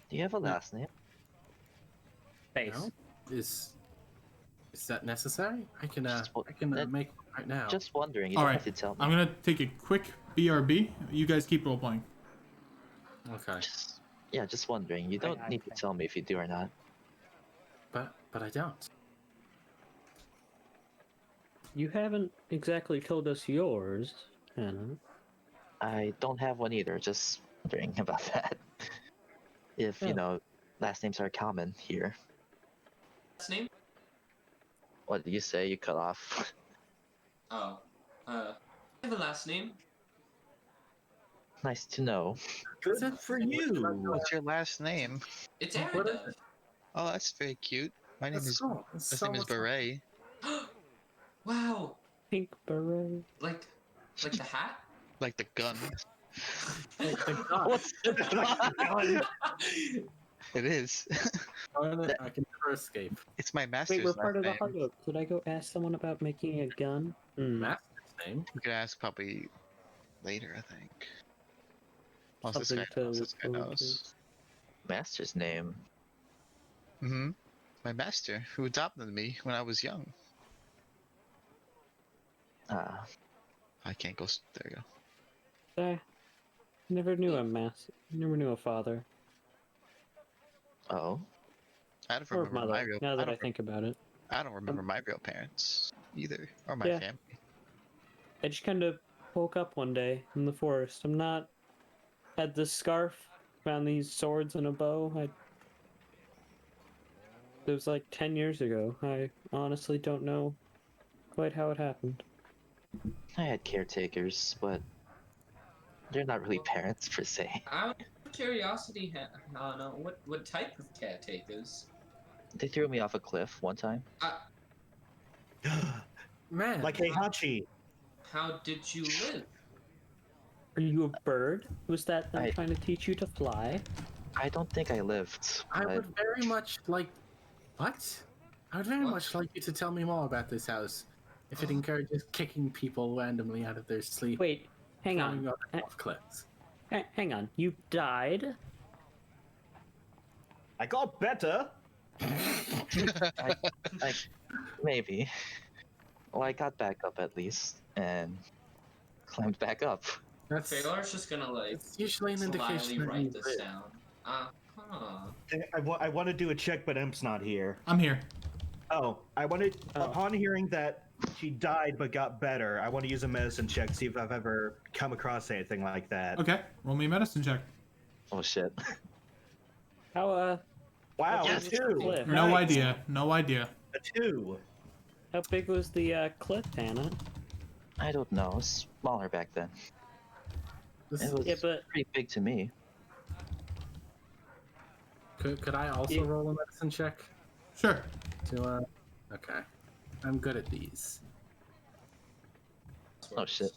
Do you have a last name? Face. No? Is that necessary? I can that- make one right now. Just wondering. You All don't right. have to tell me. I'm gonna take a quick BRB. You guys keep role playing. Okay. Just wondering. You don't need to tell me if you do or not. But I don't. You haven't exactly told us yours, Hannah. I don't have one either. Just wondering about that. If Oh. you know, last names are common here. Last name? What did you say? You cut off. Oh. I have a last name. Nice to know. Good for you. What's your last name? It's What is Aridov. Oh, that's very cute. My name That's is cool. His name is Beret. Wow. Pink beret. Like the hat? Like the gun. Like the god. What's It is. I can never escape. It's my master's Wait, we're last part of the name. huddle. Could I go ask someone about making a gun? Master's name. You can ask probably later, I think. Once this Something guy knows. to This guy look forward knows. Master's name? Mm-hmm. My master, who adopted me when I was young. Ah, I can't go. There you go. I never knew a never knew a father oh. I don't or remember my mother. real. Now that I don't, think about it, I don't remember my real parents either, or my Yeah. family. I just kind of woke up one day in the forest. I'm not. Had this scarf, found these swords and a bow. It was like 10 years ago. I honestly don't know quite how it happened. I had caretakers, but they're not really parents per se. Out of curiosity, Hannah, what type of caretakers? They threw me off a cliff one time. Man. Like Heihachi. How did you live? Are you a bird? Was that them I- trying to teach you to fly? I don't think I lived. I but would very much like. What? I would very What? much like you to tell me more about this house. If it encourages kicking people randomly out of their sleep. Wait, hang throwing on. them off cliffs. Hang on. You died? I got better. I maybe. Well, I got back up at least and climbed back up. That's Falar's just gonna like it's usually an slyly indication that you write this live. down. Uh-huh. I want to do a check, but Imp's not here. I'm here. Oh, I wanted Oh. upon hearing that she died but got better. I want to use a medicine check, see if I've ever come across anything like that. Okay, roll me a medicine check. Oh shit. How Wow, Yes. a two. Cliff. No Nice. idea. No idea. A two. how big was the cliff, Hannah? I don't know. Smaller back then. This- It was Yeah, but pretty big to me. could I also You- roll a medicine check? Sure. Okay. I'm good at these. Oh shit.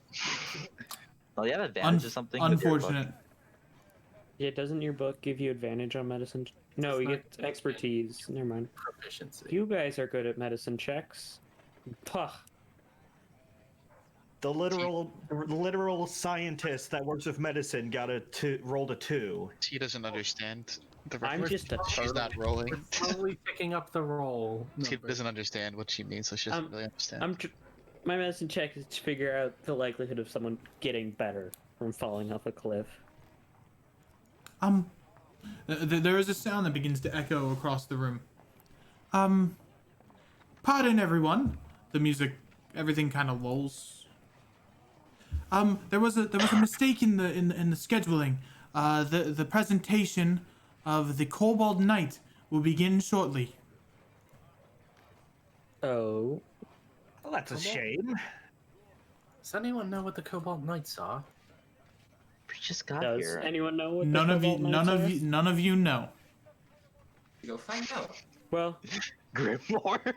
Oh, you have advantage or something? with your book? Unfortunate. yeah, doesn't your book give you advantage on medicine? No, It's you not- get expertise. Never mind. Proficiency. You guys are good at medicine checks. Puh. The literal scientist that works with medicine got rolled a two. She doesn't understand the I'm reference. just a She's not rolling. We're slowly picking up the roll. She numbers. doesn't understand what she means, so she doesn't Um, really understand. My medicine check is to figure out the likelihood of someone getting better from falling off a cliff. There is a sound that begins to echo across the room. Pardon everyone. The music, everything kind of lulls. There was a mistake in the scheduling. The presentation of the Kobold Knight will begin shortly. Oh, Well, that's a shame. Does anyone know what the Cobalt Knights are? We just got does here. anyone know what None the of you, Cobalt none Knights of are? you, none of you know. Go find out. Well, Grimoire.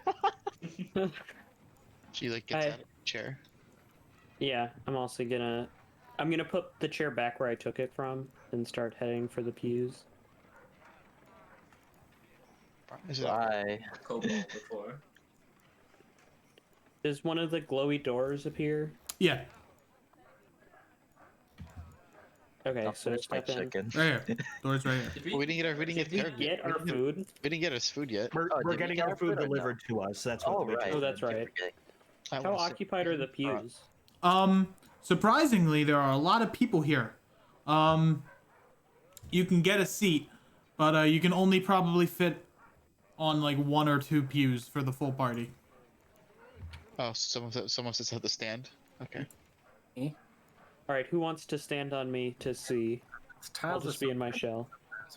She like gets I- out of the chair. yeah, I'm gonna put the chair back where I took it from and start heading for the pews. Is it Bye. Cobalt before. Does one of the glowy doors appear? Yeah, Okay, Oh, so there's my step in. chicken. right here. Door's right here. Did Well, we didn't get our Did we get our food? We didn't get us food yet. We're, Oh, we're did we getting get our our food food or no? delivered to us. That's what Oh, we right. Oh, that's Keep right. forgetting. I How wanna sit- occupied are the pews? Surprisingly, there are a lot of people here. You can get a seat, but you can only probably fit on like 1 or 2 pews for the full party. Oh, someone sits at the stand. Okay. All right, who wants to stand on me to see? I'll just be in my shell.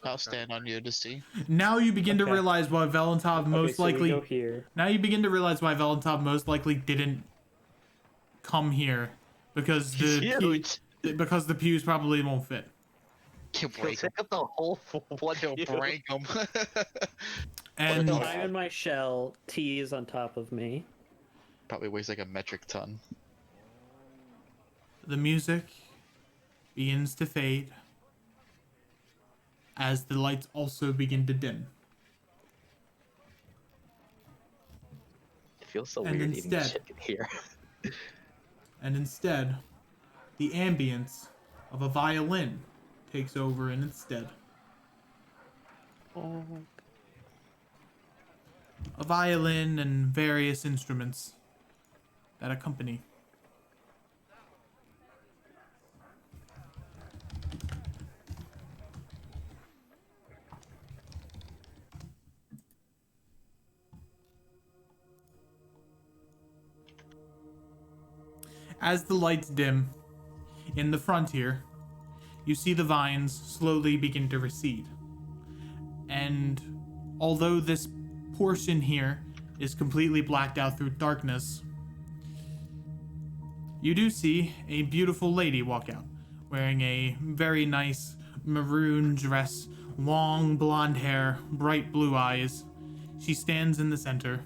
I'll stand on you to see. Now you begin to Okay. realize why Valentov most Okay, so likely. we go here. Now you begin to realize why Valentov most likely didn't come here, because He's the huge. because the pews probably won't fit. He'll He'll break him. take up the whole one. He'll pew. break him. And So I'm in my shell. T is on top of me. Probably weighs like a metric ton. the music begins to fade as the lights also begin to dim. It feels so And weird eating instead- chicken here. And instead, the ambience of a violin takes over in its stead. A violin and various instruments that accompany. As the lights dim, in the front here, you see the vines slowly begin to recede. And although this portion here is completely blacked out through darkness, you do see a beautiful lady walk out, wearing a very nice maroon dress, long blonde hair, bright blue eyes. She stands in the center,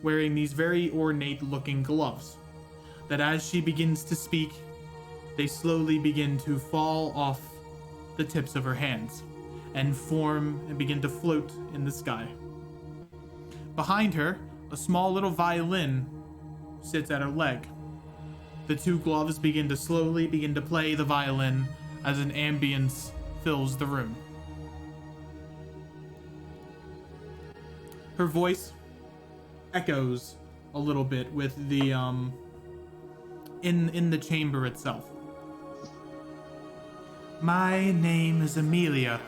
wearing these very ornate looking gloves, that as she begins to speak, they slowly begin to fall off the tips of her hands and form and begin to float in the sky. Behind her, a small little violin sits at her leg. The two gloves begin to slowly begin to play the violin as an ambience fills the room. Her voice echoes a little bit with the in the chamber itself. My name is Amelia,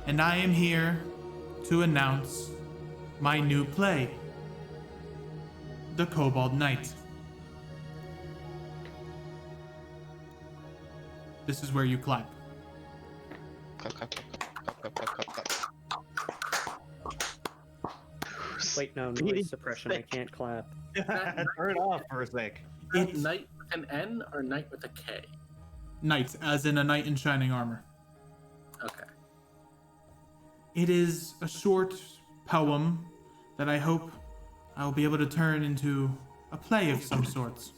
and I am here to announce my new play, The Cobalt Knight. This is where you clap. Clap, clap, clap, clap, clap, clap, clap, clap. Wait, no, noise suppression. I can't clap. Turn it off for a sec. It's Knight with an N or knight with a K? knight, as in a knight in shining armor. Okay. It is a short poem that I hope I will be able to turn into a play of some sorts.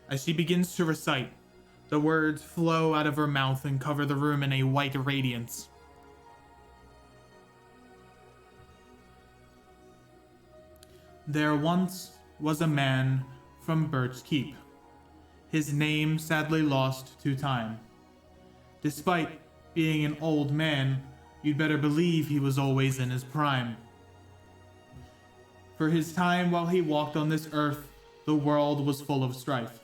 As she begins to recite, the words flow out of her mouth and cover the room in a white radiance. There once was a man from Birch Keep, his name sadly lost to time. Despite being an old man, you'd better believe he was always in his prime. For his time while he walked on this earth, the world was full of strife,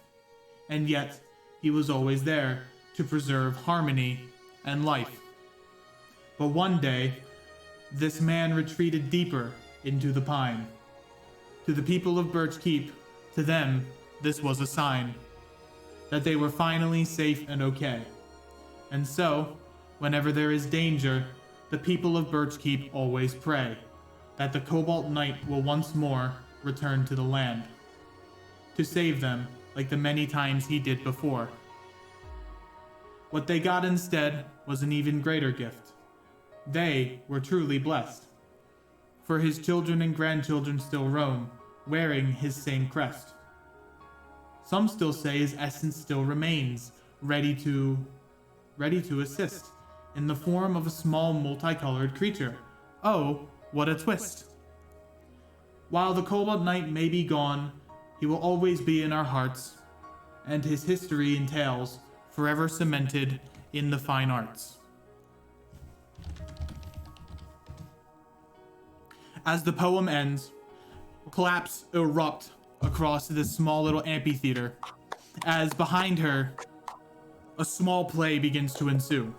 and yet he was always there to preserve harmony and life. But one day, this man retreated deeper into the pine. To the people of Birch Keep, to them, this was a sign that they were finally safe and okay. And so, whenever there is danger, the people of Birch Keep always pray that the Cobalt Knight will once more return to the land, to save them like the many times he did before. What they got instead was an even greater gift, They were truly blessed. For his children and grandchildren still roam, wearing his same crest. Some still say his essence still remains, ready to assist, in the form of a small multicolored creature. Oh, what a twist! While the Cobalt Knight may be gone, he will always be in our hearts, and his history and tales forever cemented in the fine arts. As the poem ends, claps erupt across this small little amphitheater, as behind her, a small play begins to ensue.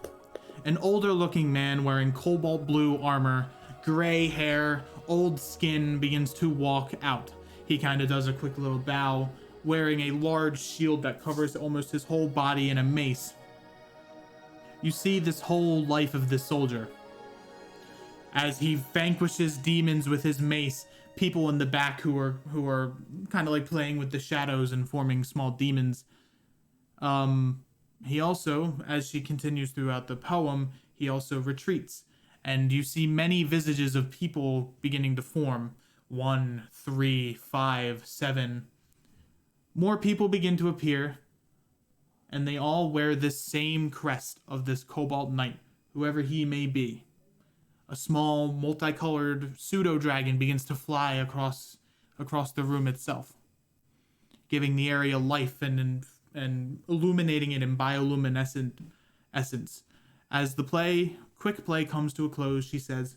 An older-looking man wearing cobalt blue armor, gray hair, old skin begins to walk out. He kind of does a quick little bow, wearing a large shield that covers almost his whole body and a mace. You see this whole life of this soldier. As he vanquishes demons with his mace, people in the back who are kind of like playing with the shadows and forming small demons. He also, as she continues throughout the poem, he also retreats. And you see many visages of people beginning to form. 1, 3, 5, 7. More people begin to appear, and they all wear this same crest of this Cobalt Knight, whoever he may be. A small, multicolored pseudo-dragon begins to fly across the room itself, giving the area life and illuminating it in bioluminescent essence. As the quick play comes to a close, she says,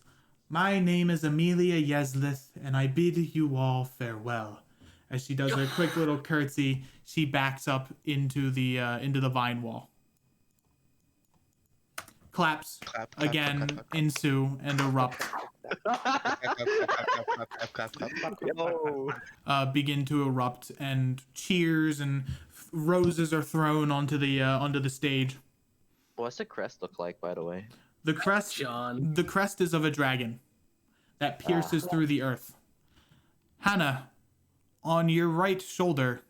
"My name is Amelia Yeslith, and I bid you all farewell." As she does her quick little curtsy, she backs up into the vine wall. Claps again ensue and erupt. Begin to erupt, and cheers and roses are thrown onto the stage. What's the crest look like, by the way? The crest is of a dragon that pierces through the earth. Hannah, on your right shoulder,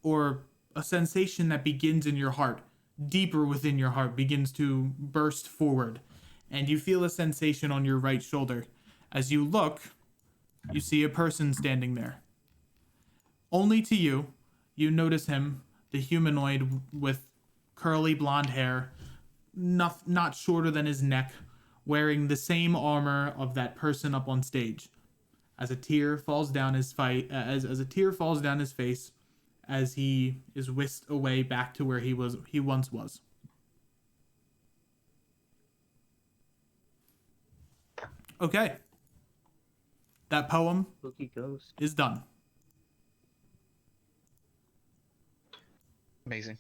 or a sensation that begins in your heart, deeper within your heart, begins to burst forward, and you feel a sensation on your right shoulder. As you look, you see a person standing there. Only to you, you notice him, the humanoid with curly blonde hair, not shorter than his neck, wearing the same armor of that person up on stage. As a tear falls down his face, as he is whisked away back to where he once was. Okay. That poem is done. Amazing.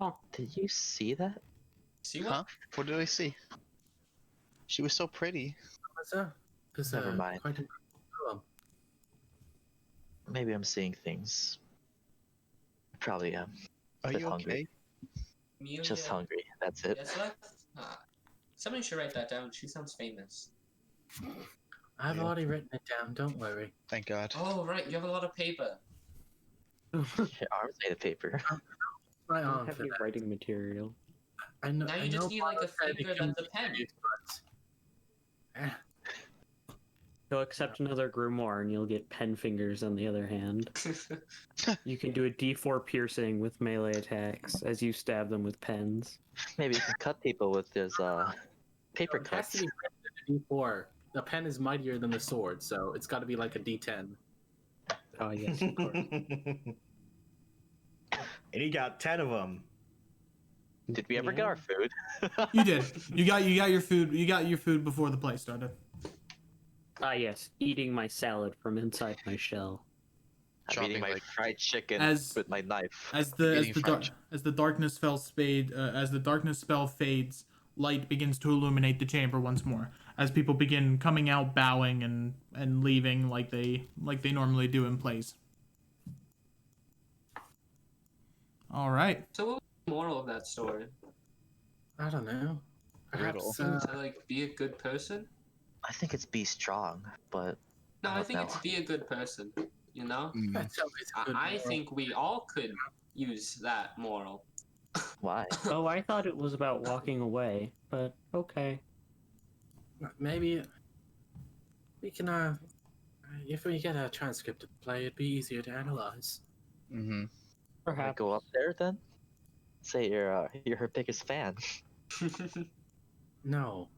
Oh, did you see that? See what? Huh? What did I see? She was so pretty. Never mind. Quite a poem. Maybe I'm seeing things. Probably am. Are Bit you hungry. Amelia Just hungry. That's it. Yeslith? Somebody should write that down. She sounds famous. I've Yeah. already written it down. Don't worry. Thank God. Oh, right. You have a lot of paper. Your arms made of paper. My I don't arm have for any that. writing material. I know. Now you I just know need, like, a Bob said finger it can that's a pen. be used, but- Go accept another grimoire and you'll get pen fingers on the other hand. You can do a D4 piercing with melee attacks as you stab them with pens. Maybe you can cut people with this paper It has to cuts. be written in a D4. The pen is mightier than the sword, so it's got to be like a D10. Oh yes, of course. And he got 10 of them. Did we ever get our food? You did. You got your food. You got your food before the play started. Ah yes, eating my salad from inside my shell. I'm eating my Chopping, like, fried chicken as- with my knife. As Eating the French. darkness spell fades, light begins to illuminate the chamber once more. As people begin coming out, bowing and leaving like they normally do in plays. All right. So what was the moral of that story? I don't know. Riddle. Perhaps, To, like, be a good person? I think it's be strong, but No, I don't think know. it's be a good person. You know? Mm. that's always a good I moral. think we all could use that moral. Why? Oh, I thought it was about walking away, but okay. Maybe we can, if we get a transcript to play, it'd be easier to analyze. Mm-hmm. Wanna Perhaps. go up there then? Say you're her biggest fan. No.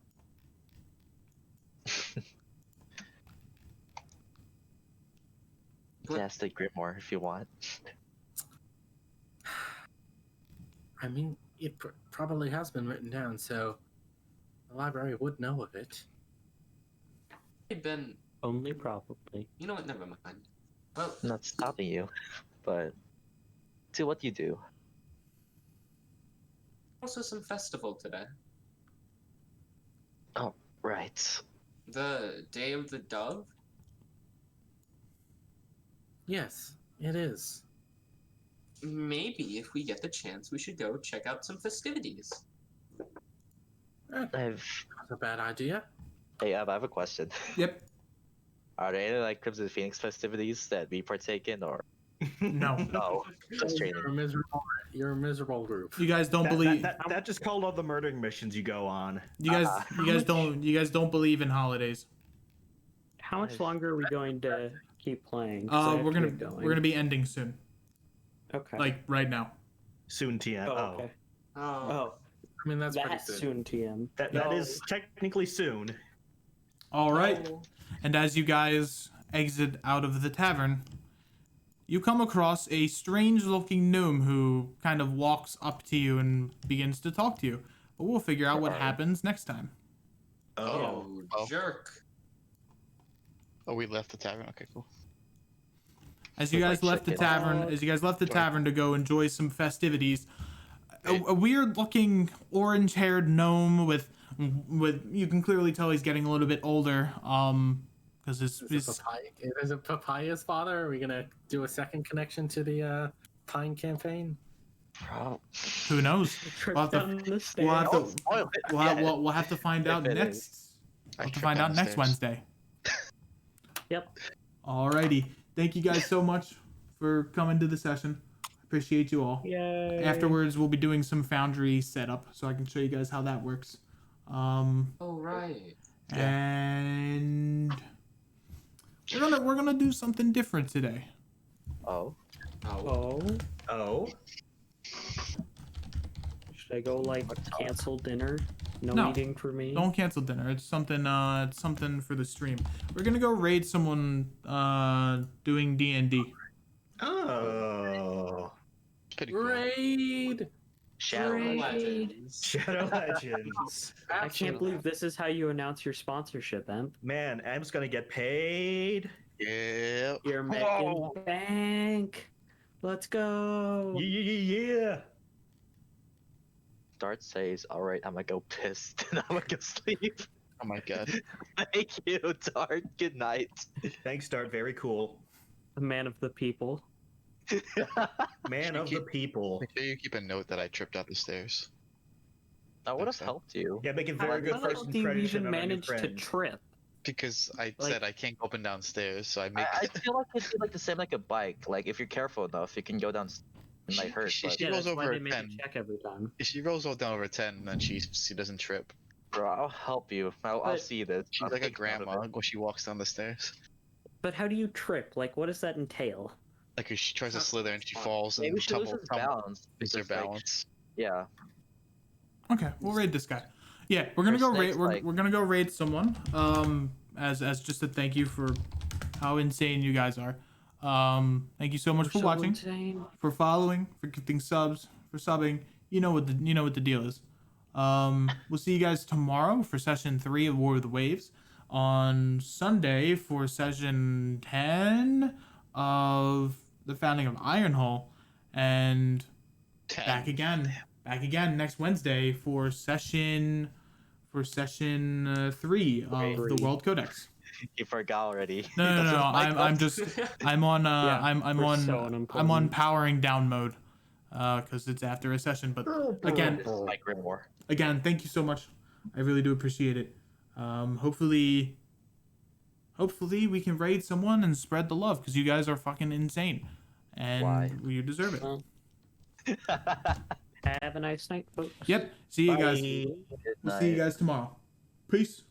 You can ask the Grimoire if you want. I mean, it probably has been written down, so the library would know of it. Hey, Ben, Only probably. you know what? Never mind. Well, I'm not stopping you, but do what you do. also some festival today. Right. The Day of the Dove. Yes, it is. Maybe if we get the chance, we should go check out some festivities. I've That's a bad idea. Hey, I have a question. Yep. Are there any like Crimson Phoenix festivities that we partake in, or No. no? Just training. You're a miserable group. You guys don't believe. That just called all the murdering missions you go on. You guys don't believe in holidays. How much longer are we going to keep playing? 'Cause I have We're to gonna get going. we're gonna be ending soon, Okay. like right now. Soon, TM. Oh, okay. Oh, Oh, I mean, that's pretty that's soon. soon, TM. That No. is technically soon. All right. no. And as you guys exit out of the tavern, you come across a strange-looking gnome who kind of walks up to you and begins to talk to you. But we'll figure out what happens next time. Oh, Oh. jerk. Oh, we left the tavern. Okay, cool. As you guys left the tavern, to go enjoy some festivities, a weird-looking orange-haired gnome with you can clearly tell he's getting a little bit older. Because Is it Papaya's father? Are we gonna do a second connection to the Pine campaign? Bro. who knows? Trip We'll have to- down the We'll stairs. have Don't to spoil it. we'll have to find out If it next. is. I We'll have to tripped find down out the next stairs. Wednesday. Yep. Alrighty. Thank you guys so much for coming to the session. Appreciate you all. Yay. Afterwards, we'll be doing some Foundry setup, so I can show you guys how that works. Oh, right. And we're gonna do something different today. Oh. Oh. Oh. Oh. Should I go like cancel dinner? No, No. eating for me. Don't cancel dinner. It's something for the stream. We're gonna go raid someone doing D&D. Oh. Pretty cool. Raid! Shadow Raid. Legend. Legends. Shadow Legends. I can't believe this is how you announce your sponsorship, Emp. Man, Am's gonna get paid. Yeah. You're making bank. Let's go. Yeah. Dart says, "Alright, I'm gonna go piss, and I'm gonna go sleep." Oh my god. Thank you, Dart. Good night. Thanks, Dart. Very cool. The man of the people. Man of the people. Make sure you keep a note that I tripped out the stairs. That would have Okay. helped you. Yeah, make a very good How first do you impression even on our new manage to friend. trip? Because I Like- said I can't go up and down stairs, so I make. I feel like it'd be like the same like a bike. Like if you're careful enough, you can go down and might hurt. She- But she- Yeah, rolls that's why over they a make a 10. check every time. If she rolls all down over 10, then she doesn't trip. bro, I'll help you. I'll But- see this. She's I'll like a take note of grandma it. when she walks down the stairs. But how do you trip? Like, what does that entail? Like if she tries to That's slither and she fun. falls Maybe and she loses balance. loses her because, like, balance. yeah. Okay, we'll raid this guy. Yeah, we're gonna go First raid. next, We're, like- we're gonna go raid someone. As just a thank you for how insane you guys are. Thank you so much for So watching, insane. for following, for gifting subs, for subbing. You know what the deal is. We'll see you guys tomorrow for session 3 of War of the Waves. On Sunday for session 10 of the founding of Ironhull, and back again next Wednesday for session 3 of the World Codex. You forgot already. No. I'm on Yeah, I'm we're on so I'm on unimportant. powering down mode because it's after a session. But again, This is my Grimoire. thank you so much. I really do appreciate it. Hopefully we can raid someone and spread the love because you guys are fucking insane, and Why? you deserve it. Well, Have a nice night, folks. Yep. See you guys. Bye. Good We'll see you night. guys tomorrow. Peace.